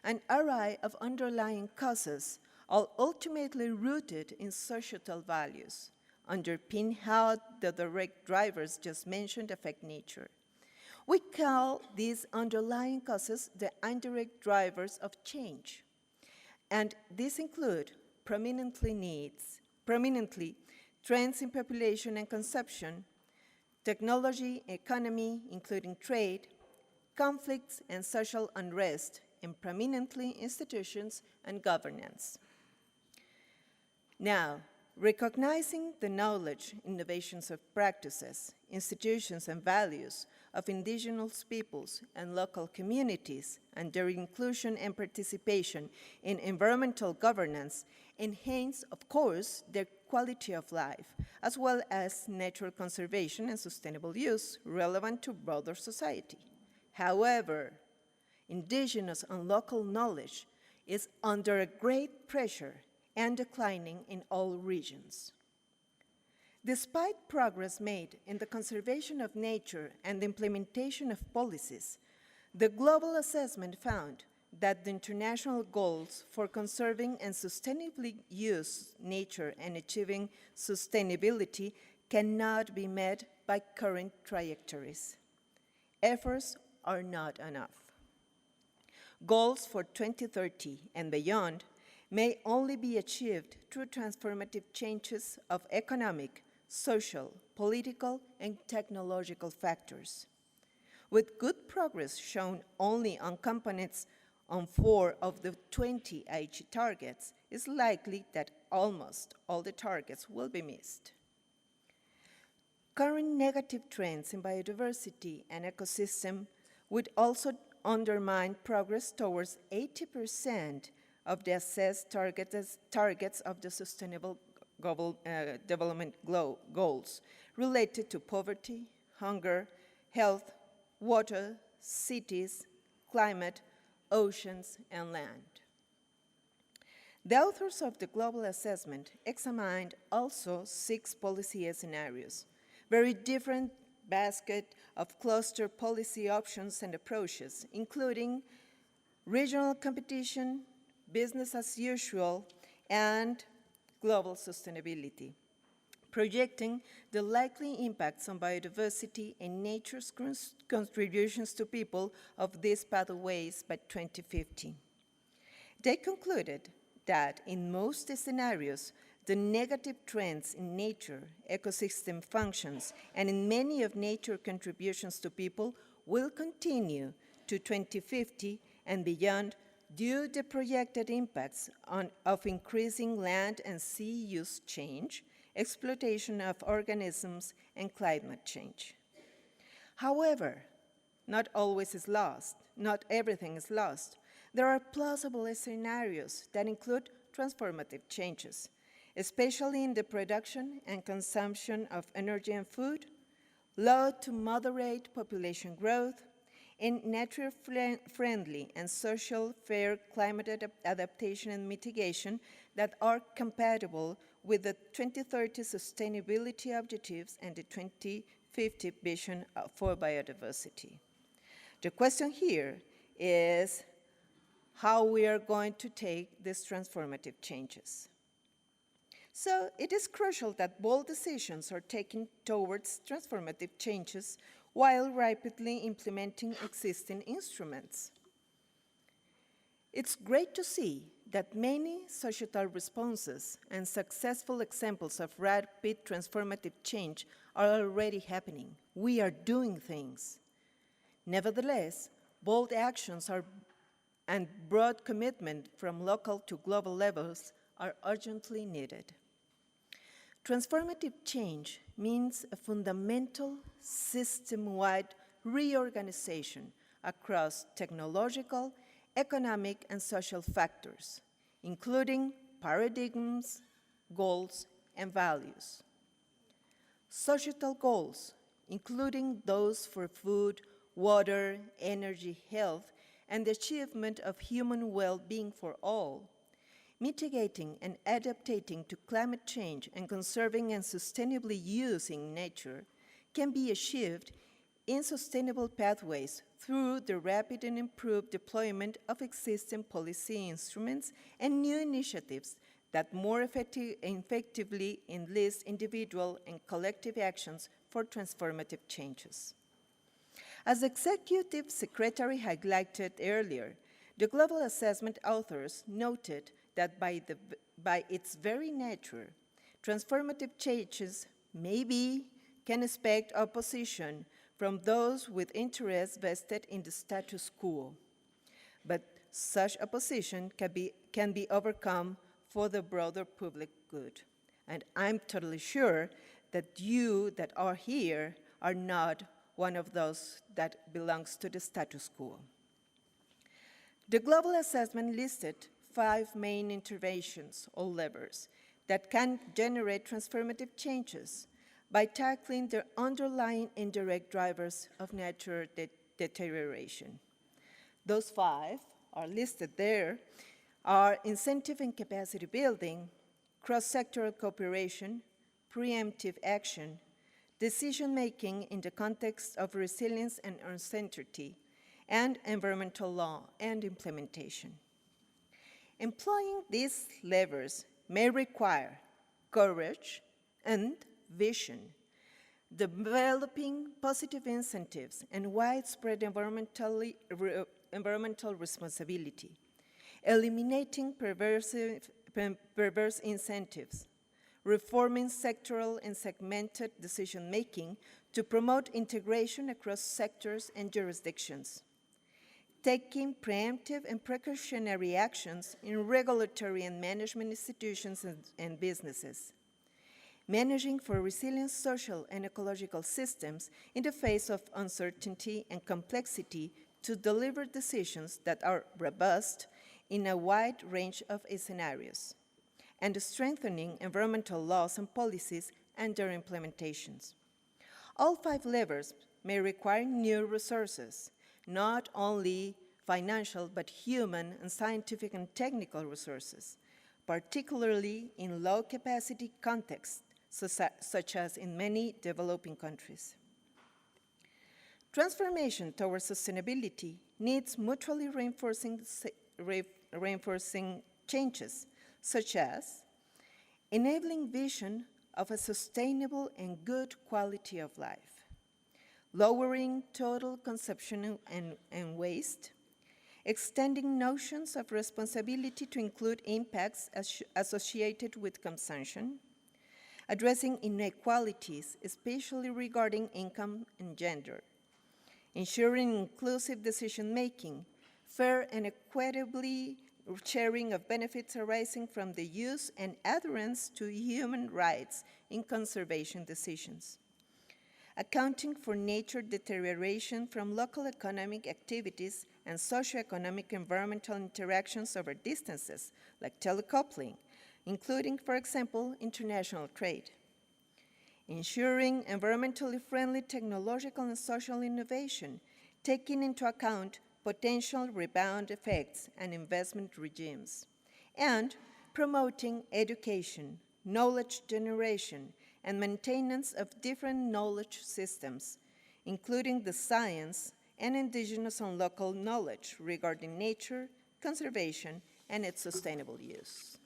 An array of underlying causes are ultimately rooted in societal values, underpin how the direct drivers just mentioned affect nature. We call these underlying causes the indirect drivers of change. And these include prominently trends in population and consumption, technology, economy, including trade, conflicts and social unrest, and prominently institutions and governance. Now, recognizing the knowledge, innovations of practices, institutions and values of indigenous peoples and local communities and their inclusion and participation in environmental governance enhance, of course, their quality of life, as well as natural conservation and sustainable use relevant to broader society. However, indigenous and local knowledge is under a great pressure and declining in all regions. Despite progress made in the conservation of nature and the implementation of policies, the global assessment found that the international goals for conserving and sustainably use nature and achieving sustainability cannot be met by current trajectories. Efforts are not enough. Goals for 2030 and beyond may only be achieved through transformative changes of economic, social, political, and technological factors. With good progress shown only on components on 4 of the 20 Aichi targets, it's likely that almost all the targets will be missed. Current negative trends in biodiversity and ecosystem would also undermine progress towards 80% of the assessed targets of the Sustainable Development Goals related to poverty, hunger, health, water, cities, climate, oceans, and land. The authors of the global assessment examined also 6 policy scenarios, very different basket of cluster policy options and approaches, including regional competition, business as usual, and global sustainability, projecting the likely impacts on biodiversity and nature's contributions to people of these pathways by 2050. They concluded that in most scenarios, the negative trends in nature, ecosystem functions, and in many of nature contributions to people will continue to 2050 and beyond due to the projected impacts of increasing land and sea use change, exploitation of organisms, and climate change. However, not always is lost, not everything is lost. There are plausible scenarios that include transformative changes, especially in the production and consumption of energy and food, low to moderate population growth, and nature-friendly and social fair climate adaptation and mitigation that are compatible with the 2030 sustainability objectives and the 2050 vision for biodiversity. The question here is how we are going to take these transformative changes. So it is crucial that bold decisions are taken towards transformative changes while rapidly implementing existing instruments. It's great to see that many societal responses and successful examples of rapid transformative change are already happening. We are doing things. Nevertheless, bold actions and broad commitment from local to global levels are urgently needed. Transformative change means a fundamental system-wide reorganization across technological, economic, and social factors, including paradigms, goals, and values. Societal goals, including those for food, water, energy, health, and the achievement of human well-being for all, Mitigating and adapting to climate change and conserving and sustainably using nature can be achieved in sustainable pathways through the rapid and improved deployment of existing policy instruments and new initiatives that more effectively enlist individual and collective actions for transformative changes. As Executive Secretary highlighted earlier, the Global Assessment authors noted that by its very nature, transformative changes can expect opposition from those with interests vested in the status quo. But such opposition can be overcome for the broader public good. And I'm totally sure that you that are here are not one of those that belongs to the status quo. The Global Assessment listed 5 main interventions or levers that can generate transformative changes by tackling the underlying indirect drivers of nature deterioration. Those 5 are listed there are incentive and capacity building, cross-sectoral cooperation, preemptive action, decision-making in the context of resilience and uncertainty, and environmental law and implementation. Employing these levers may require courage and vision, developing positive incentives and widespread environmental responsibility, eliminating perverse incentives, reforming sectoral and segmented decision-making to promote integration across sectors and jurisdictions, taking preemptive and precautionary actions in regulatory and management institutions and businesses, managing for resilient social and ecological systems in the face of uncertainty and complexity to deliver decisions that are robust in a wide range of scenarios, and strengthening environmental laws and policies and their implementations. All 5 levers may require new resources, not only financial, but human and scientific and technical resources, particularly in low-capacity contexts, such as in many developing countries. Transformation towards sustainability needs mutually reinforcing changes, such as enabling vision of a sustainable and good quality of life, lowering total consumption and waste, extending notions of responsibility to include impacts associated with consumption, addressing inequalities, especially regarding income and gender, ensuring inclusive decision-making, fair and equitably sharing of benefits arising from the use and adherence to human rights in conservation decisions, accounting for nature deterioration from local economic activities and socioeconomic environmental interactions over distances, like telecoupling, including, for example, international trade, ensuring environmentally friendly technological and social innovation, taking into account potential rebound effects and investment regimes, and promoting education, knowledge generation, and maintenance of different knowledge systems, including the science and indigenous and local knowledge regarding nature, conservation, and its sustainable use.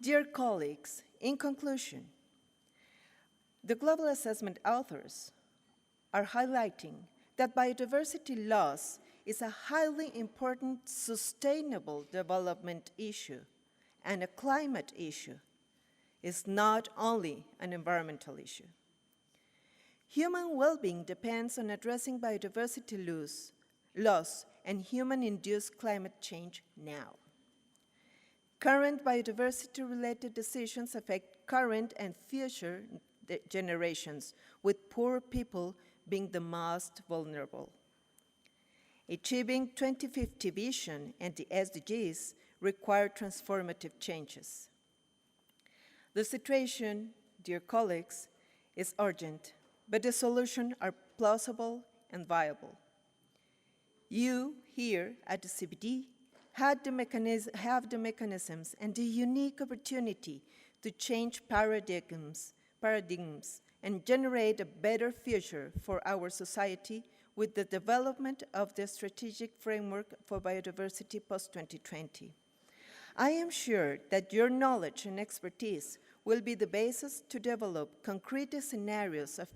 Dear colleagues, in conclusion, the Global Assessment authors are highlighting that biodiversity loss is a highly important sustainable development issue and a climate issue. It's not only an environmental issue. Human well-being depends on addressing biodiversity loss and human-induced climate change now. Current biodiversity-related decisions affect current and future generations, with poor people being the most vulnerable. Achieving 2050 vision and the SDGs require transformative changes. The situation, dear colleagues, is urgent, but the solutions are plausible and viable. You here at the CBD have the mechanisms and the unique opportunity to change paradigms and generate a better future for our society with the development of the strategic framework for biodiversity post-2020. I am sure that your knowledge and expertise will be the basis to develop concrete scenarios of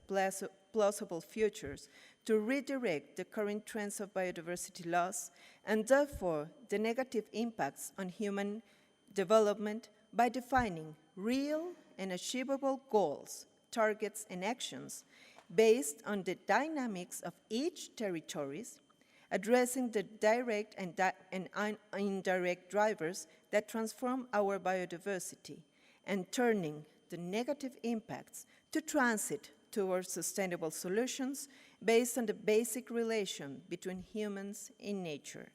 plausible futures to redirect the current trends of biodiversity loss and therefore the negative impacts on human development by defining real and achievable goals, targets, and actions based on the dynamics of each territory, addressing the direct and indirect drivers that transform our biodiversity, and turning the negative impacts to transit towards sustainable solutions based on the basic relation between humans and nature.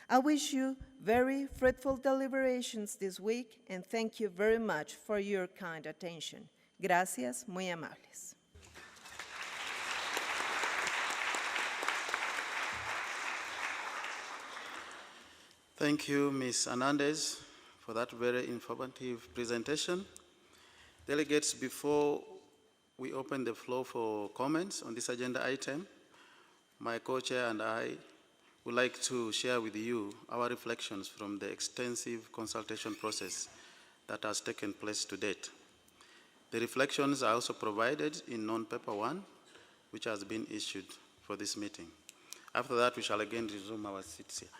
I wish you very fruitful deliberations this week, and thank you very much for your kind attention. Gracias, muy amables. Thank you, Ms. Hernandez, for that very informative presentation. Delegates, before we open the floor for comments on this agenda item, my co-chair and I would like to share with you our reflections from the extensive consultation process that has taken place to date. The reflections are also provided in non-paper 1, which has been issued for this meeting. After that, we shall again resume our seats here.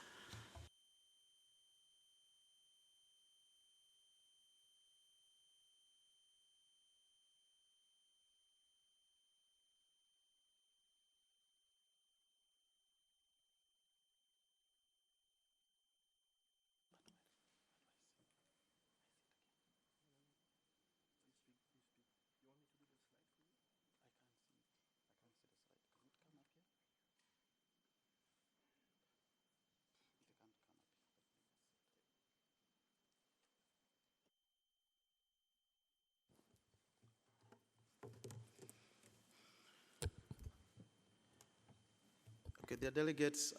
Okay, dear delegates,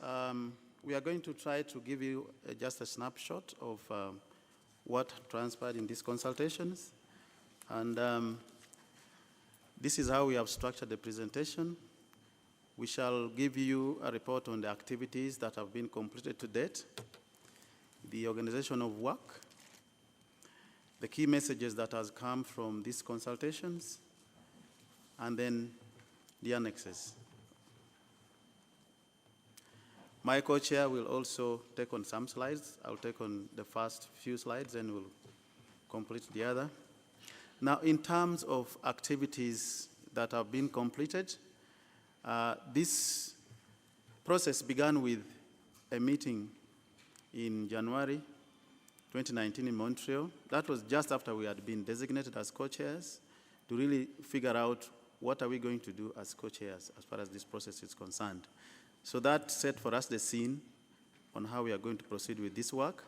we are going to try to give you just a snapshot of what transpired in these consultations. And this is how we have structured the presentation. We shall give you a report on the activities that have been completed to date, the organization of work, the key messages that has come from these consultations, and then the annexes. My co-chair will also take on some slides. I'll take on the first few slides and we'll complete the other. Now, in terms of activities that have been completed, this process began with a meeting in January 2019 in Montreal. That was just after we had been designated as co-chairs to really figure out what are we going to do as co-chairs as far as this process is concerned. So that set for us the scene on how we are going to proceed with this work.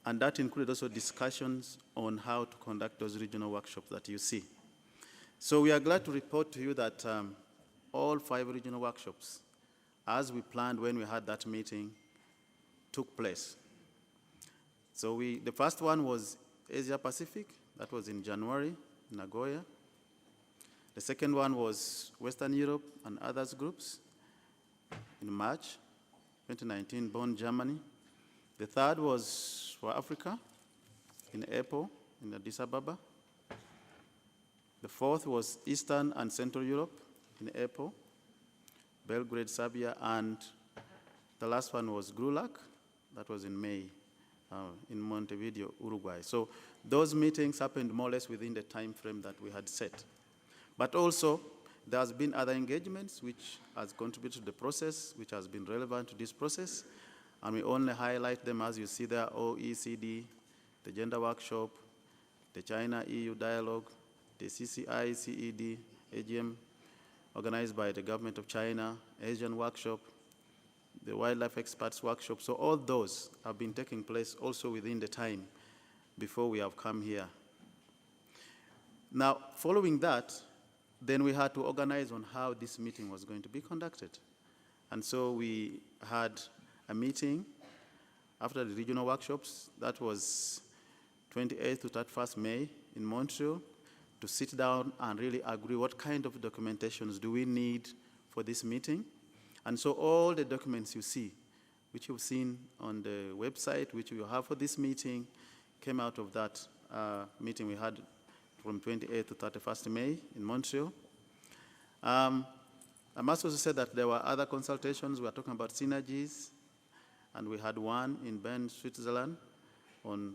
And that included also discussions on how to conduct those regional workshops that you see. So we are glad to report to you that all 5 regional workshops, as we planned when we had that meeting, took place. So the first one was Asia Pacific. That was in January, in Nagoya. The second one was Western Europe and others groups in March 2019, Bonn, Germany. The third was for Africa in April in Addis Ababa. The fourth was Eastern and Central Europe in April, Belgrade, Serbia, and the last one was GRULAC. That was in May in Montevideo, Uruguay. So those meetings happened more or less within the time frame that we had set. But also, there has been other engagements which has contributed to the process, which has been relevant to this process, and we only highlight them as you see there: OECD, the Gender Workshop, the China-EU Dialogue, the CCI-CED AGM, organized by the government of China, Asian Workshop, the Wildlife Experts Workshop. So all those have been taking place also within the time before we have come here. Now, following that, then we had to organize on how this meeting was going to be conducted. And so we had a meeting after the regional workshops, that was 28th to 31st May in Montreal, to sit down and really agree what kind of documentations do we need for this meeting. And so all the documents you see, which you've seen on the website, which you have for this meeting, came out of that meeting we had from 28th to 31st May in Montreal. I must also say that there were other consultations. We were talking about synergies, and we had one in Bern, Switzerland, on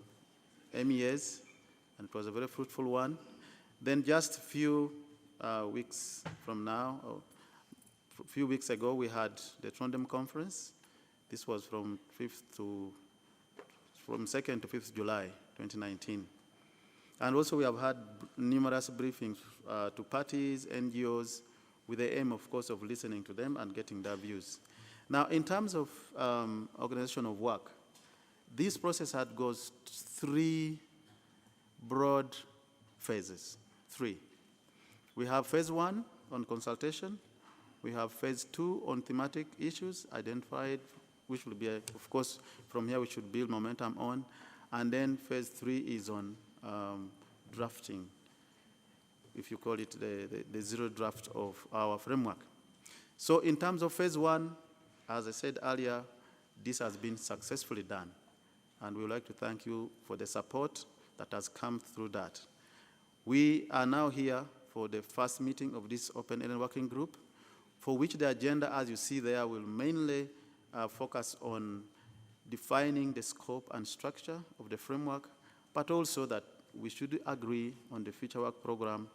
MES, and it was a very fruitful one. Then just a few weeks from now, or a few weeks ago, we had the Trondheim conference. This was from 2nd to 5th July, 2019. And also we have had numerous briefings to parties, NGOs, with the aim, of course, of listening to them and getting their views. Now, in terms of organization of work, this process goes 3 broad phases, 3. We have phase 1 on consultation. We have phase 2 on thematic issues identified, which will be, of course, from here we should build momentum on. And then phase 3 is on drafting, if you call it the zero draft of our framework. So in terms of phase 1, as I said earlier, this has been successfully done. And we would like to thank you for the support that has come through that. We are now here for the first meeting of this open-ended working group, for which the agenda, as you see there, will mainly focus on defining the scope and structure of the framework, but also that we should agree on the future work program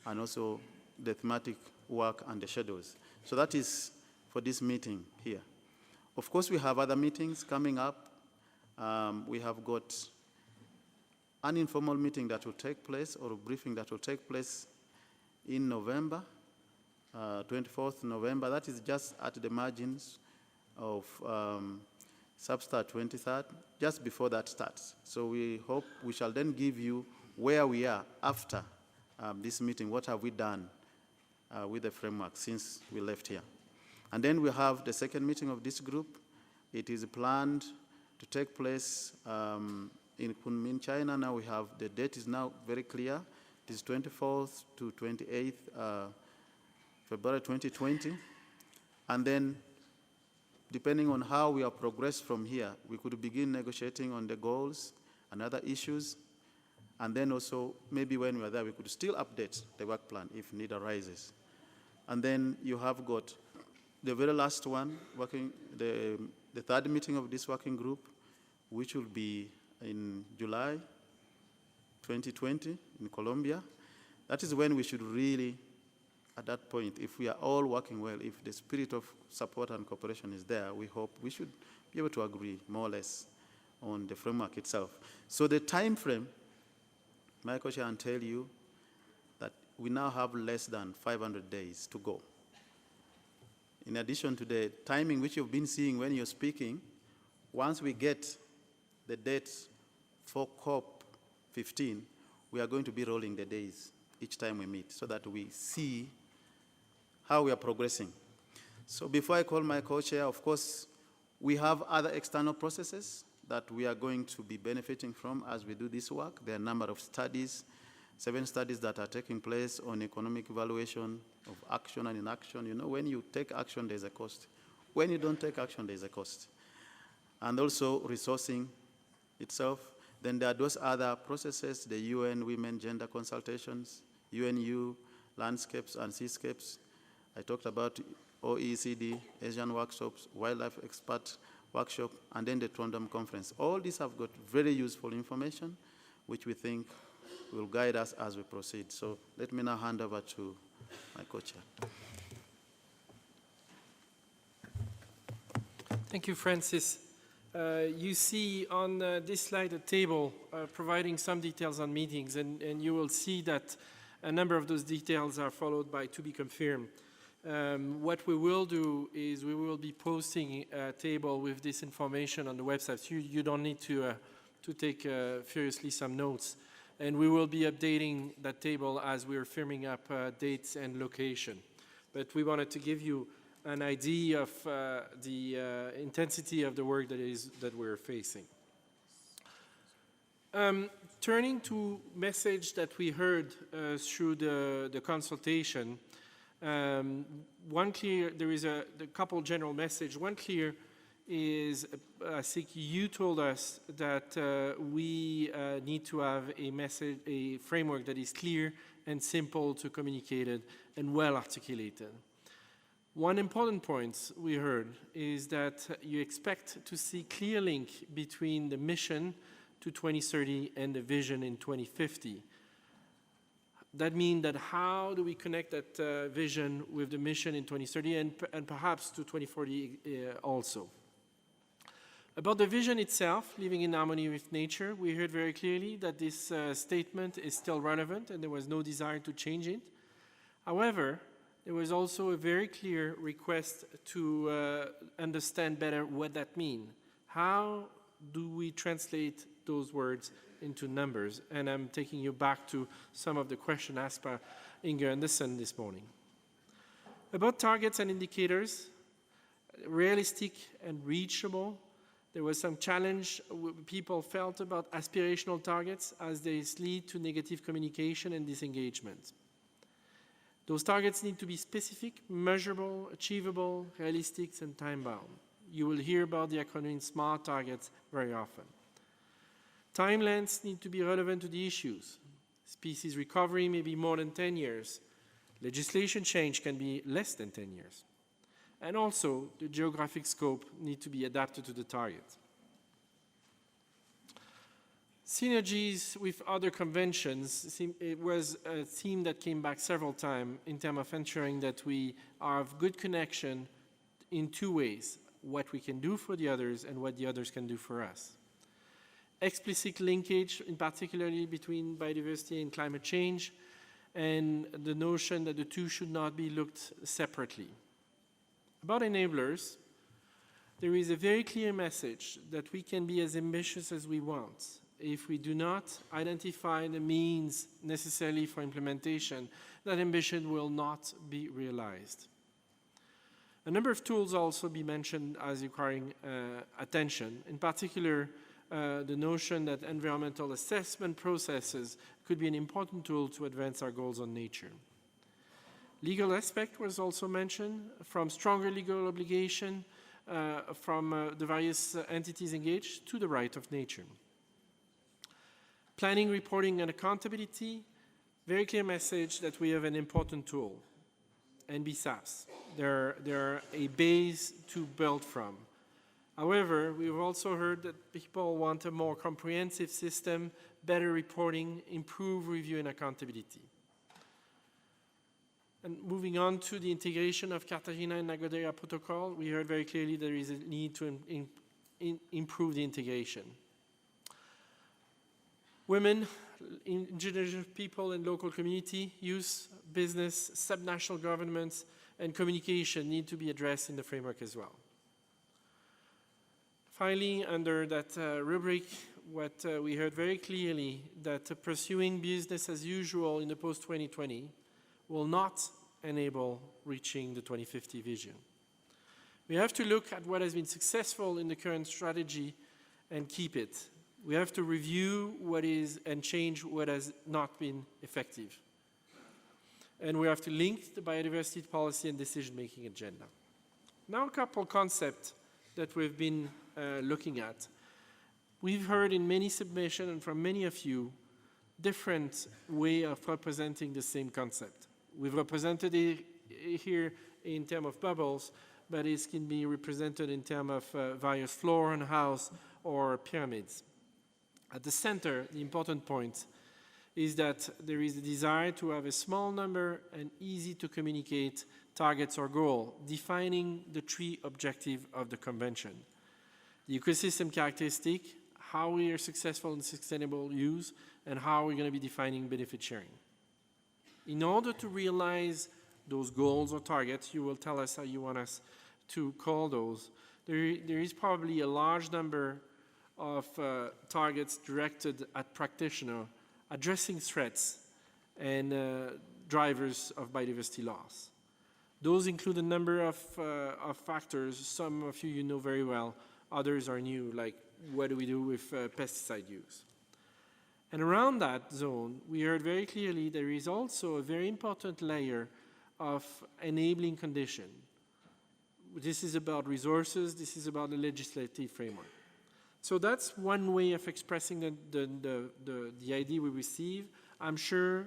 and also the thematic work and the schedules. So that is for this meeting here. Of course, we have other meetings coming up. We have got an informal meeting that will take place, or a briefing that will take place in November, 24th November. That is just at the margins of Substar 23rd, just before that starts. So we hope we shall then give you where we are after this meeting, what have we done with the framework since we left here. And then we have the second meeting of this group. It is planned to take place in Kunming, China. Now we have, the date is now very clear. It is 24th to 28th February 2020. And then, depending on how we have progressed from here, we could begin negotiating on the goals and other issues. And then also, maybe when we are there, we could still update the work plan if need arises. And then you have got the very last one, the third meeting of this working group, which will be in July 2020 in Colombia. That is when we should really, at that point, if we are all working well, if the spirit of support and cooperation is there, we hope we should be able to agree more or less on the framework itself. So the time frame, my co-chair can tell you that we now have less than 500 days to go. In addition to the timing which you've been seeing when you're speaking, once we get the dates for COP15, we are going to be rolling the days each time we meet so that we see how we are progressing. So before I call my co-chair, of course, we have other external processes that we are going to be benefiting from as we do this work. There are a number of studies, 7 studies that are taking place on economic evaluation of action and inaction. You know, when you take action, there's a cost. When you don't take action, there's a cost. And also resourcing itself. Then there are those other processes, the UN Women Gender Consultations, UNU, Landscapes and Seascapes. I talked about OECD, Asian workshops, wildlife expert workshop, and then the Trondheim conference. All these have got very useful information, which we think will guide us as we proceed. So let me now hand over to my co-chair. Thank you, Francis. You see on this slide a table providing some details on meetings, and you will see that a number of those details are followed by to be confirmed. What we will do is we will be posting a table with this information on the website. So you don't need to take furiously some notes. And we will be updating that table as we're firming up dates and location. But we wanted to give you an idea of the intensity of the work that we're facing. Turning to message that we heard through the consultation, there is a couple general message. One clear is, I think you told us that we need to have a framework that is clear and simple to communicate it and well articulated. One important point we heard is that you expect to see clear link between the mission to 2030 and the vision in 2050. That means that how do we connect that vision with the mission in 2030 and perhaps to 2040 also. About the vision itself, living in harmony with nature, we heard very clearly that this statement is still relevant and there was no desire to change it. However, there was also a very clear request to understand better what that means. How do we translate those words into numbers? And I'm taking you back to some of the questions asked by Inge Anderson this morning. About targets and indicators, realistic and reachable. There was some challenge people felt about aspirational targets as they lead to negative communication and disengagement. Those targets need to be specific, measurable, achievable, realistic, and time-bound. You will hear about the acronym SMART targets very often. Timelines need to be relevant to the issues. Species recovery may be more than 10 years. Legislation change can be less than 10 years. And also, the geographic scope needs to be adapted to the target. Synergies with other conventions, it was a theme that came back several times in terms of ensuring that we have good connection in two ways, what we can do for the others and what the others can do for us. Explicit linkage, in particularly between biodiversity and climate change, and the notion that the two should not be looked separately. About enablers, there is a very clear message that we can be as ambitious as we want. If we do not identify the means necessarily for implementation, that ambition will not be realized. A number of tools also be mentioned as requiring attention. In particular, the notion that environmental assessment processes could be an important tool to advance our goals on nature. Legal aspect was also mentioned, from stronger legal obligation from the various entities engaged to the right of nature. Planning, reporting, and accountability, very clear message that we have an important tool, NBSAPs. They're a base to build from. However, we've also heard that people want a more comprehensive system, better reporting, improved review and accountability. And moving on to the integration of Cartagena and Nagoya protocol, we heard very clearly there is a need to improve the integration. Women, indigenous people and local community, youth, business, subnational governments, and communication need to be addressed in the framework as well. Finally, under that rubric, what we heard very clearly that pursuing business as usual in the post-2020 will not enable reaching the 2050 vision. We have to look at what has been successful in the current strategy and keep it. We have to review what is and change what has not been effective. And we have to link the biodiversity policy and decision-making agenda. Now a couple concepts that we've been looking at. We've heard in many submissions and from many of you different way of representing the same concept. We've represented it here in terms of bubbles, but it can be represented in terms of various floor and house or pyramids. At the center, the important point is that there is a desire to have a small number and easy to communicate targets or goal, defining the three objectives of the convention. The ecosystem characteristic, how we are successful in sustainable use, and how we're going to be defining benefit sharing. In order to realize those goals or targets, you will tell us how you want us to call those. There is probably a large number of targets directed at practitioners addressing threats and drivers of biodiversity loss. Those include a number of factors. Some of you know very well, others are new, like what do we do with pesticide use. And around that zone, we heard very clearly there is also a very important layer of enabling condition. This is about resources, this is about the legislative framework. So that's one way of expressing the idea we receive. I'm sure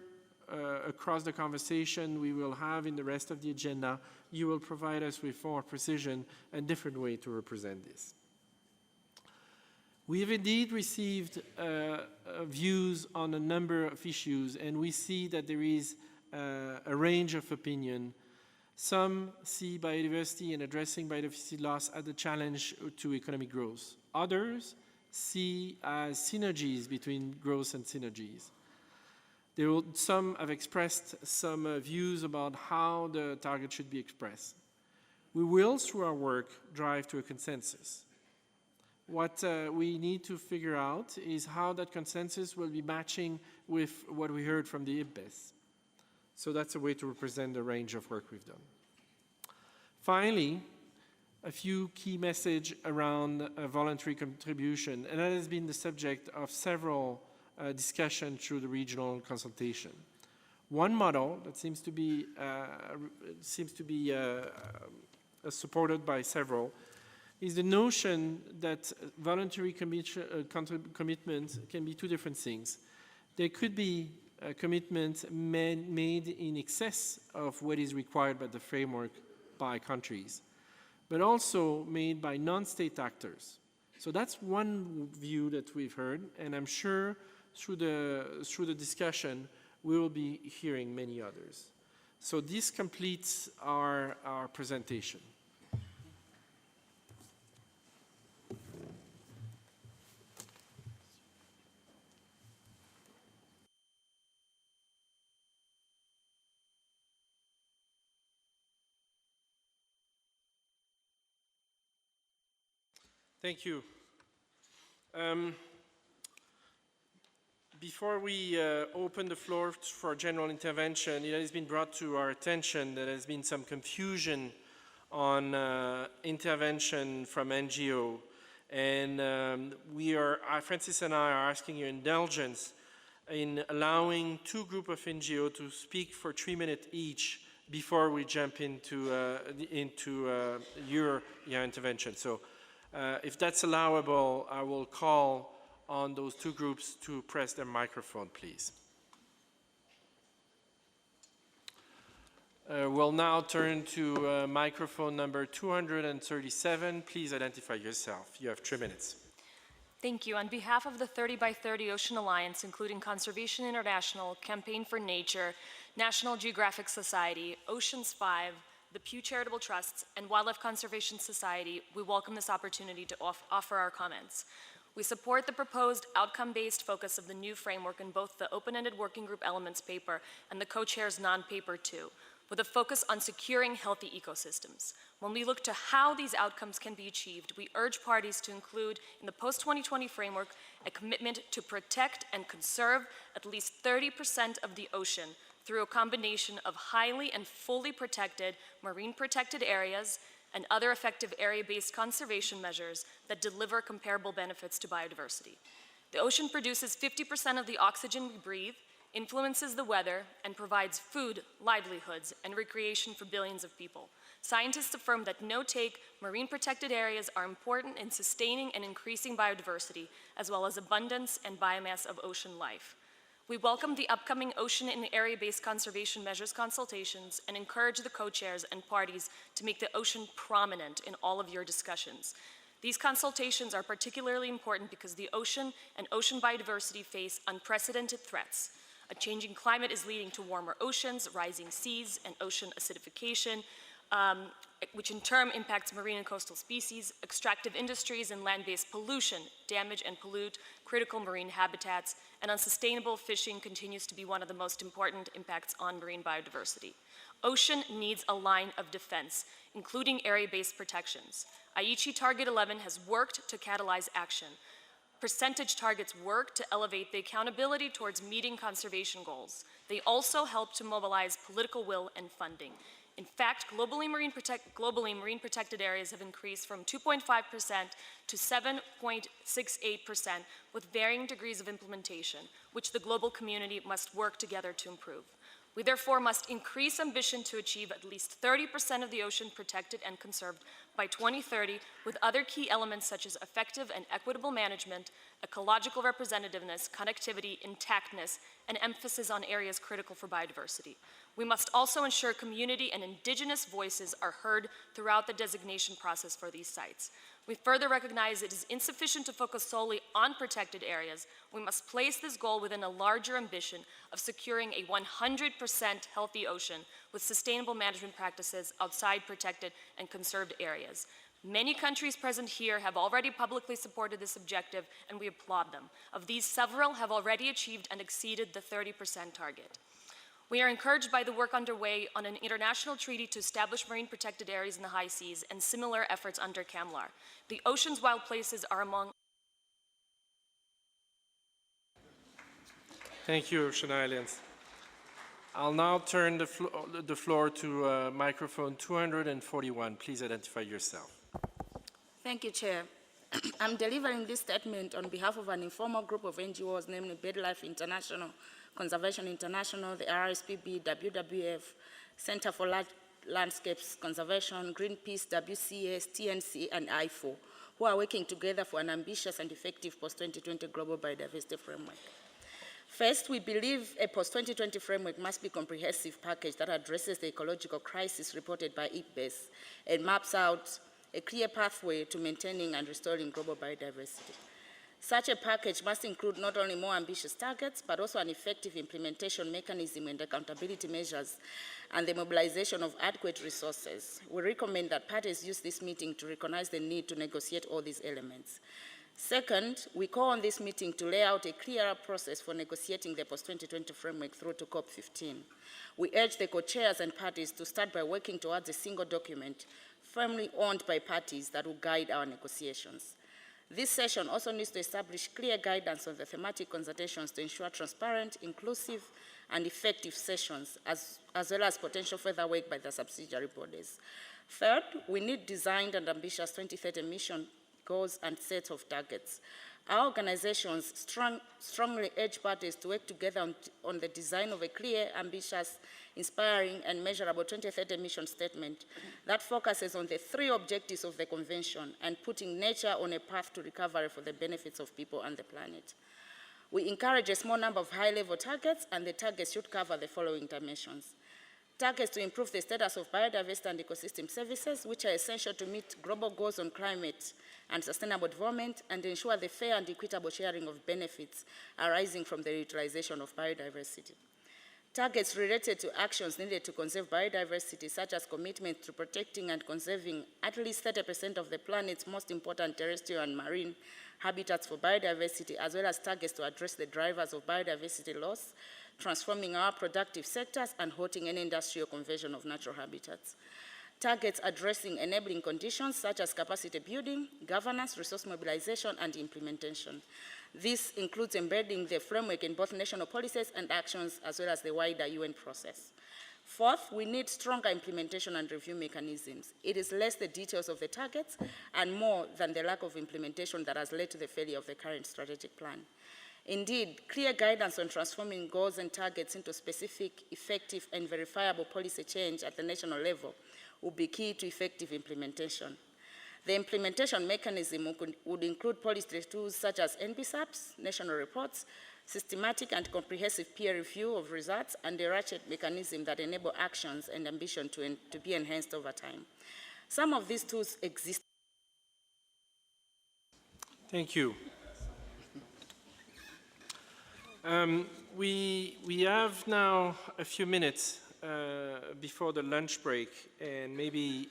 across the conversation we will have in the rest of the agenda, you will provide us with more precision and different way to represent this. We have indeed received views on a number of issues, and we see that there is a range of opinion. Some see biodiversity and addressing biodiversity loss as a challenge to economic growth. Others see as synergies between growth and synergies. Some have expressed some views about how the target should be expressed. We will, through our work, drive to a consensus. What we need to figure out is how that consensus will be matching with what we heard from the IPBES. So that's a way to represent the range of work we've done. Finally, a few key messages around voluntary contribution, and that has been the subject of several discussions through the regional consultation. One model that seems to be supported by several is the notion that voluntary commitment can be two different things. There could be a commitment made in excess of what is required by the framework by countries, but also made by non-state actors. So that's one view that we've heard, and I'm sure through the discussion we will be hearing many others. So this completes our presentation. Thank you. Before we open the floor for general intervention, it has been brought to our attention that there has been some confusion on intervention from NGO. And Francis and I are asking your indulgence in allowing two groups of NGO to speak for 3 minutes each before we jump into your intervention. So if that's allowable, I will call on those two groups to press their microphone, please. We'll now turn to microphone number 237. Please identify yourself. You have 3 minutes. Thank you. On behalf of the 30 by 30 Ocean Alliance, including Conservation International, Campaign for Nature, National Geographic Society, Oceans 5, the Pew Charitable Trusts, and Wildlife Conservation Society, we welcome this opportunity to offer our comments. We support the proposed outcome-based focus of the new framework in both the open-ended working group elements paper and the co-chair's non-paper 2, with a focus on securing healthy ecosystems. When we look to how these outcomes can be achieved, we urge parties to include in the post-2020 framework a commitment to protect and conserve at least 30% of the ocean through a combination of highly and fully protected marine protected areas and other effective area-based conservation measures that deliver comparable benefits to biodiversity. The ocean produces 50% of the oxygen we breathe, influences the weather, and provides food, livelihoods, and recreation for billions of people. Scientists affirm that no-take marine protected areas are important in sustaining and increasing biodiversity, as well as abundance and biomass of ocean life. We welcome the upcoming ocean and area-based conservation measures consultations and encourage the co-chairs and parties to make the ocean prominent in all of your discussions. These consultations are particularly important because the ocean and ocean biodiversity face unprecedented threats. A changing climate is leading to warmer oceans, rising seas, and ocean acidification, which in turn impacts marine and coastal species. Extractive industries and land-based pollution damage and pollute critical marine habitats, and unsustainable fishing continues to be one of the most important impacts on marine biodiversity. Ocean needs a line of defense, including area-based protections. Aichi Target 11 has worked to catalyze action. Percentage targets work to elevate the accountability towards meeting conservation goals. They also help to mobilize political will and funding. In fact, globally, marine protected areas have increased from 2.5% to 7.68% with varying degrees of implementation, which the global community must work together to improve. We therefore must increase ambition to achieve at least 30% of the ocean protected and conserved by 2030, with other key elements such as effective and equitable management, ecological representativeness, connectivity, intactness, and emphasis on areas critical for biodiversity. We must also ensure community and indigenous voices are heard throughout the designation process for these sites. We further recognize it is insufficient to focus solely on protected areas. We must place this goal within a larger ambition of securing a 100% healthy ocean with sustainable management practices outside protected and conserved areas. Many countries present here have already publicly supported this objective, and we applaud them. Of these, several have already achieved and exceeded the 30% target. We are encouraged by the work underway on an international treaty to establish marine protected areas in the high seas and similar efforts under CAMLAR. The ocean's wild places are among... Thank you, Ocean Islands. I'll now turn the floor to microphone 241. Please identify yourself. Thank you, Chair. I'm delivering this statement on behalf of an informal group of NGOs, namely BirdLife International, Conservation International, the RSPB, WWF, Center for Landscapes Conservation, Greenpeace, WCS, TNC, and IFO, who are working together for an ambitious and effective post-2020 global biodiversity framework. First, we believe a post-2020 framework must be a comprehensive package that addresses the ecological crisis reported by IPBES and maps out a clear pathway to maintaining and restoring global biodiversity. Such a package must include not only more ambitious targets, but also an effective implementation mechanism and accountability measures and the mobilization of adequate resources. We recommend that parties use this meeting to recognize the need to negotiate all these elements. Second, we call on this meeting to lay out a clearer process for negotiating the post-2020 framework through to COP15. We urge the co-chairs and parties to start by working towards a single document firmly owned by parties that will guide our negotiations. This session also needs to establish clear guidance on the thematic consultations to ensure transparent, inclusive, and effective sessions, as well as potential further work by the subsidiary bodies. Third, we need designed and ambitious 2030 mission goals and sets of targets. Our organizations strongly urge parties to work together on the design of a clear, ambitious, inspiring, and measurable 2030 mission statement that focuses on the 3 objectives of the Convention and putting nature on a path to recovery for the benefits of people and the planet. We encourage a small number of high-level targets, and the targets should cover the following dimensions. Targets to improve the status of biodiversity and ecosystem services, which are essential to meet global goals on climate and sustainable development and ensure the fair and equitable sharing of benefits arising from the utilization of biodiversity. Targets related to actions needed to conserve biodiversity, such as commitments to protecting and conserving at least 30% of the planet's most important terrestrial and marine habitats for biodiversity, as well as targets to address the drivers of biodiversity loss, transforming our productive sectors, and halting any industrial conversion of natural habitats. Targets addressing enabling conditions such as capacity building, governance, resource mobilization, and implementation. This includes embedding the framework in both national policies and actions, as well as the wider UN process. Fourth, we need stronger implementation and review mechanisms. It is less the details of the targets and more than the lack of implementation that has led to the failure of the current strategic plan. Indeed, clear guidance on transforming goals and targets into specific, effective, and verifiable policy change at the national level will be key to effective implementation. The implementation mechanism would include policy tools such as NBSAPs, national reports, systematic and comprehensive peer review of results, and a ratchet mechanism that enable actions and ambition to be enhanced over time. Some of these tools exist. Thank you. We have now a few minutes before the lunch break, and maybe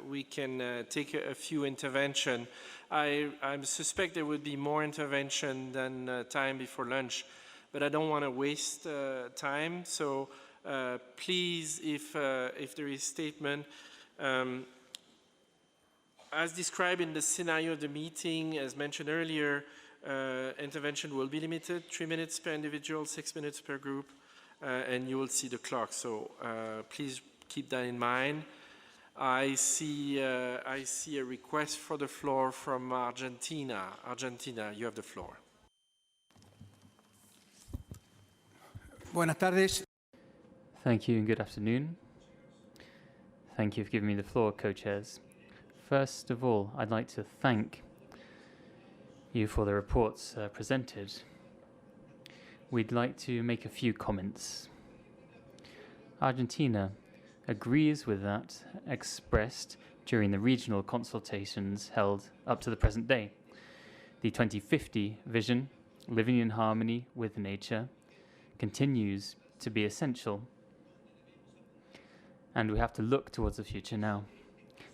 we can take a few interventions. I suspect there would be more intervention than time before lunch, but I don't want to waste time. So please, if there is statement, as described in the scenario of the meeting, as mentioned earlier, intervention will be limited, 3 minutes per individual, 6 minutes per group, and you will see the clock. So please keep that in mind. I see a request for the floor from Argentina. Argentina, you have the floor. Buenas tardes. Thank you and good afternoon. Thank you for giving me the floor, co-chairs. First of all, I'd like to thank you for the reports presented. We'd like to make a few comments. Argentina agrees with that expressed during the regional consultations held up to the present day. The 2050 vision, living in harmony with nature, continues to be essential. And we have to look towards the future now.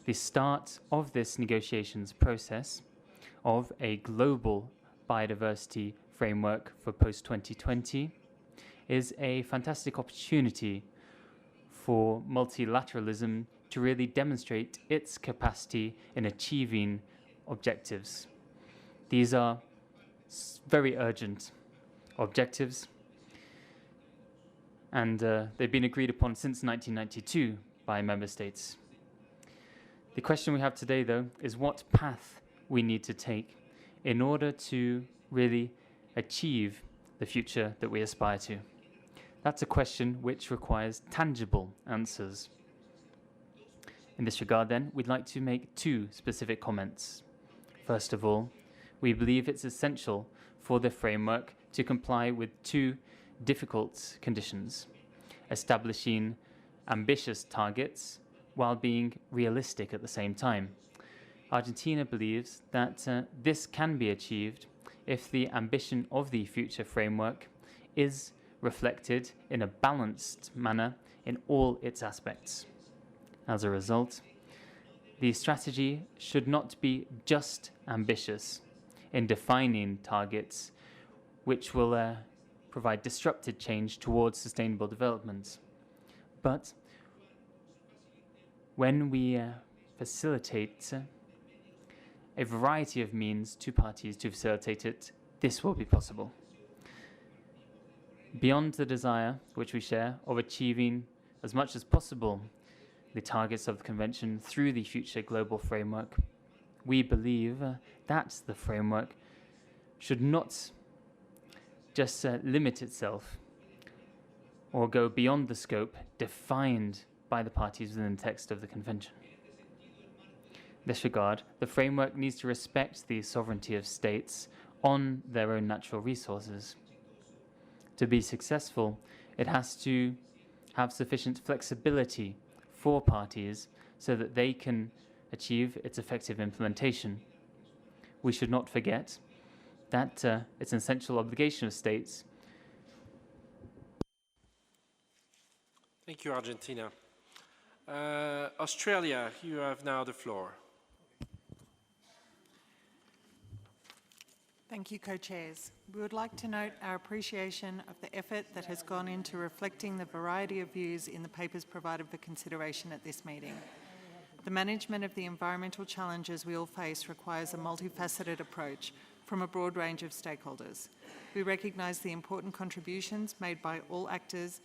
The start of this negotiations process of a global biodiversity framework for post-2020 is a fantastic opportunity for multilateralism to really demonstrate its capacity in achieving objectives. These are very urgent objectives, and they've been agreed upon since 1992 by member states. The question we have today, though, is what path we need to take in order to really achieve the future that we aspire to. That's a question which requires tangible answers. In this regard, then, we'd like to make two specific comments. First of all, we believe it's essential for the framework to comply with two difficult conditions: establishing ambitious targets while being realistic at the same time. Argentina believes that this can be achieved if the ambition of the future framework is reflected in a balanced manner in all its aspects. As a result, the strategy should not be just ambitious in defining targets which will provide disruptive change towards sustainable development. But when we facilitate a variety of means to parties to facilitate it, this will be possible. Beyond the desire, which we share, of achieving as much as possible the targets of the Convention through the future global framework, we believe that the framework should not just limit itself or go beyond the scope defined by the parties within the text of the Convention. In this regard, the framework needs to respect the sovereignty of states on their own natural resources. To be successful, it has to have sufficient flexibility for parties so that they can achieve its effective implementation. We should not forget that it's an essential obligation of states. Thank you, Argentina. Australia, you have now the floor. Thank you, co-chairs. We would like to note our appreciation of the effort that has gone into reflecting the variety of views in the papers provided for consideration at this meeting. The management of the environmental challenges we all face requires a multifaceted approach from a broad range of stakeholders. We recognise the important contributions made by all actors,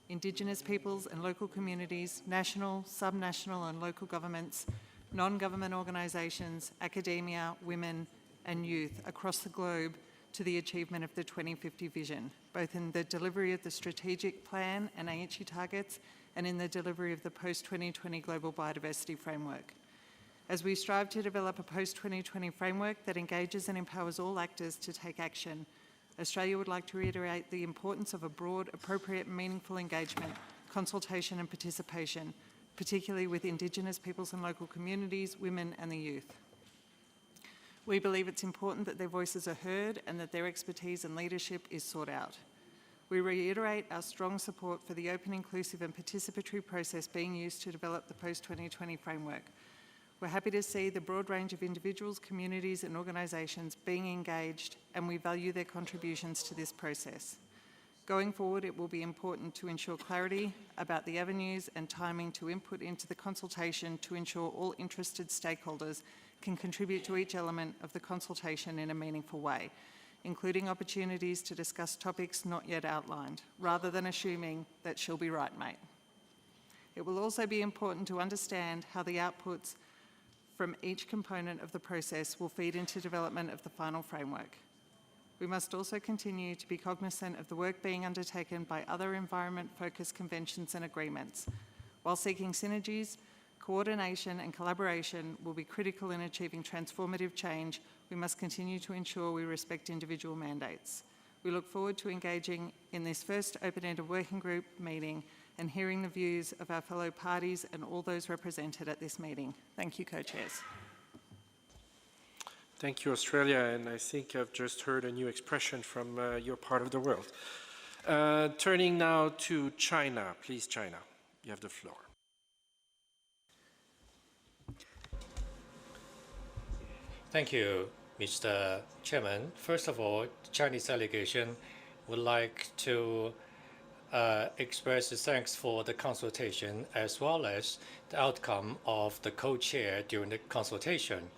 Indigenous peoples and local communities, national, subnational and local governments, non-government organisations, academia, women and youth across the globe to the achievement of the 2050 vision, both in the delivery of the strategic plan and Aichi targets and in the delivery of the post-2020 global biodiversity framework. As we strive to develop a post-2020 framework that engages and empowers all actors to take action, Australia would like to reiterate the importance of a broad, appropriate and meaningful engagement, consultation and participation, particularly with Indigenous peoples and local communities, women and the youth. We believe it's important that their voices are heard and that their expertise and leadership is sought out. We reiterate our strong support for the open, inclusive and participatory process being used to develop the post-2020 framework. We're happy to see the broad range of individuals, communities and organisations being engaged, and we value their contributions to this process. Going forward, it will be important to ensure clarity about the avenues and timing to input into the consultation to ensure all interested stakeholders can contribute to each element of the consultation in a meaningful way, including opportunities to discuss topics not yet outlined, rather than assuming that she'll be right, mate. It will also be important to understand how the outputs from each component of the process will feed into development of the final framework. We must also continue to be cognizant of the work being undertaken by other environment-focused conventions and agreements. While seeking synergies, coordination and collaboration will be critical in achieving transformative change, we must continue to ensure we respect individual mandates. We look forward to engaging in this first open-ended working group meeting and hearing the views of our fellow parties and all those represented at this meeting. Thank you, co-chairs. Thank you, Australia, and I think I've just heard a new expression from your part of the world. Turning now to China. Please, China, you have the floor. Thank you, Mr. Chairman. First of all, the Chinese delegation would like to express thanks for the consultation as well as the outcome of the co-chair during the consultation.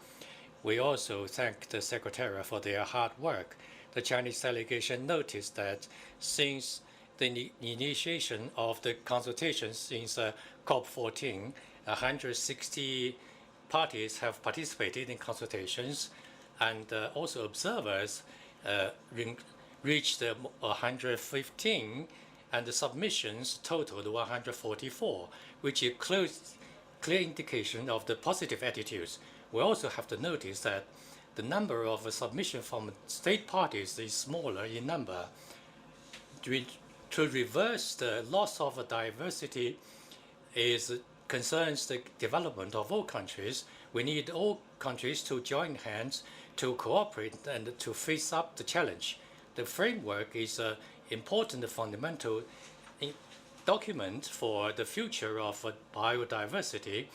We also thank the Secretariat for their hard work. The Chinese delegation noticed that since the initiation of the consultation since COP14, 160 parties have participated in consultations, and also observers reached 115, and the submissions totaled 144, which is clear indication of the positive attitudes. We also have to notice that the number of submissions from state parties is smaller in number. To reverse the loss of diversity concerns the development of all countries. We need all countries to join hands to cooperate and to face up the challenge. The framework is an important fundamental document for the future of biodiversity,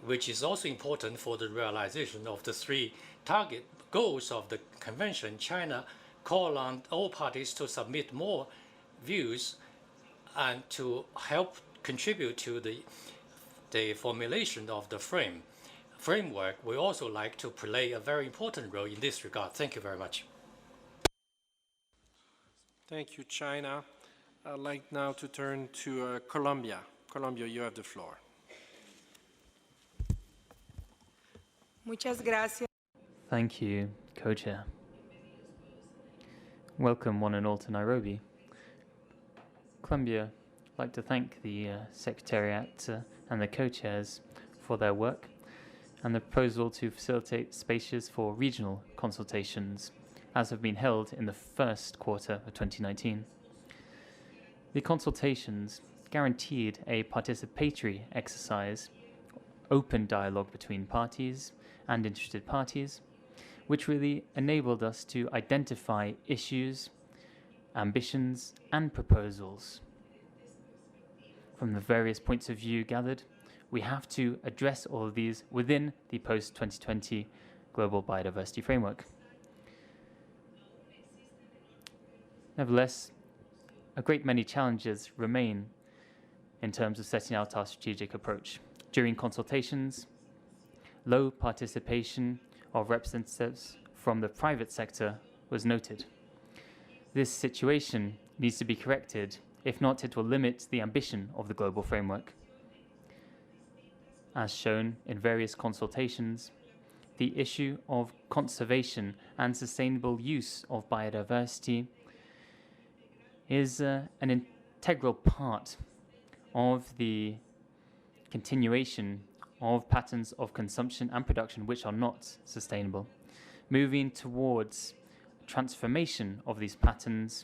which is also important for the realization of the three target goals of the convention. China called on all parties to submit more views and to help contribute to the formulation of the framework. We also like to play a very important role in this regard. Thank you very much. Thank you, China. I'd like now to turn to Colombia. Colombia, you have the floor. Muchas gracias. Thank you, Co-Chair. Welcome one and all to Nairobi. Colombia, I'd like to thank the Secretariat and the Co-Chairs for their work and the proposal to facilitate spaces for regional consultations, as have been held in the first quarter of 2019. The consultations guaranteed a participatory exercise, open dialogue between parties and interested parties, which really enabled us to identify issues, ambitions, and proposals. From the various points of view gathered, we have to address all of these within the post-2020 Global Biodiversity Framework. Nevertheless, a great many challenges remain in terms of setting out our strategic approach. During consultations, low participation of representatives from the private sector was noted. This situation needs to be corrected. If not, it will limit the ambition of the global framework. As shown in various consultations, the issue of conservation and sustainable use of biodiversity is an integral part of the continuation of patterns of consumption and production which are not sustainable. Moving towards transformation of these patterns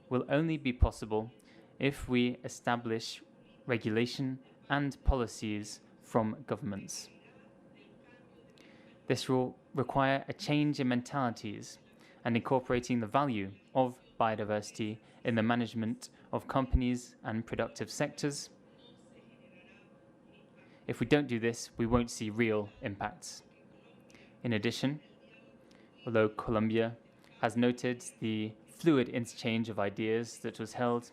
will only be possible if we establish regulation and policies from governments. This will require a change in mentalities and incorporating the value of biodiversity in the management of companies and productive sectors. If we don't do this, we won't see real impacts. In addition, although Colombia has noted the fluid interchange of ideas that was held,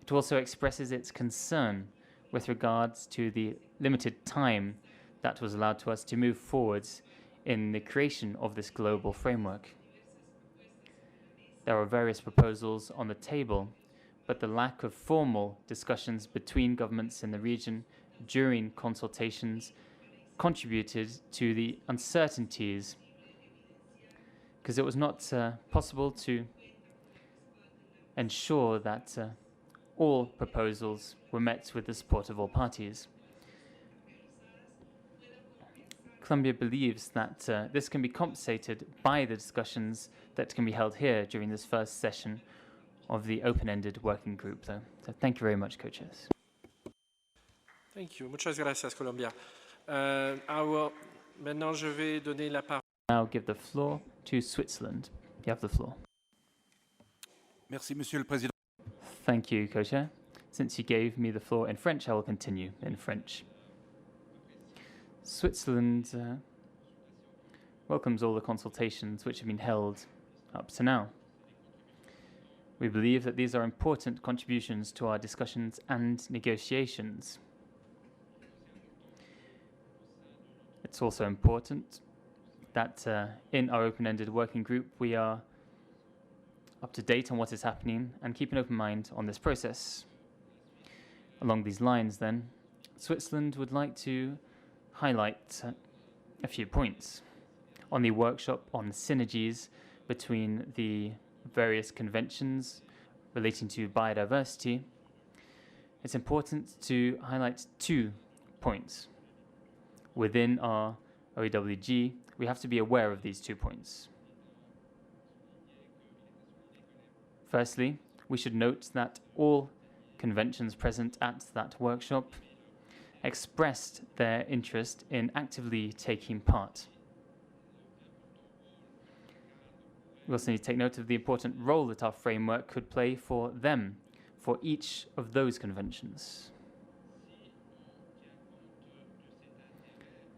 it also expresses its concern with regards to the limited time that was allowed to us to move forwards in the creation of this global framework. There are various proposals on the table, but the lack of formal discussions between governments in the region during consultations contributed to the uncertainties, because it was not possible to ensure that all proposals were met with the support of all parties. Colombia believes that this can be compensated by the discussions that can be held here during this first session of the open-ended working group, though. So thank you very much, co-chairs. Thank you. Muchas gracias, Colombia. Maintenant, je vais donner la parole. Now give the floor to Switzerland. You have the floor. Merci, Monsieur le Président. Thank you, co-chair. Since you gave me the floor in French, I will continue in French. Switzerland welcomes all the consultations which have been held up to now. We believe that these are important contributions to our discussions and negotiations. It's also important that in our open-ended working group we are up to date on what is happening and keep an open mind on this process. Along these lines, then, Switzerland would like to highlight a few points. On the workshop on synergies between the various conventions relating to biodiversity, it's important to highlight 2 points. Within our OEWG, we have to be aware of these 2 points. Firstly, we should note that all conventions present at that workshop expressed their interest in actively taking part. We also need to take note of the important role that our framework could play for them, for each of those conventions.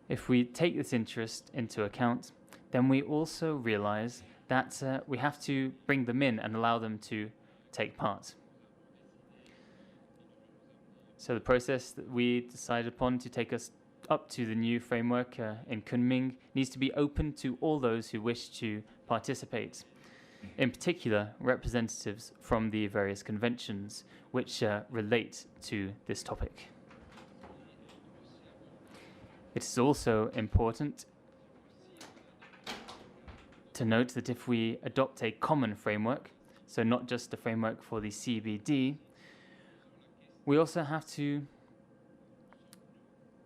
If we take this interest into account, then we also realize that we have to bring them in and allow them to take part. So the process that we decided upon to take us up to the new framework in Kunming needs to be open to all those who wish to participate, in particular representatives from the various conventions which relate to this topic. It is also important to note that if we adopt a common framework, so not just a framework for the CBD, we also have to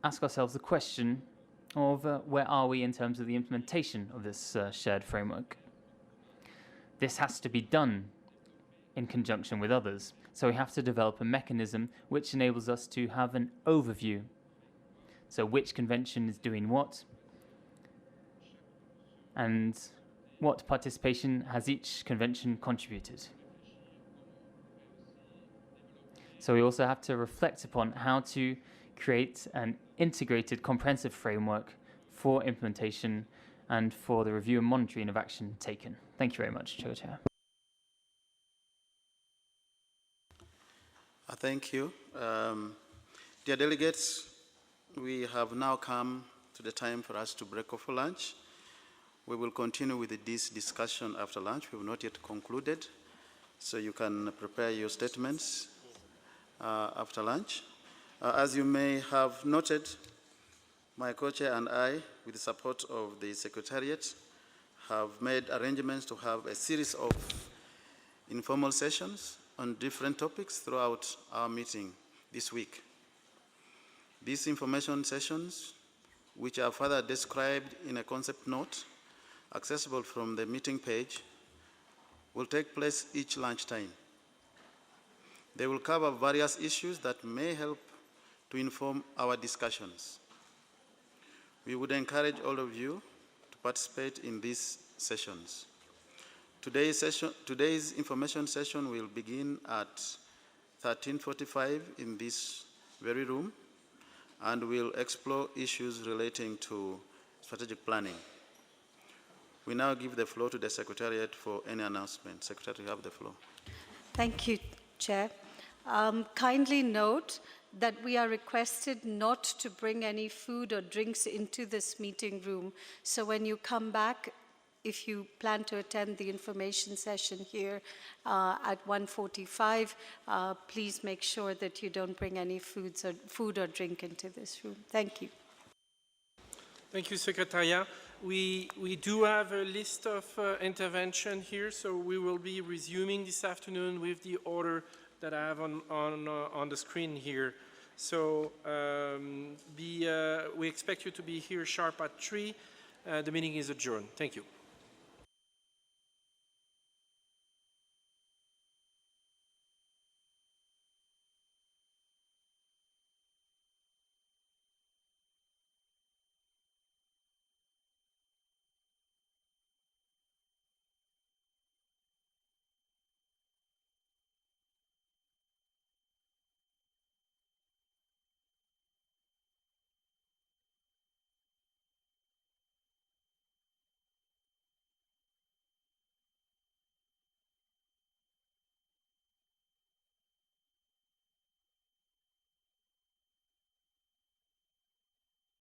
ask ourselves the question of where are we in terms of the implementation of this shared framework. This has to be done in conjunction with others, so we have to develop a mechanism which enables us to have an overview. So which convention is doing what, and what participation has each convention contributed. So we also have to reflect upon how to create an integrated, comprehensive framework for implementation and for the review and monitoring of action taken. Thank you very much, Chair. Thank you. Dear delegates, we have now come to the time for us to break off for lunch. We will continue with this discussion after lunch. We have not yet concluded, so you can prepare your statements after lunch. As you may have noted, my co-chair and I, with the support of the Secretariat, have made arrangements to have a series of informal sessions on different topics throughout our meeting this week. These information sessions, which are further described in a concept note accessible from the meeting page, will take place each lunchtime. They will cover various issues that may help to inform our discussions. We would encourage all of you to participate in these sessions. Today's information session will begin at 13:45 in this very room, and will explore issues relating to strategic planning. We now give the floor to the Secretariat for any announcement. Secretary, you have the floor. Thank you, Chair. Kindly note that we are requested not to bring any food or drinks into this meeting room. So when you come back, if you plan to attend the information session here at 1:45, please make sure that you don't bring any food or drink into this room. Thank you. Thank you, Secretariat. We do have a list of intervention here, so we will be resuming this afternoon with the order that I have on the screen here. So we expect you to be here sharp at 3. The meeting is adjourned. Thank you.